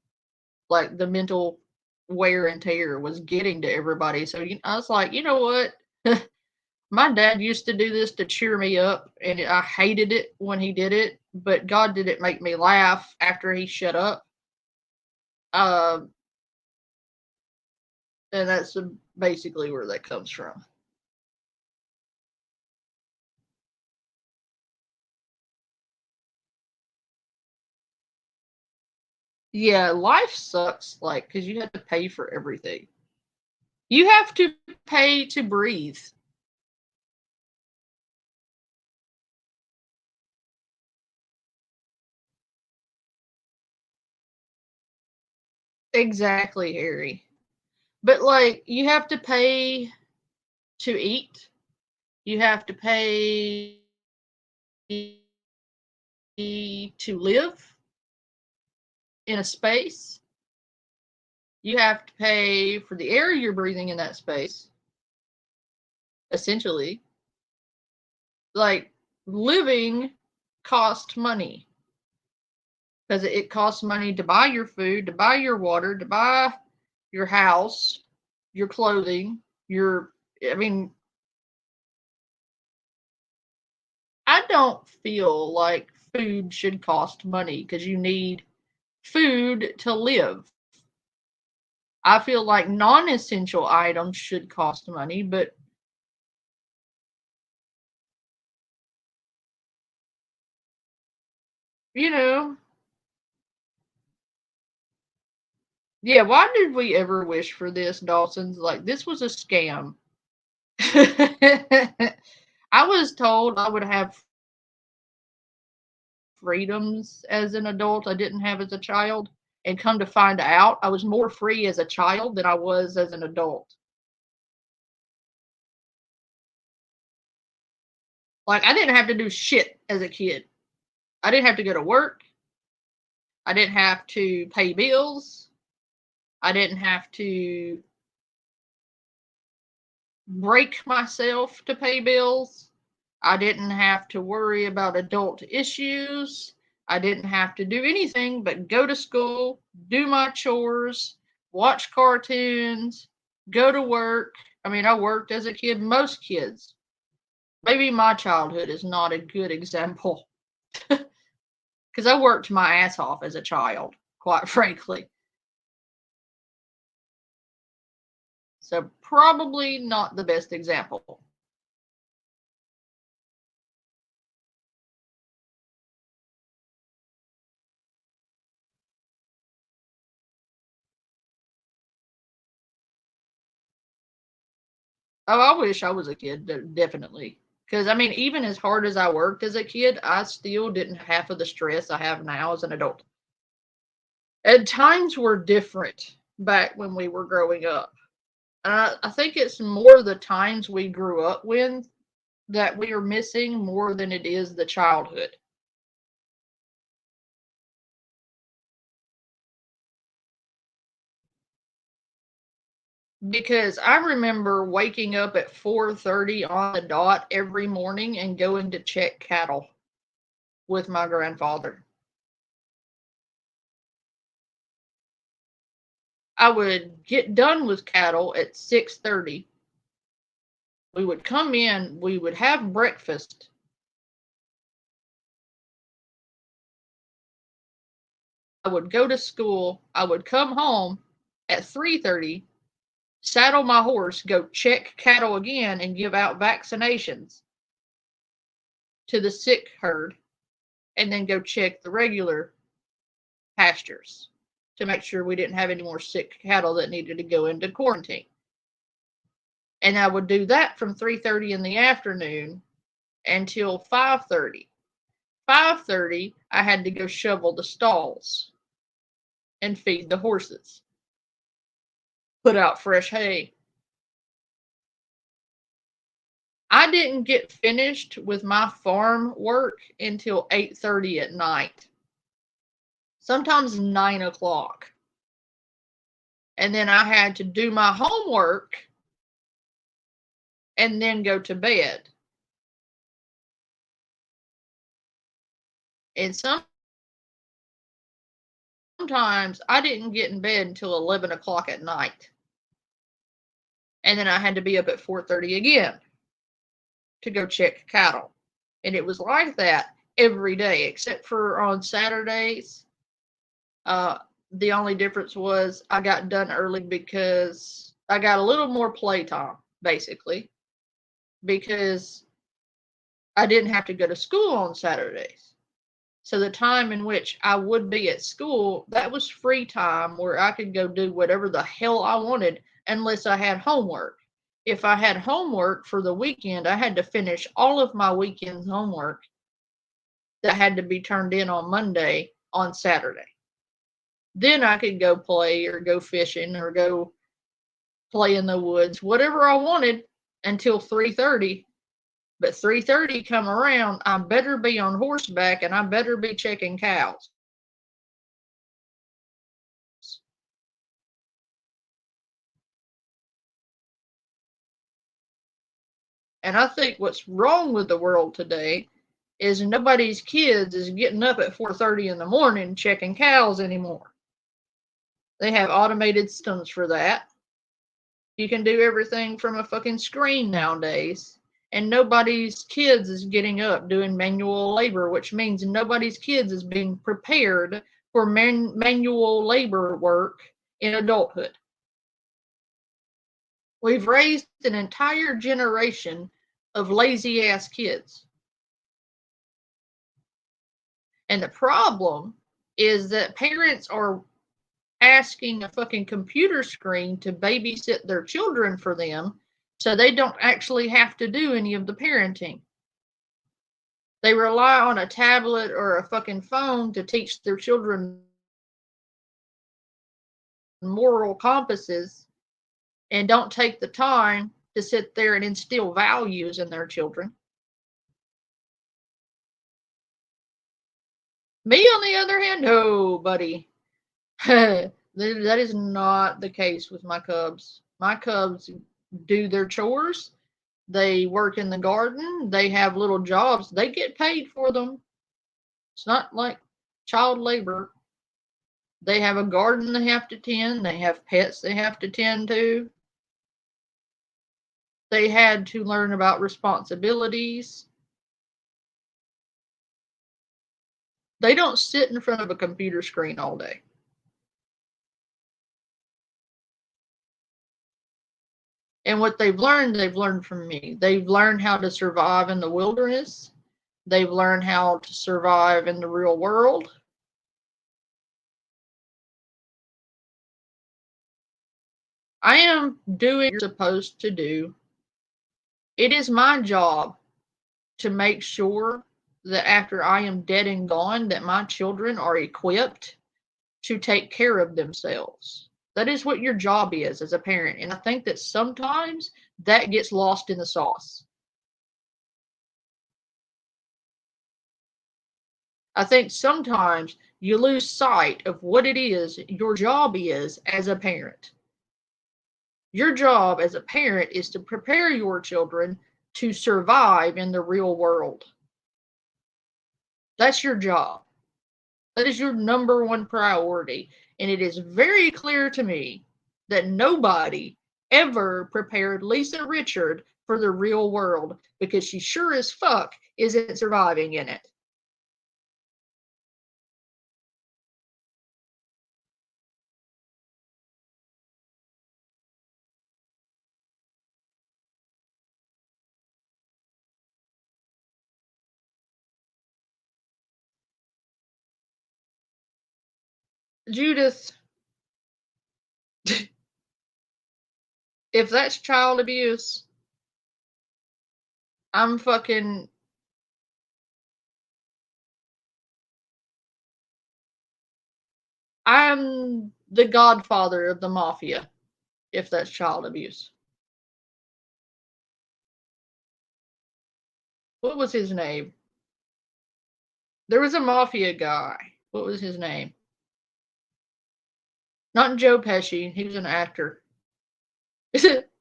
Like, the mental wear and tear was getting to everybody. So I was like, you know what? My dad used to do this to cheer me up, and I hated it when he did it, but God did it make me laugh after he shut up. And that's basically where that comes from. Yeah, life sucks, like, because you have to pay for everything. You have to pay to breathe. Exactly, Harry. But, like, you have to pay to eat. You have to pay to live in a space. You have to pay for the air you're breathing in that space. Essentially. Like, living costs money. Because it costs money to buy your food, to buy your water, to buy your house, your clothing, I don't feel like food should cost money because you need food to live. I feel like non-essential items should cost money, but you know, yeah, why did we ever wish for this, Dawson's? Like, this was a scam. I was told I would have freedoms as an adult I didn't have as a child. And come to find out, I was more free as a child than I was as an adult. Like, I didn't have to do shit as a kid. I didn't have to go to work. I didn't have to pay bills. I didn't have to break myself to pay bills. I didn't have to worry about adult issues. I didn't have to do anything but go to school, do my chores, watch cartoons, go to work. I mean, I worked as a kid. Most kids. Maybe my childhood is not a good example. Because I worked my ass off as a child, quite frankly. So probably not the best example. Oh, I wish I was a kid, definitely. Because, I mean, even as hard as I worked as a kid, I still didn't have half of the stress I have now as an adult. And times were different back when we were growing up. And I think it's more the times we grew up with that we are missing more than it is the childhood. Because I remember waking up at 4:30 on the dot every morning and going to check cattle with my grandfather. I would get done with cattle at 6:30. We would come in, we would have breakfast. I would go to school, I would come home at 3:30, saddle my horse, go check cattle again and give out vaccinations to the sick herd, and then go check the regular pastures to make sure we didn't have any more sick cattle that needed to go into quarantine. And I would do that from 3:30 in the afternoon until 5:30. 5:30, I had to go shovel the stalls and feed the horses, put out fresh hay. I didn't get finished with my farm work until 8:30 at night, sometimes 9 o'clock. And then I had to do my homework and then go to bed. And sometimes I didn't get in bed until 11 o'clock at night. And then I had to be up at 4:30 again to go check cattle. And it was like that every day, except for on Saturdays. The only difference was I got done early because I got a little more playtime, basically, because I didn't have to go to school on Saturdays. So the time in which I would be at school, that was free time where I could go do whatever the hell I wanted unless I had homework. If I had homework for the weekend, I had to finish all of my weekend's homework that had to be turned in on Monday on Saturday. Then I could go play or go fishing or go play in the woods, whatever I wanted until 3:30. But 3:30 come around, I better be on horseback and I better be checking cows. And I think what's wrong with the world today is nobody's kids is getting up at 4:30 in the morning checking cows anymore. They have automated systems for that. You can do everything from a fucking screen nowadays. And nobody's kids is getting up doing manual labor, which means nobody's kids is being prepared for manual labor work in adulthood. We've raised an entire generation of lazy ass kids. And the problem is that parents are asking a fucking computer screen to babysit their children for them so they don't actually have to do any of the parenting. They rely on a tablet or a fucking phone to teach their children moral compasses and don't take the time to sit there and instill values in their children. Me, on the other hand, no, buddy. That is not the case with my cubs. My cubs do their chores. They work in the garden. They have little jobs. They get paid for them. It's not like child labor. They have a garden they have to tend. They have pets they have to tend to. They had to learn about responsibilities. They don't sit in front of a computer screen all day. And what they've learned from me. They've learned how to survive in the wilderness. They've learned how to survive in the real world. I am doing what you're supposed to do. It is my job to make sure that after I am dead and gone, that my children are equipped to take care of themselves. That is what your job is as a parent. And I think that sometimes that gets lost in the sauce. I think sometimes you lose sight of what it is your job is as a parent. Your job as a parent is to prepare your children to survive in the real world. That's your job. That is your number one priority. And it is very clear to me that nobody ever prepared Lisa Richard for the real world because she sure as fuck isn't surviving in it. Judith, if that's child abuse, I'm fucking. I'm the godfather of the mafia, if that's child abuse. What was his name? There was a mafia guy. What was his name? Not Joe Pesci. He was an actor. Is it?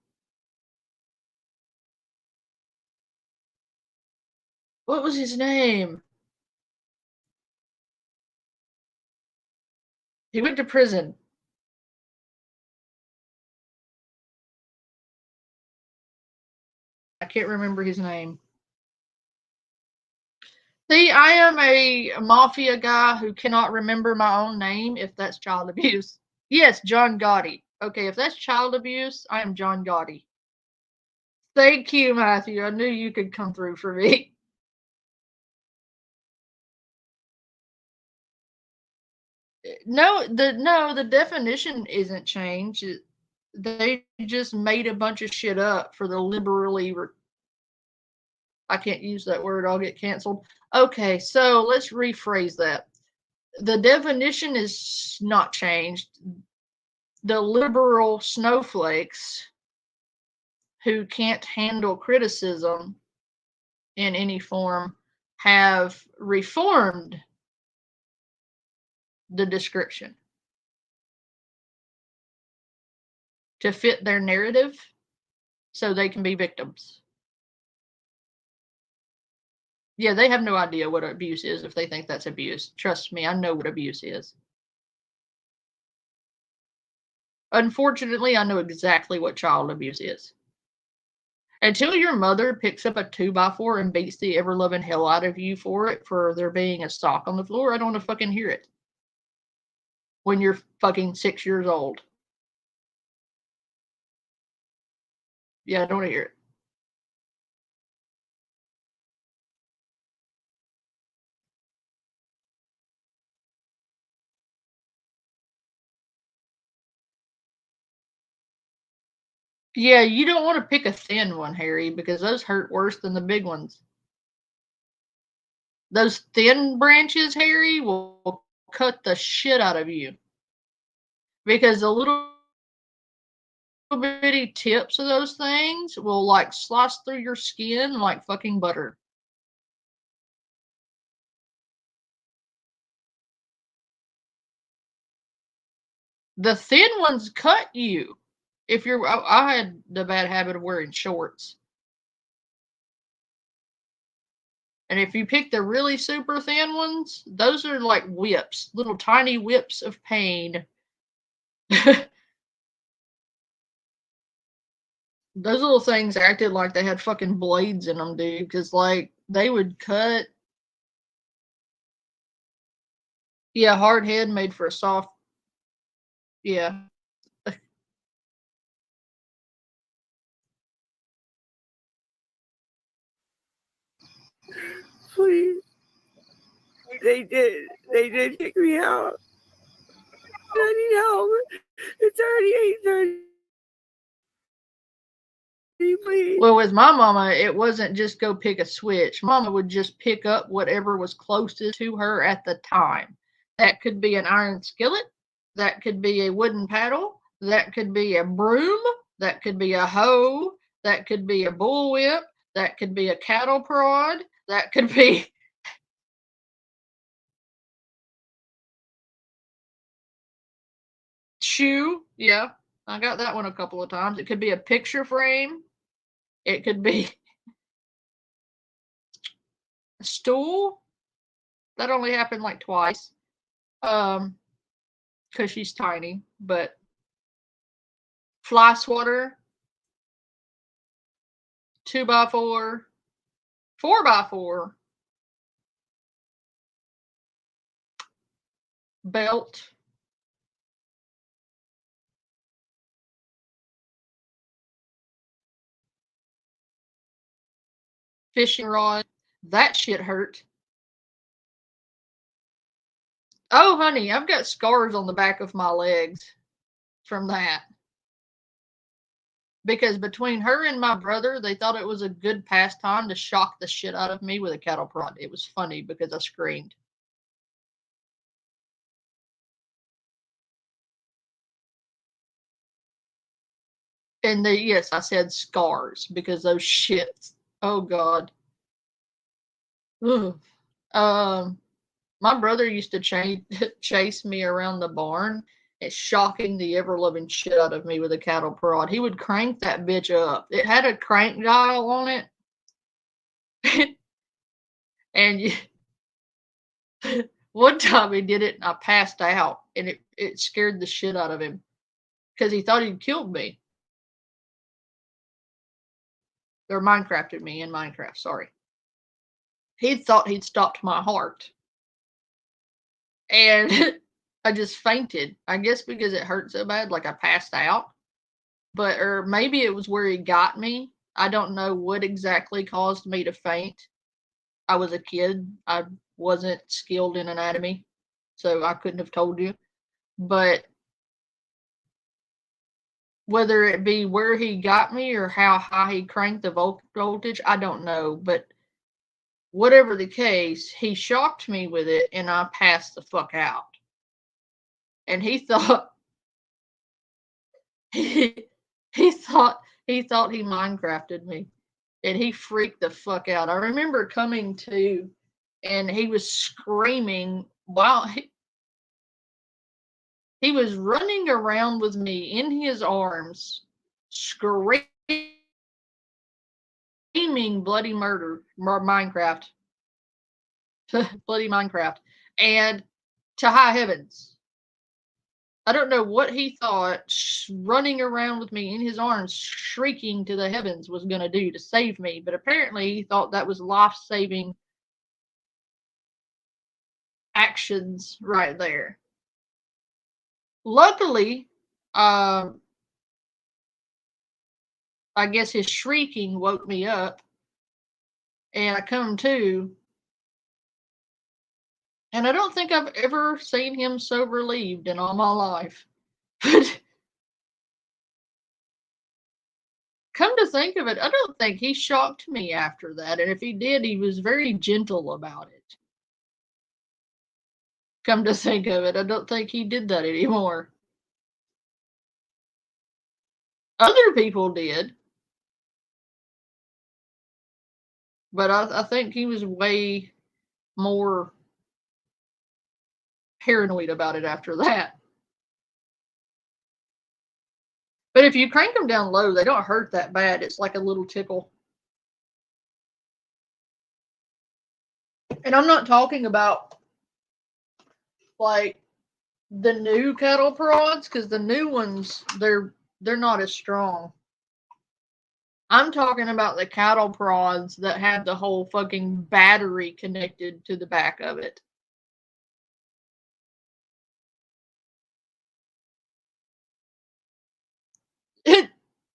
What was his name? He went to prison. I can't remember his name. See, I am a mafia guy who cannot remember my own name if that's child abuse. Yes, John Gotti. Okay, if that's child abuse, I am John Gotti. Thank you, Matthew. I knew you could come through for me. No, the definition isn't changed. They just made a bunch of shit up for the liberally. I can't use that word. I'll get canceled. Okay, so let's rephrase that. The definition is not changed. The liberal snowflakes who can't handle criticism in any form have reformed the description to fit their narrative so they can be victims. Yeah, they have no idea what abuse is if they think that's abuse. Trust me, I know what abuse is. Unfortunately, I know exactly what child abuse is. Until your mother picks up a 2x4 and beats the ever-loving hell out of you for it, for there being a sock on the floor, I don't want to fucking hear it. When you're fucking 6 years old. Yeah, I don't want to hear it. Yeah, you don't want to pick a thin one, Harry, because those hurt worse than the big ones. Those thin branches, Harry, will cut the shit out of you. Because the little bitty tips of those things will like slice through your skin like fucking butter. The thin ones cut you. If you're, I had the bad habit of wearing shorts. And if you pick the really super thin ones, those are like whips, little tiny whips of pain. Those little things acted like they had fucking blades in them, dude, because like they would cut. Yeah, hard head made for a soft. Yeah. Please. They did kick me out. I need help. It's already 8:30. Please. Well, with my mama, it wasn't just go pick a switch. Mama would just pick up whatever was closest to her at the time. That could be an iron skillet. That could be a wooden paddle. That could be a broom. That could be a hoe. That could be a bullwhip. That could be a cattle prod. That could be shoe. Yeah, I got that one a couple of times. It could be a picture frame. It could be a stool. That only happened like twice. Because she's tiny, but fly swatter, 2x4, 4x4, belt, fishing rod. That shit hurt. Oh, honey, I've got scars on the back of my legs from that. Because between her and my brother, they thought it was a good pastime to shock the shit out of me with a cattle prod. It was funny because I screamed. And yes, I said scars because those shits. Oh God. Ugh. My brother used to chase me around the barn and shocking the ever-loving shit out of me with a cattle prod. He would crank that bitch up. It had a crank dial on it. And one time he did it and I passed out and it scared the shit out of him because he thought he'd killed me. Or Minecrafted me in Minecraft, sorry. He thought he'd stopped my heart. And I just fainted. I guess because it hurt so bad, like I passed out. But, or maybe it was where he got me. I don't know what exactly caused me to faint. I was a kid. I wasn't skilled in anatomy, so I couldn't have told you. But whether it be where he got me or how high he cranked the voltage, I don't know. But whatever the case, he shocked me with it and I passed the fuck out. And he thought he thought he Minecrafted me. And he freaked the fuck out. I remember coming to and he was screaming while he was running around with me in his arms, screaming bloody murder, Minecraft. Bloody Minecraft. And to high heavens. I don't know what he thought running around with me in his arms, shrieking to the heavens was going to do to save me, but apparently he thought that was life-saving actions right there. Luckily, I guess his shrieking woke me up, and I come to, and I don't think I've ever seen him so relieved in all my life. But come to think of it, I don't think he shocked me after that. And if he did, he was very gentle about it. Come to think of it, I don't think he did that anymore. Other people did. But I think he was way more paranoid about it after that. But if you crank them down low, they don't hurt that bad. It's like a little tickle. And I'm not talking about like the new cattle prods, because the new ones, they're not as strong. I'm talking about the cattle prods that have the whole fucking battery connected to the back of it.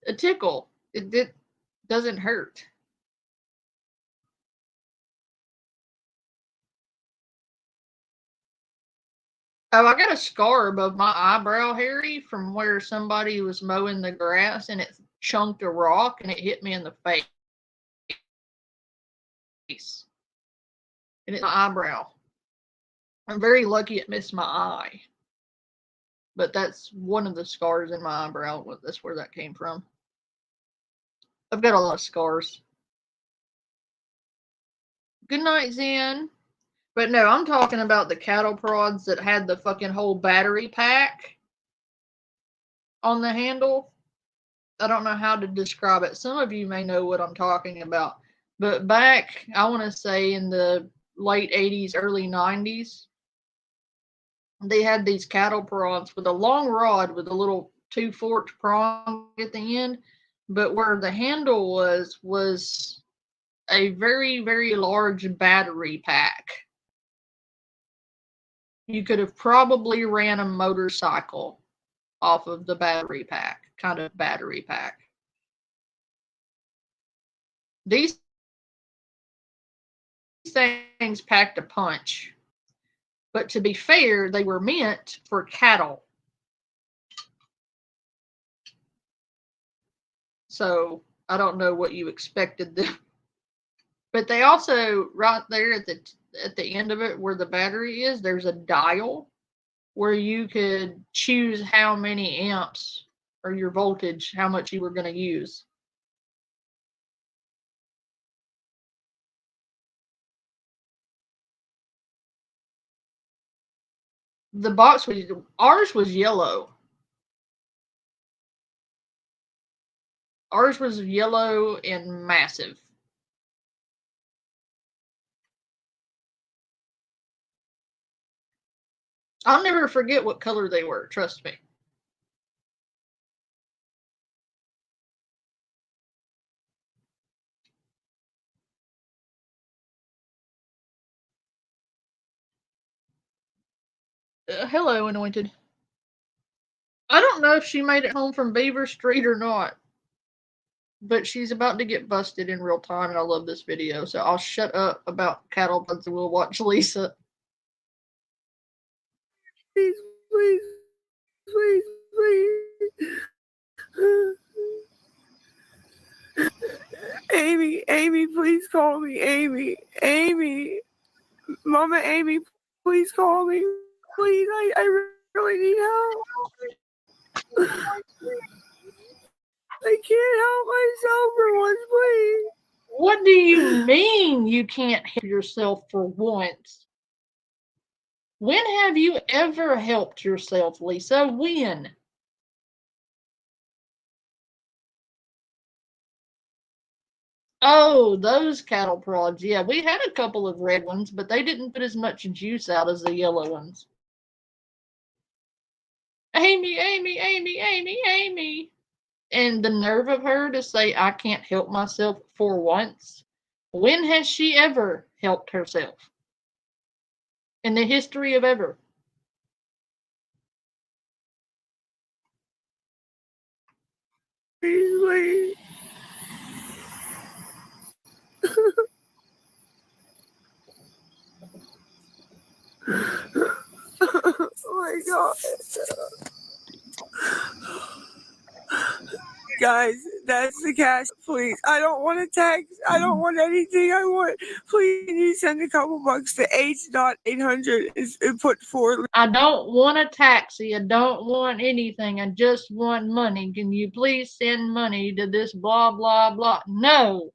A tickle. It doesn't hurt. Oh, I got a scar above my eyebrow, Harry, from where somebody was mowing the grass and it chunked a rock and it hit me in the face. And it's my eyebrow. I'm very lucky it missed my eye. But that's one of the scars in my eyebrow. That's where that came from. I've got a lot of scars. Good night, Zen. But no, I'm talking about the cattle prods that had the fucking whole battery pack on the handle. I don't know how to describe it. Some of you may know what I'm talking about. But back, I want to say in the late 80s, early 90s, they had these cattle prods with a long rod with a little two-forked prong at the end. But where the handle was a very, very large battery pack. You could have probably ran a motorcycle off of the battery pack, kind of battery pack. These things packed a punch. But to be fair, they were meant for cattle. So I don't know what you expected them. But they also, right there at the end of it where the battery is, there's a dial where you could choose how many amps or your voltage, how much you were going to use. The box ours was yellow. Ours was yellow and massive. I'll never forget what color they were, trust me. Hello, Anointed. I don't know if she made it home from Beaver Street or not. But she's about to get busted in real time, and I love this video, so I'll shut up about cattle buds and we'll watch Lisa. Please, please, please, please. Amy, please call me. Amy. Mama Amy, please call me. Please, I really need help. I can't help myself for once, please. What do you mean you can't help yourself for once? When have you ever helped yourself, Lisa? When? Oh, those cattle prods. Yeah, we had a couple of red ones, but they didn't put as much juice out as the yellow ones. Amy. And the nerve of her to say, I can't help myself for once. When has she ever helped herself? In the history of ever. Please. Oh my God. Guys, That's the cash, please. I don't want a text. I don't want anything. I want, please, can you send a couple bucks to H.800 and put forward. I don't want a taxi. I don't want anything. I just want money. Can you please send money to this blah, blah, blah? No.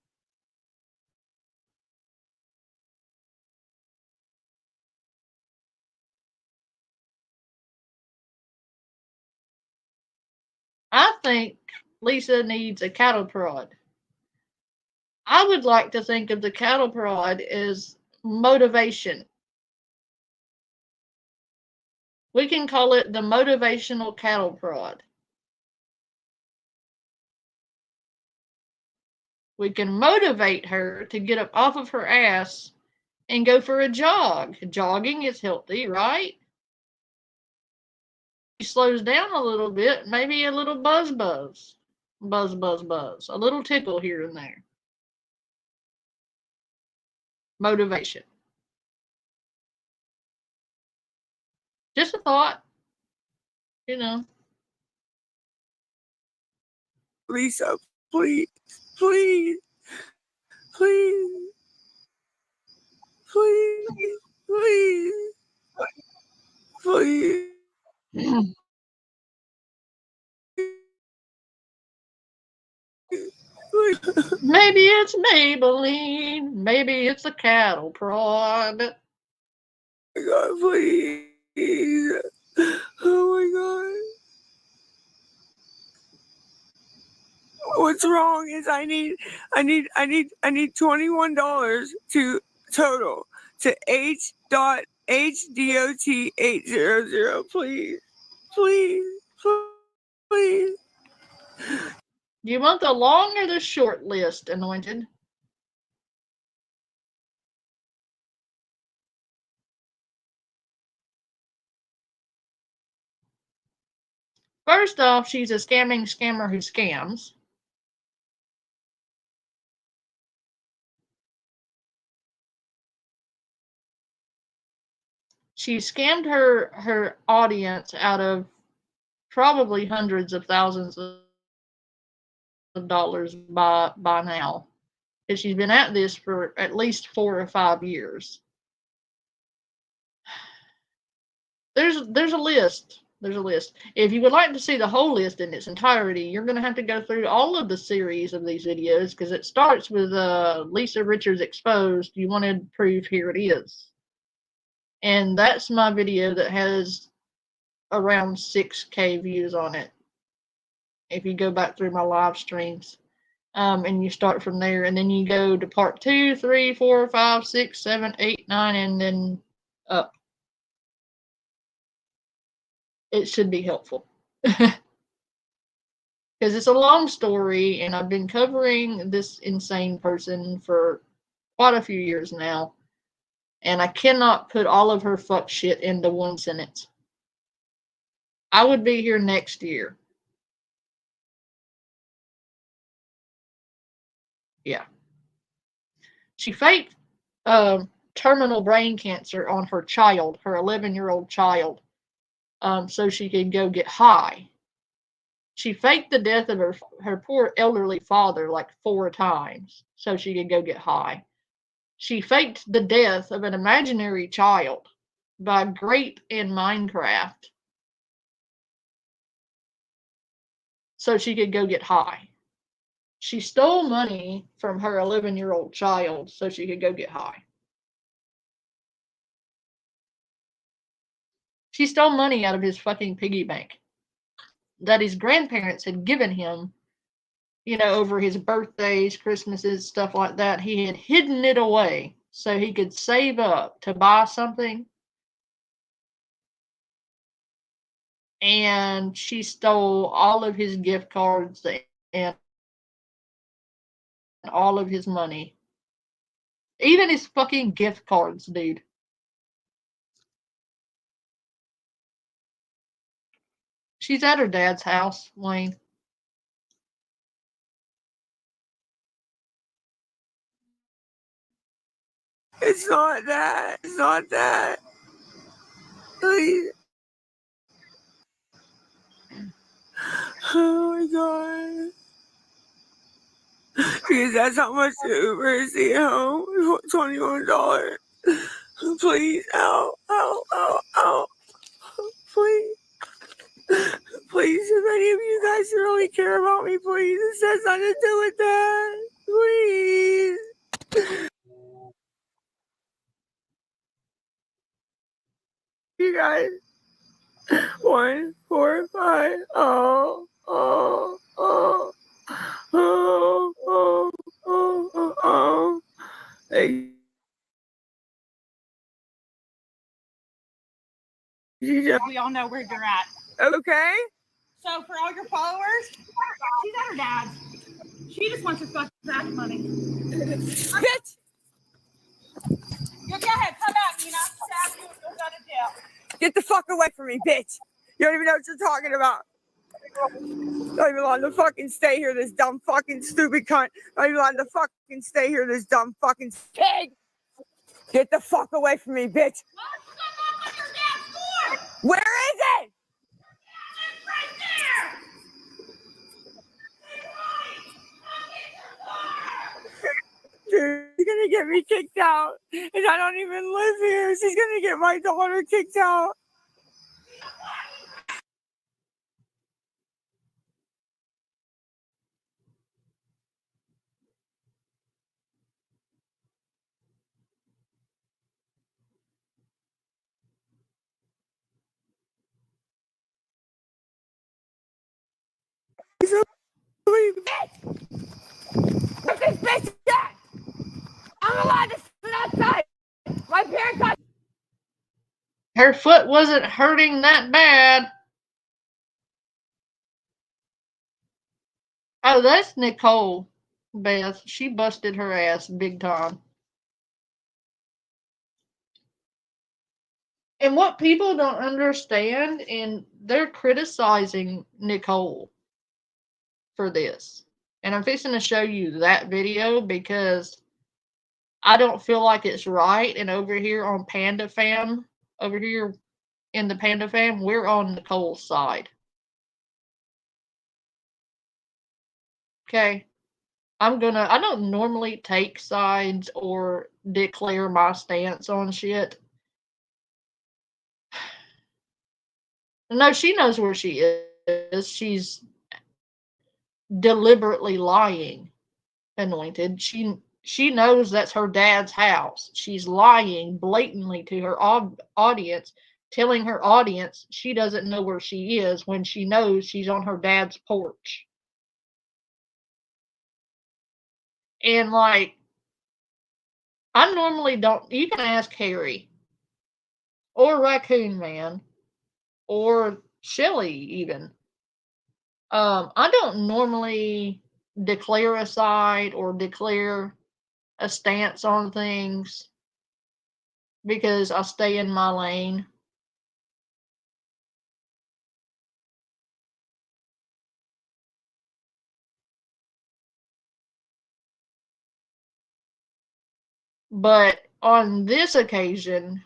I think Lisa needs a cattle prod. I would like to think of the cattle prod as motivation. We can call it the motivational cattle prod. We can motivate her to get up off of her ass and go for a jog. Jogging is healthy, right? She slows down a little bit, maybe a little buzz, a little tickle here and there. Motivation. Just a thought, you know. Lisa, please, please, please, please, please, please. Maybe it's Maybelline. Maybe it's a cattle prod. Oh my God, please. Oh my God. What's wrong is I need $21 to total to H.HDOT800. Please, please, please. Do you want the long or the short list, Anointed? First off, she's a scamming scammer who scams. She scammed her audience out of probably hundreds of thousands of dollars by now. And she's been at this for at least 4 or 5 years. There's a list. There's a list. If you would like to see the whole list in its entirety, you're going to have to go through all of the series of these videos because it starts with Lisa Richards Exposed. You wanted proof, here it is. And that's my video that has around 6K views on it. If you go back through my live streams. And you start from there, and then you go to part 2, 3, 4, 5, 6, 7, 8, 9, and then up. It should be helpful. Because it's a long story, and I've been covering this insane person for quite a few years now. And I cannot put all of her fuck shit into one sentence. I would be here next year. Yeah. She faked terminal brain cancer on her child, her 11-year-old child, so she could go get high. She faked the death of her poor elderly father like 4 times so she could go get high. She faked the death of an imaginary child by Great in Minecraft so she could go get high. She stole money from her 11-year-old child so she could go get high. She stole money out of his fucking piggy bank that his grandparents had given him, you know, over his birthdays, Christmases, stuff like that. He had hidden it away so he could save up to buy something. And she stole all of his gift cards and all of his money. Even his fucking gift cards, dude. She's at her dad's house, Wayne. It's not that. It's not that. Please. Oh my God. Because that's how much the Uber is to get home. $21. Please, ow, ow, ow, ow. Please. Please, if any of you guys really care about me, please. It has nothing to do with that. Please. You guys. 1, 4, 5. Oh, oh, oh. Oh, oh, oh, oh, oh. Hey. We all know where you're at. Okay? So for all your followers, she's at her dad's. She just wants her fucking back money. Bitch! You go ahead, come out, Nina. Stab you and you'll go to jail. Get the fuck away from me, bitch! You don't even know what you're talking about. Not even allowed to fucking stay here, this dumb fucking stupid cunt. Not even allowed to fucking stay here, this dumb fucking pig! Get the fuck away from me, bitch! Where is it? It's right there. Dude, she's gonna get me kicked out. And I don't even live here. She's gonna get my daughter kicked out. Where's this bitch at? I'm allowed to sit outside. My parents got. Her foot wasn't hurting that bad. Oh, that's Nicole Beth. She busted her ass big time. And what people don't understand, and they're criticizing Nicole for this. And I'm fixing to show you that video because I don't feel like it's right. And over here on Panda Fam, over here in the Panda Fam, we're on Nicole's side. Okay. I don't normally take sides or declare my stance on shit. No, she knows where she is. She's deliberately lying, Anointed. She knows that's her dad's house. She's lying blatantly to her audience, telling her audience she doesn't know where she is when she knows she's on her dad's porch. And like, I normally don't. You can ask Harry or Raccoon Man or Shelly even. I don't normally declare a side or declare a stance on things because I stay in my lane. But on this occasion,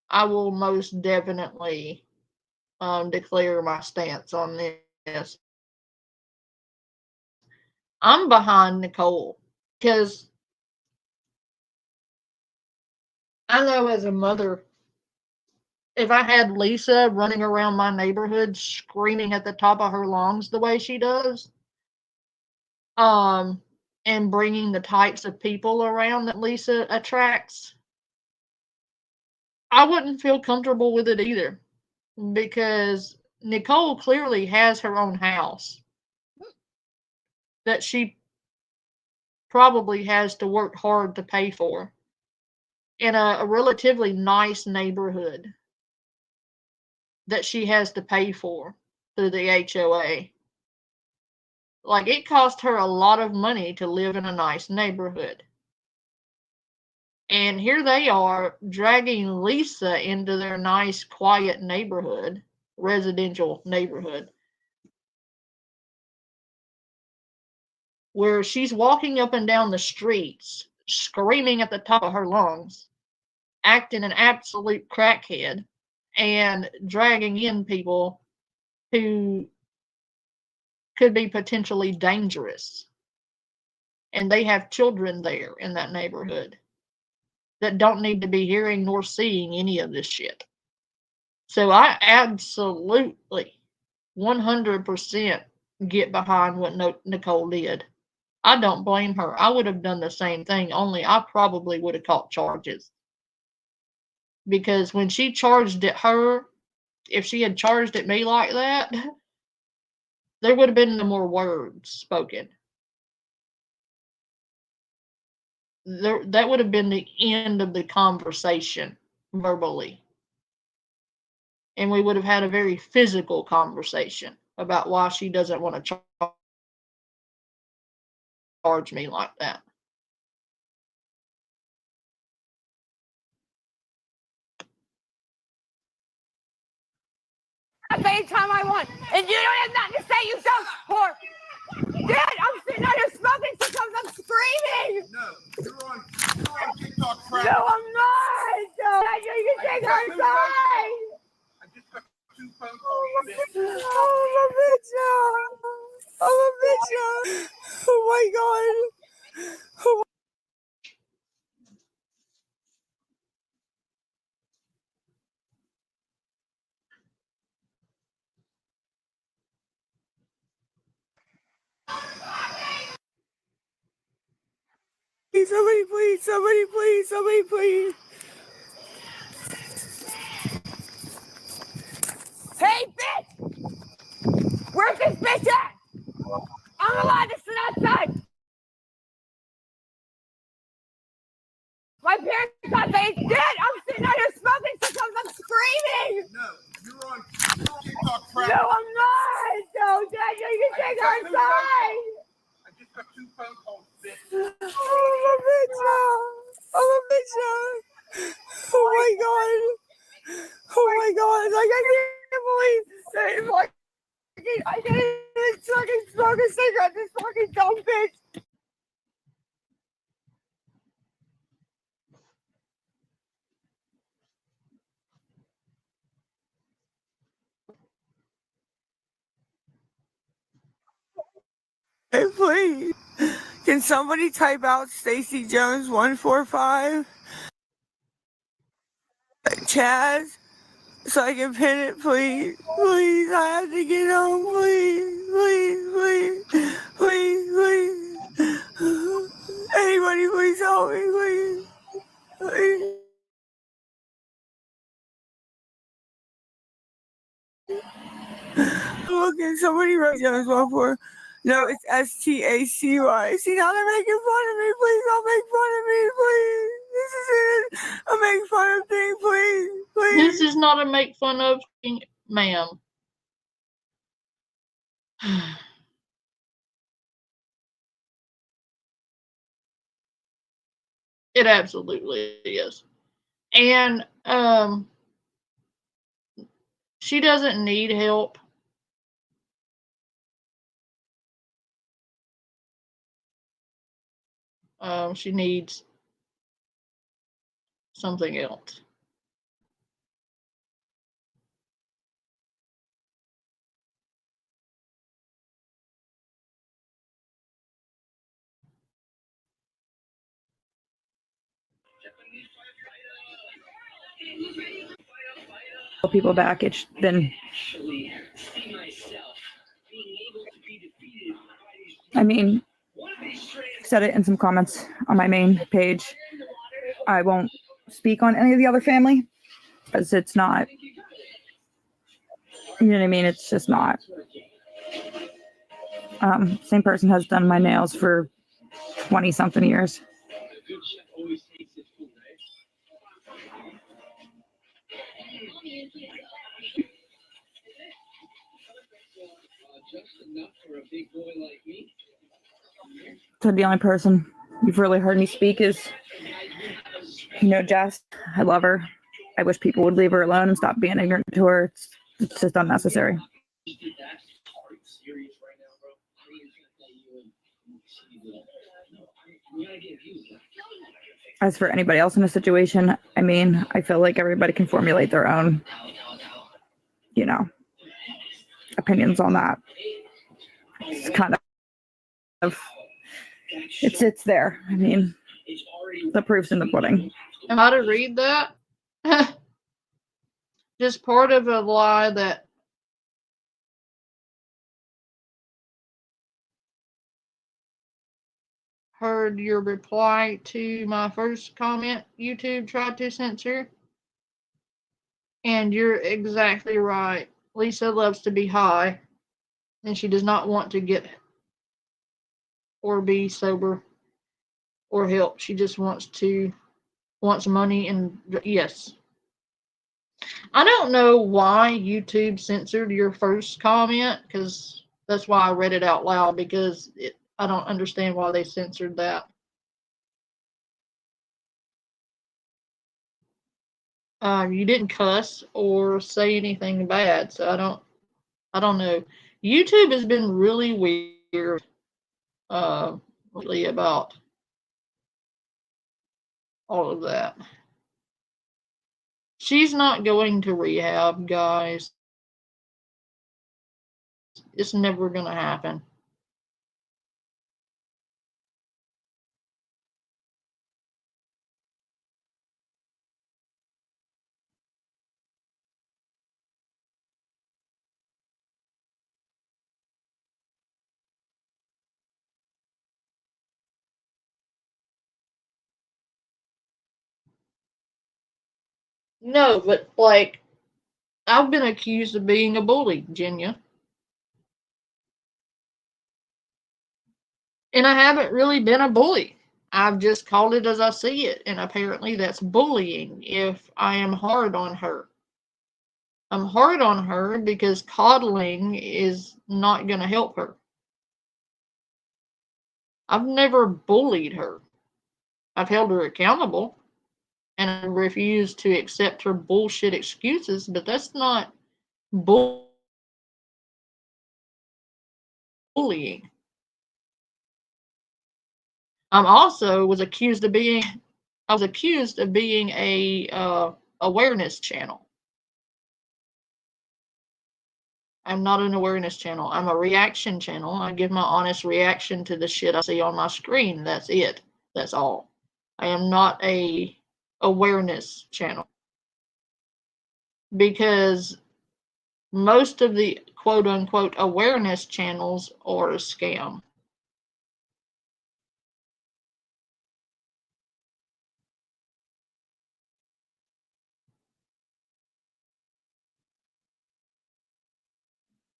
I will most definitely declare my stance on this. I'm behind Nicole because I know as a mother, if I had Lisa running around my neighborhood screaming at the top of her lungs the way she does, and bringing the types of people around that Lisa attracts, I wouldn't feel comfortable with it either because Nicole clearly has her own house that she probably has to work hard to pay for in a relatively nice neighborhood that she has to pay for through the HOA. Like, it cost her a lot of money to live in a nice neighborhood. And here they are dragging Lisa into their nice, quiet neighborhood, residential neighborhood, where she's walking up and down the streets, screaming at the top of her lungs, acting an absolute crackhead, and dragging in people who could be potentially dangerous. And they have children there in that neighborhood that don't need to be hearing nor seeing any of this shit. So I absolutely 100% get behind what Nicole did. I don't blame her. I would have done the same thing, only I probably would have caught charges. Because when she charged at her, if she had charged at me like that, there would have been no more words spoken. That would have been the end of the conversation verbally. And we would have had a very physical conversation about why she doesn't want to charge me like that. Anytime I want, and you don't have nothing to say, you dumb whore. Dad, I'm sitting out here smoking because I'm screaming. No, you're on TikTok crap. No, I'm not. No, you can take her side. I just got 2 phone calls. Oh, I'm a bitch now. I'm a bitch now. Oh my God. Oh. Somebody please, somebody please, somebody please. Hey, bitch! Where's this bitch at? I'm allowed to sit outside. My parents thought they did. I'm sitting out here smoking because I'm screaming. No, you're on TikTok crap. No, I'm not. No, Dad, you can take her side. I just got 2 phone calls, bitch. I'm a bitch now. I'm a bitch now. Oh my God. Oh my God. Like, I can't believe that it's like, I can't even fucking smoke a cigarette. This fucking dumb bitch. Hey, please. Can somebody type out Stacy Jones 145? Chaz, so I can pin it, please. Please, I have to get home, please. Please, please, please, please. Anybody, please help me, please. Please. Look, somebody wrote Jones 145. No, it's STACY. See, now they're making fun of me. Please don't make fun of me, please. This isn't a make fun of thing, please. Please. This is not a make fun of thing, ma'am. It absolutely is. And she doesn't need help. She needs something else. People back, it's then I mean, I said it in some comments on my main page. I won't speak on any of the other family because it's not, you know what I mean? It's just not. Same person has done my nails for 20 something years. So the only person you've really heard me speak is, Jess. I love her. I wish people would leave her alone and stop being ignorant to her. It's just unnecessary. As for anybody else in a situation, I mean, I feel like everybody can formulate their own, opinions on that. It's kind of It's there. I mean, the proof's in the pudding. How to read that? Just part of a lie that heard your reply to my first comment YouTube tried to censor. And you're exactly right. Lisa loves to be high, and she does not want to get or be sober or help. She just wants money and yes. I don't know why YouTube censored your first comment, because that's why I read it out loud, because I don't understand why they censored that. You didn't cuss or say anything bad, so I don't know. YouTube has been really weird lately about all of that. She's not going to rehab, guys. It's never gonna happen. No, but like, I've been accused of being a bully, Jenya. And I haven't really been a bully. I've just called it as I see it, and apparently that's bullying if I am hard on her. I'm hard on her because coddling is not going to help her. I've never bullied her. I've held her accountable and I refused to accept her bullshit excuses, but that's not bullying. I was accused of being a awareness channel. I'm not an awareness channel. I'm a reaction channel. I give my honest reaction to the shit I see on my screen. That's it. That's all. I am not a awareness channel. Because most of the quote unquote awareness channels are a scam.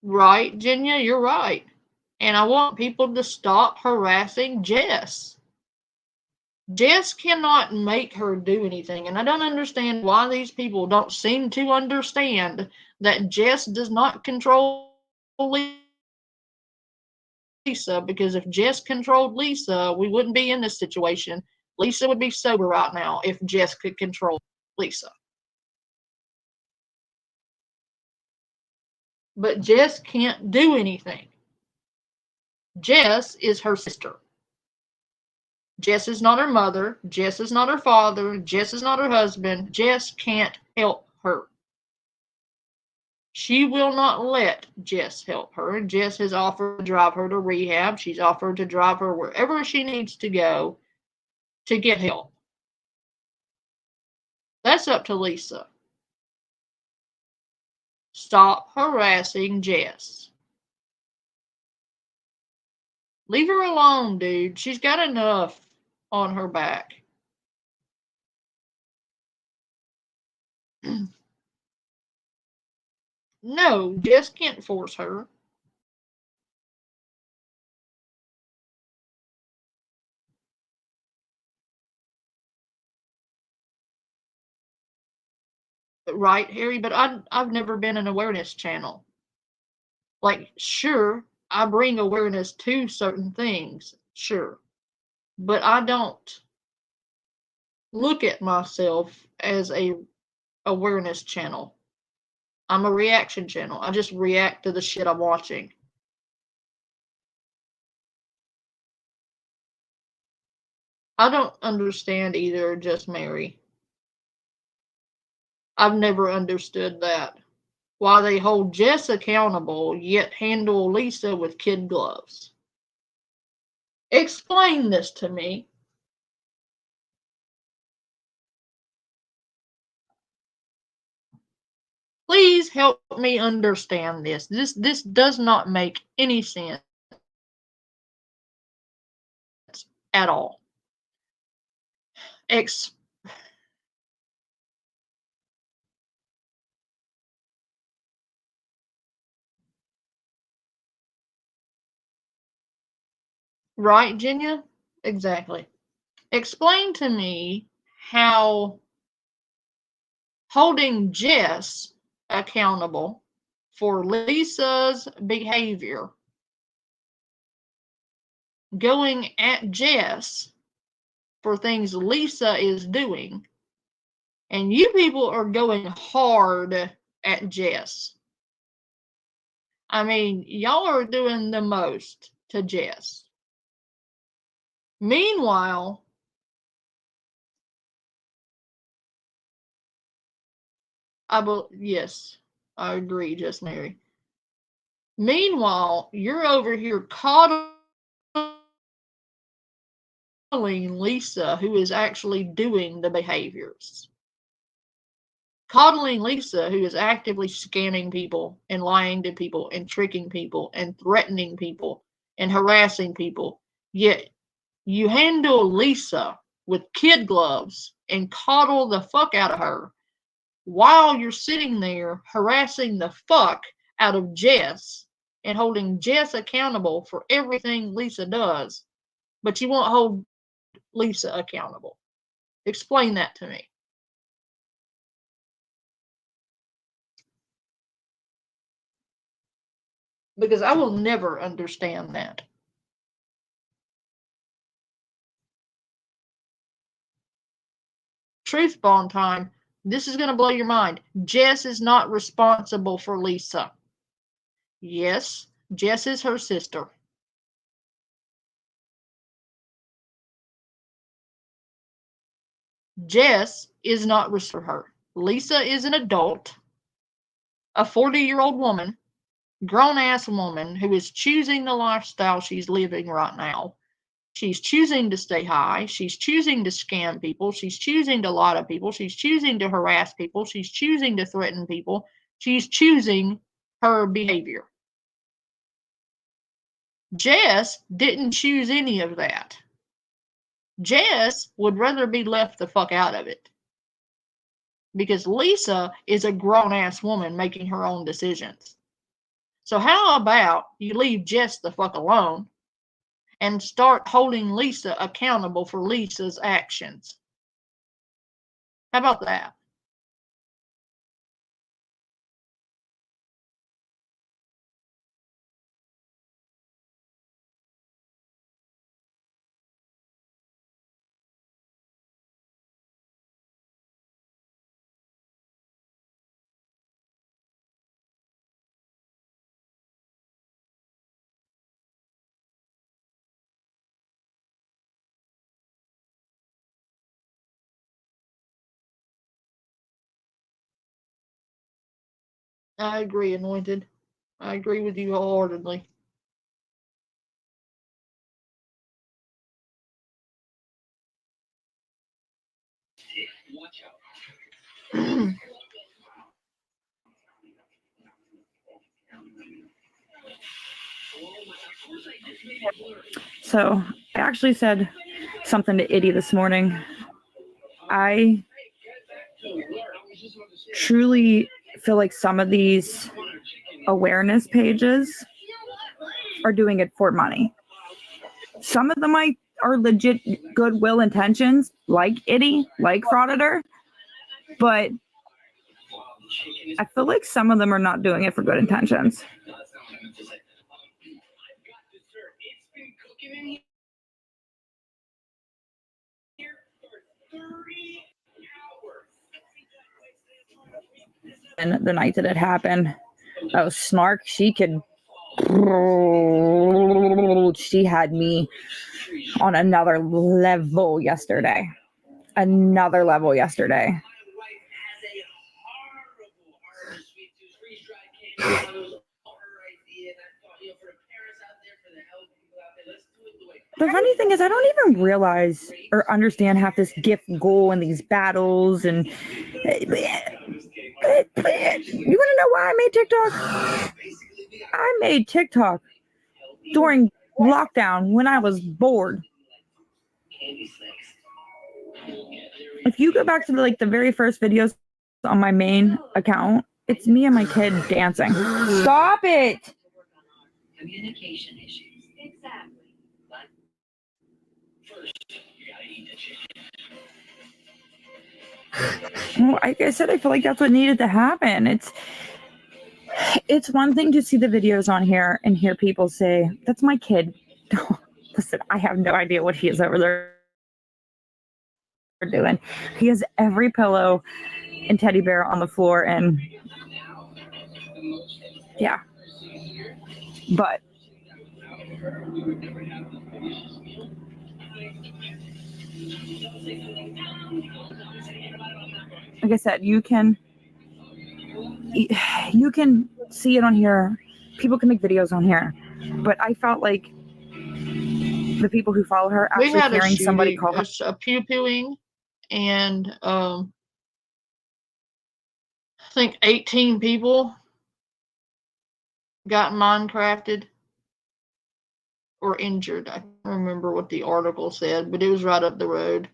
Right, Jenya, you're right. And I want people to stop harassing Jess. Jess cannot make her do anything. And I don't understand why these people don't seem to understand that Jess does not control Lisa. Because if Jess controlled Lisa, we wouldn't be in this situation. Lisa would be sober right now if Jess could control Lisa. But Jess can't do anything. Jess is her sister. Jess is not her mother. Jess is not her father. Jess is not her husband. Jess can't help her. She will not let Jess help her. Jess has offered to drive her to rehab. She's offered to drive her wherever she needs to go to get help. That's up to Lisa. Stop harassing Jess. Leave her alone, dude. She's got enough on her back. No, Jess can't force her. Right, Harry? But I've never been an awareness channel. Like, sure, I bring awareness to certain things, sure. But I don't look at myself as a awareness channel. I'm a reaction channel. I just react to the shit I'm watching. I don't understand either, just Mary. I've never understood that. Why they hold Jess accountable, yet handle Lisa with kid gloves. Explain this to me. Please help me understand this. This does not make any sense at all. Right, Jenya? Exactly. Explain to me how holding Jess accountable for Lisa's behavior, going at Jess for things Lisa is doing, and you people are going hard at Jess. I mean, y'all are doing the most to Jess. Meanwhile, yes, I agree, Just Mary. Meanwhile, you're over here coddling Lisa, who is actually doing the behaviors. Coddling Lisa, who is actively scamming people and lying to people and tricking people and threatening people and harassing people. Yet you handle Lisa with kid gloves and coddle the fuck out of her while you're sitting there harassing the fuck out of Jess and holding Jess accountable for everything Lisa does, but you won't hold Lisa accountable. Explain that to me. Because I will never understand that. Truth bomb time. This is going to blow your mind. Jess is not responsible for Lisa. Yes, Jess is her sister. Jess is not responsible for her. Lisa is an adult, a 40-year-old woman, grown-ass woman who is choosing the lifestyle she's living right now. She's choosing to stay high. She's choosing to scam people. She's choosing to lie to people. She's choosing to harass people. She's choosing to threaten people. She's choosing her behavior. Jess didn't choose any of that. Jess would rather be left the fuck out of it. Because Lisa is a grown-ass woman making her own decisions. So how about you leave Jess the fuck alone and start holding Lisa accountable for Lisa's actions? How about that? I agree, Anointed. I agree with you wholeheartedly. So I actually said something to Itty this morning. I truly feel like some of these awareness pages are doing it for money. Some of them are legit goodwill intentions, like Itty, like Frauditor, but I feel like some of them are not doing it for good intentions. And the night that it happened, oh, Snark, she had me on another level yesterday. the funny thing is, I don't even realize or understand half this gift goal and these battles. And you want to know why I made TikTok? I made TikTok during lockdown when I was bored. If you go back to the very first videos on my main account, it's me and my kid dancing. Stop it! Communication issues. Exactly. But first, you gotta eat the chicken. Well, like I said, I feel like that's what needed to happen. It's one thing to see the videos on here and hear people say, "That's my kid." Listen, I have no idea what he is over there doing. He has every pillow and teddy bear on the floor, and yeah. But like I said, you can see it on here. People can make videos on here, but I felt like the people who follow her We actually had hearing somebody call her a pew-pewing, and I think 18 people got Minecrafted or injured. I can't remember what the article said, but it was right up the road.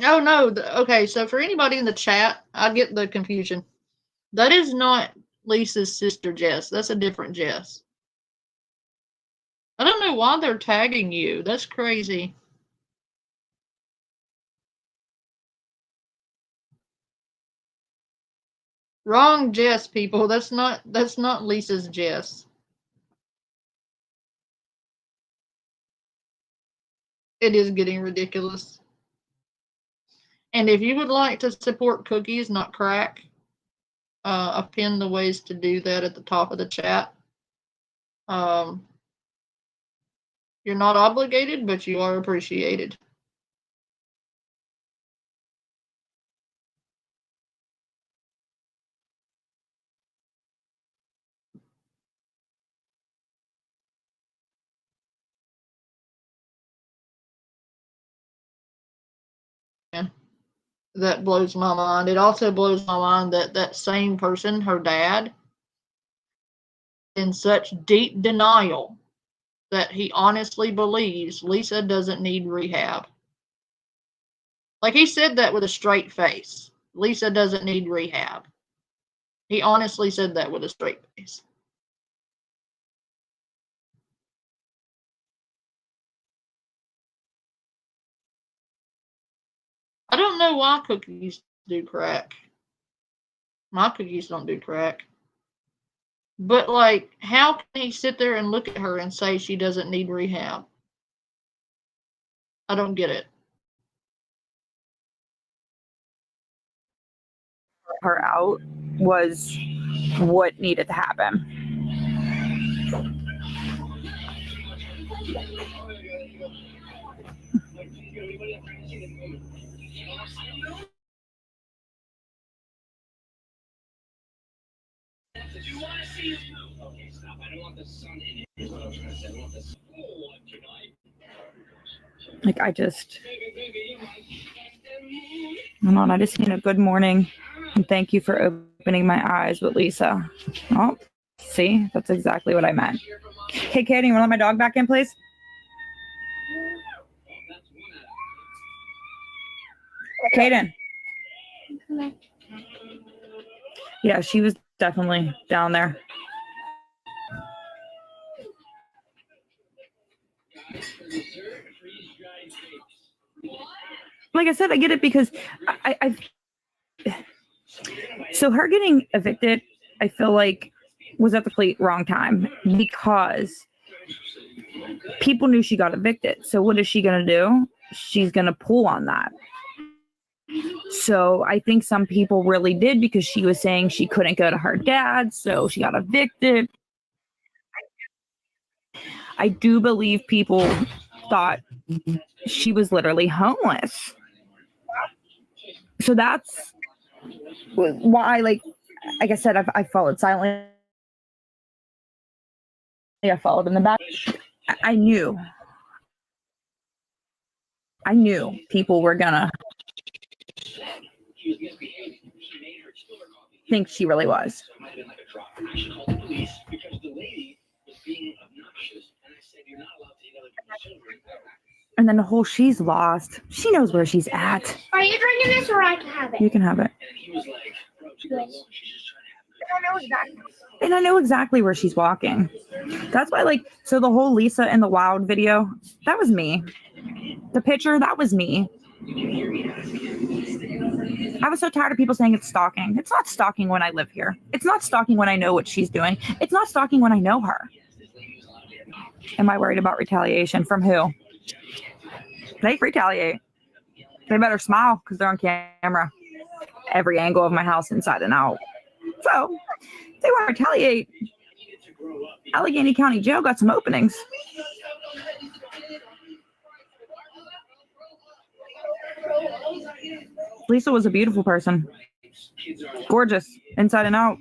Oh no. Okay, so for anybody in the chat, I get the confusion. That is not Lisa's sister Jess. That's a different Jess. I don't know why they're tagging you. That's crazy. Wrong Jess, people. That's not Lisa's Jess. It is getting ridiculous. And if you would like to support Cookies Not Crack, I've pinned the ways to do that at the top of the chat. You're not obligated, but you are appreciated. Yeah. That blows my mind. It also blows my mind that that same person, her dad, in such deep denial that he honestly believes Lisa doesn't need rehab. Like, he said that with a straight face. Lisa doesn't need rehab. He honestly said that with a straight face. I don't know why cookies do crack. My cookies don't do crack. But, like, how can he sit there and look at her and say she doesn't need rehab? I don't get it. her out was what needed to happen. Like, I just, hold on, I just seen a good morning and thank you for opening my eyes with Lisa. Oh, see, that's exactly what I meant. Hey, Katie, you want to let my dog back in, please? Kaden. Yeah, she was definitely down there. Like I said, I get it because so her getting evicted, I feel like was at the complete wrong time because people knew she got evicted. So what is she going to do? She's going to pull on that. So I think some people really did because she was saying she couldn't go to her dad, so she got evicted. I do believe people thought she was literally homeless. So that's why, like I said, I followed silently. I followed in the back. I knew people were gonna think she really was. And then the whole she's lost. She knows where she's at. Are you drinking this or I can have it? You can have it. And I know exactly where she's walking. That's why, like, so the whole Lisa and the Wild video, that was me. The picture, that was me. I was so tired of people saying it's stalking. It's not stalking when I live here. It's not stalking when I know what she's doing. It's not stalking when I know her. Am I worried about retaliation? From who? They retaliate. They better smile because they're on camera. Every angle of my house, inside and out. So, if they want to retaliate, Allegheny County Jail got some openings. Lisa was a beautiful person. Gorgeous, inside and out.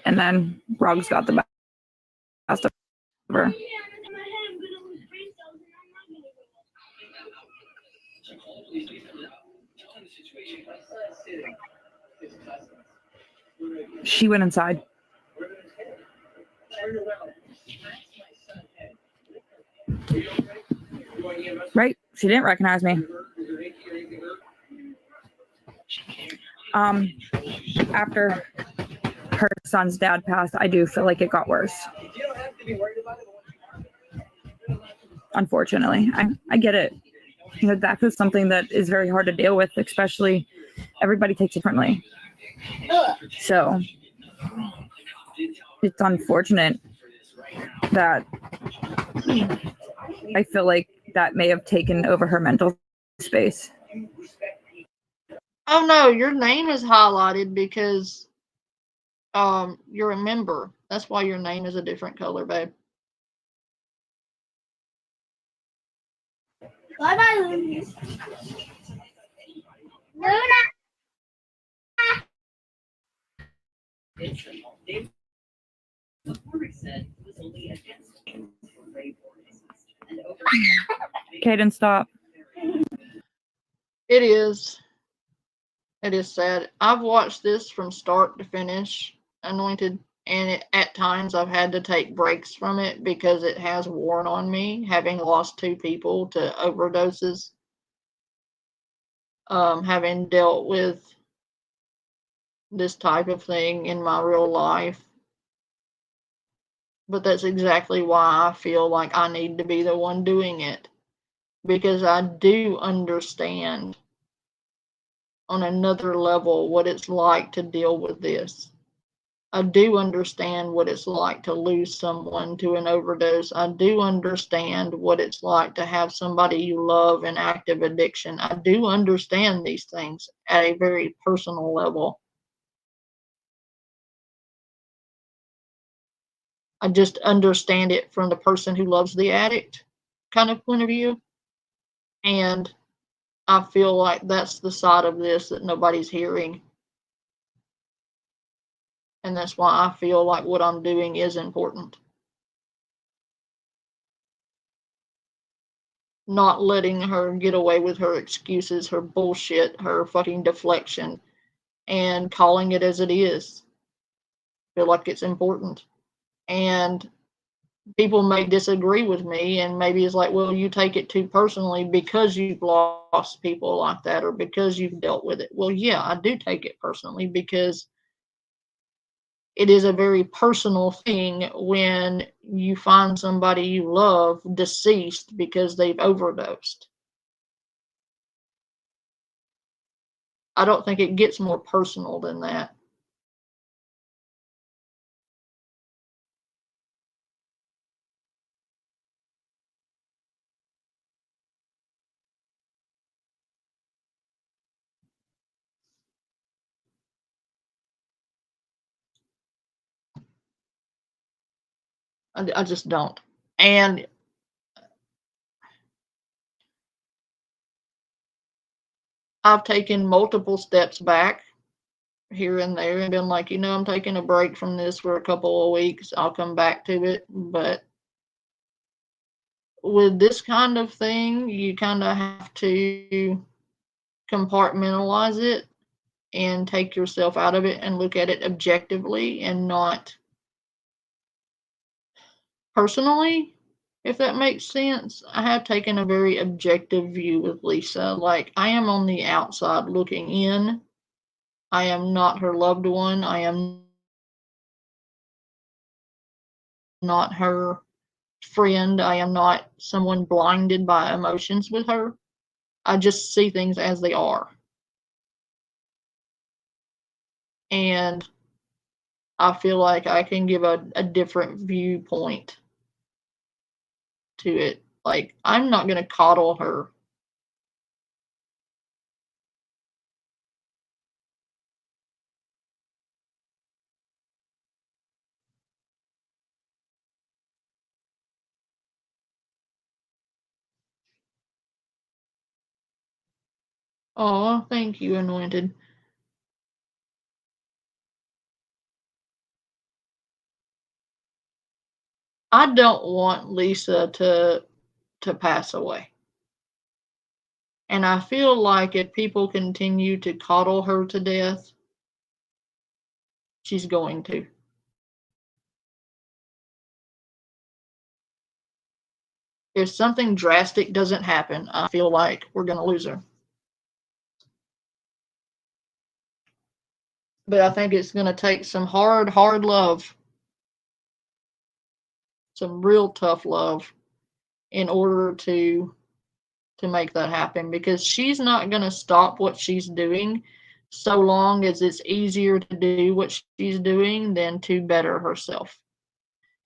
And then Ruggs got the best of her. She went inside. Right? She didn't recognize me. After her son's dad passed, I do feel like it got worse. Unfortunately, I get it. You know, that is something that is very hard to deal with, especially everybody takes it differently. So it's unfortunate that I feel like that may have taken over her mental space. Oh no, your name is highlighted because you're a member. That's why your name is a different color, babe. Bye bye, Luna. Kaden, stop. It is. It is sad. I've watched this from start to finish, Anointed, and at times I've had to take breaks from it because it has worn on me, having lost 2 people to overdoses, having dealt with this type of thing in my real life. But that's exactly why I feel like I need to be the one doing it, because I do understand on another level what it's like to deal with this. I do understand what it's like to lose someone to an overdose. I do understand what it's like to have somebody you love in active addiction. I do understand these things at a very personal level. I just understand it from the person who loves the addict kind of point of view. And I feel like that's the side of this that nobody's hearing. And that's why I feel like what I'm doing is important. Not letting her get away with her excuses, her bullshit, her fucking deflection, and calling it as it is. I feel like it's important. And people may disagree with me, and maybe it's like, well, you take it too personally because you've lost people like that or because you've dealt with it. Well, yeah, I do take it personally because it is a very personal thing when you find somebody you love deceased because they've overdosed. I don't think it gets more personal than that. I just don't. And I've taken multiple steps back here and there and been like, I'm taking a break from this for a couple of weeks. I'll come back to it. But with this kind of thing, you kind of have to compartmentalize it and take yourself out of it and look at it objectively and not personally, if that makes sense. I have taken a very objective view with Lisa. Like, I am on the outside looking in. I am not her loved one. I am not her friend. I am not someone blinded by emotions with her. I just see things as they are. And I feel like I can give a different viewpoint to it. Like, I'm not going to coddle her. Oh, thank you, Anointed. I don't want Lisa to pass away. And I feel like if people continue to coddle her to death, she's going to. If something drastic doesn't happen, I feel like we're going to lose her. But I think it's going to take some hard love, some real tough love, in order to make that happen, because she's not going to stop what she's doing so long as it's easier to do what she's doing than to better herself.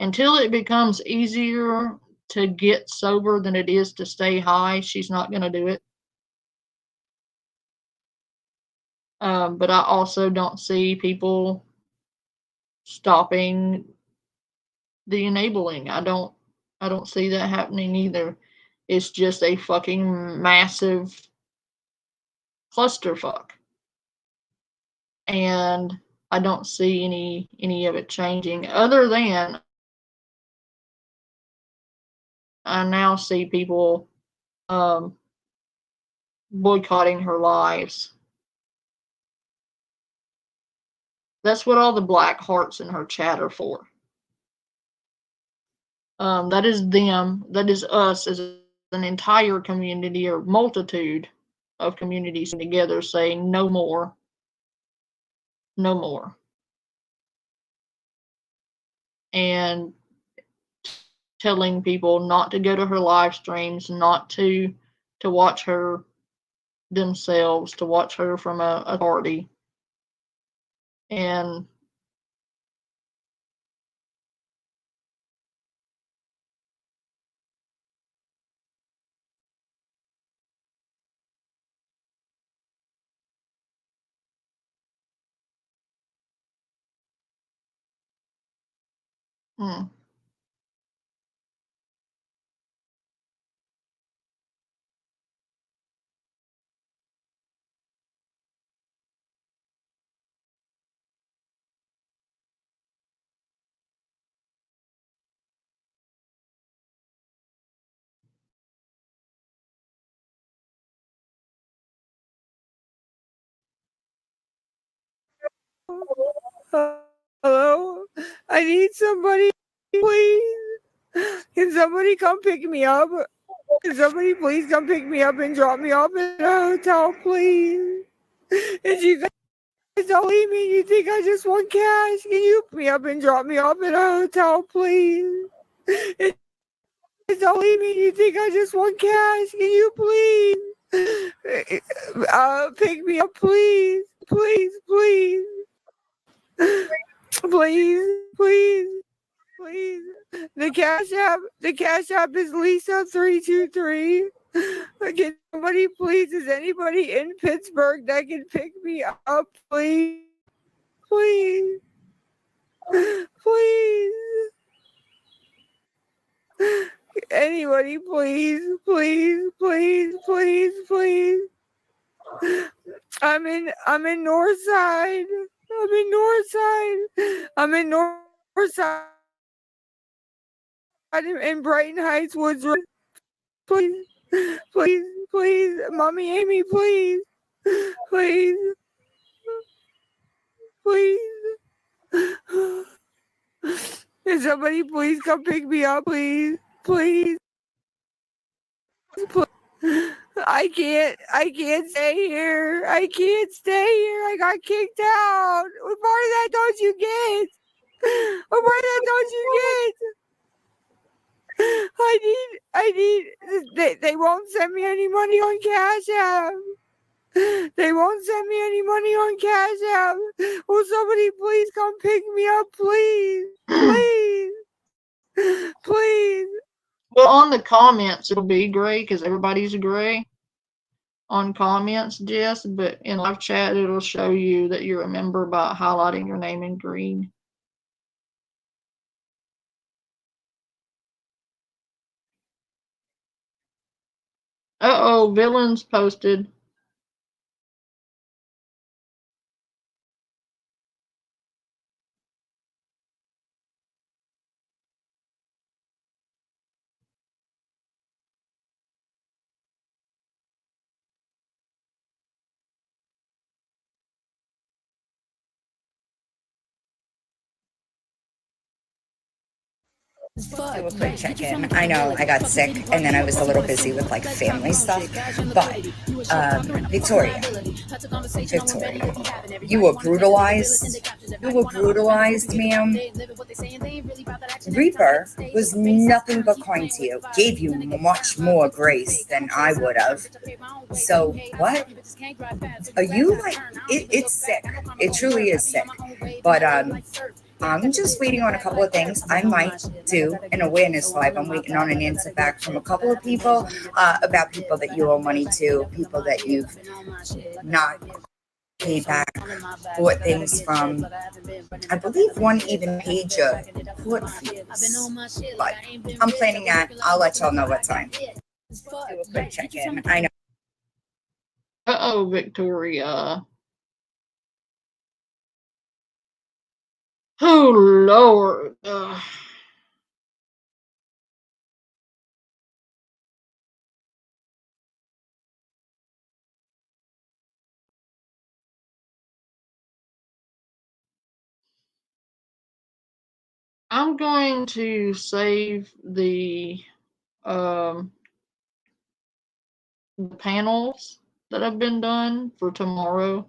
Until it becomes easier to get sober than it is to stay high, she's not going to do it. But I also don't see people stopping the enabling. I don't see that happening either. It's just a fucking massive clusterfuck. And I don't see any of it changing, other than I now see people boycotting her lives. That's what all the black hearts in her chat are for. That is them. That is us as an entire community or multitude of communities together saying no more. No more. And telling people not to go to her live streams, not to watch her themselves, to watch her from a party. And Hello? I need somebody, please. Can somebody come pick me up? Can somebody please come pick me up and drop me off at a hotel, please? And you guys don't leave me. You think I just want cash? Can you pick me up and drop me off at a hotel, please? And don't leave me. You think I just want cash? Can you please? Pick me up, please. Please, please. Please, please, please. The Cash App is Lisa323. Can somebody please, is anybody in Pittsburgh that can pick me up, please? Please. Please. Anybody, please, please, please, please, please. I'm in Northside. I'm in Northside. In Brighton Heights, Woods. Please, please, please, Mommy Amy, please, please, please. Can somebody please come pick me up, please, please, please. I can't stay here. I can't stay here. I got kicked out. What part of that don't you get? What part of that don't you get? They won't send me any money on Cash App. They won't send me any money on Cash App. Will somebody please come pick me up, please? Please. Please. Well, on the comments, it'll be gray because everybody's gray on comments, Jess, but in live chat, it'll show you that you're a member by highlighting your name in green. Uh-oh, villains posted. Do a quick check-in. I know I got sick and then I was a little busy with like family stuff, but Victoria, you were brutalized. You were brutalized, ma'am. Reaper was nothing but kind to you, gave you much more grace than I would have. So what? Are you like, it's sick. It truly is sick. But I'm just waiting on a couple of things. I might do an awareness live. I'm waiting on an answer back from a couple of people about people that you owe money to, people that you've not paid back, bought things from. I believe one even paid your court fees. But I'm planning that. I'll let y'all know what time. Do a quick check-in. I know. Uh-oh, Victoria. Oh, Lord. I'm going to save the panels that have been done for tomorrow.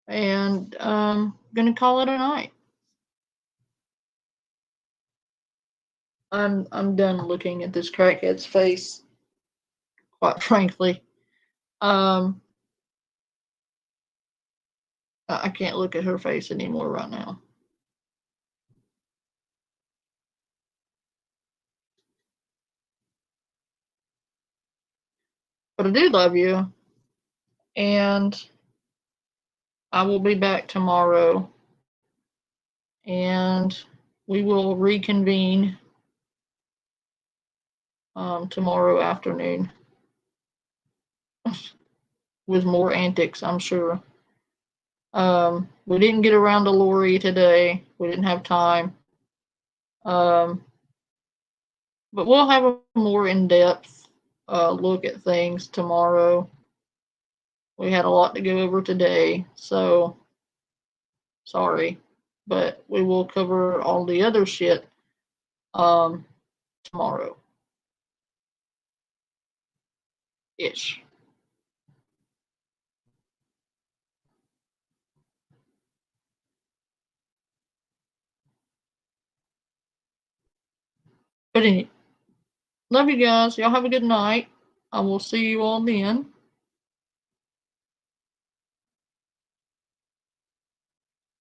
And gonna call it a night. I'm done looking at this crackhead's face, quite frankly. I can't look at her face anymore right now. But I do love you, and I will be back tomorrow, and we will reconvene tomorrow afternoon. with more antics, I'm sure. We didn't get around to Lori today. We didn't have time. But we'll have a more in-depth look at things tomorrow. We had a lot to go over today, so sorry. But we will cover all the other shit tomorrow. Ish. But anyway, love you guys. Y'all have a good night. I will see you all then.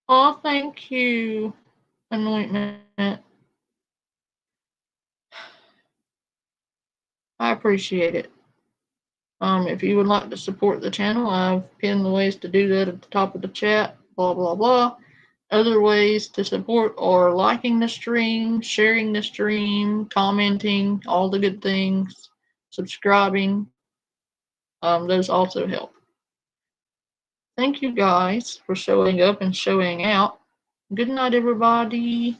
Oh, thank you, Anointment. I appreciate it. If you would like to support the channel, I've pinned the ways to do that at the top of the chat, blah, blah, blah. Other ways to support are liking the stream, sharing the stream, commenting, all the good things, subscribing. Those also help. Thank you guys for showing up and showing out. Good night, everybody.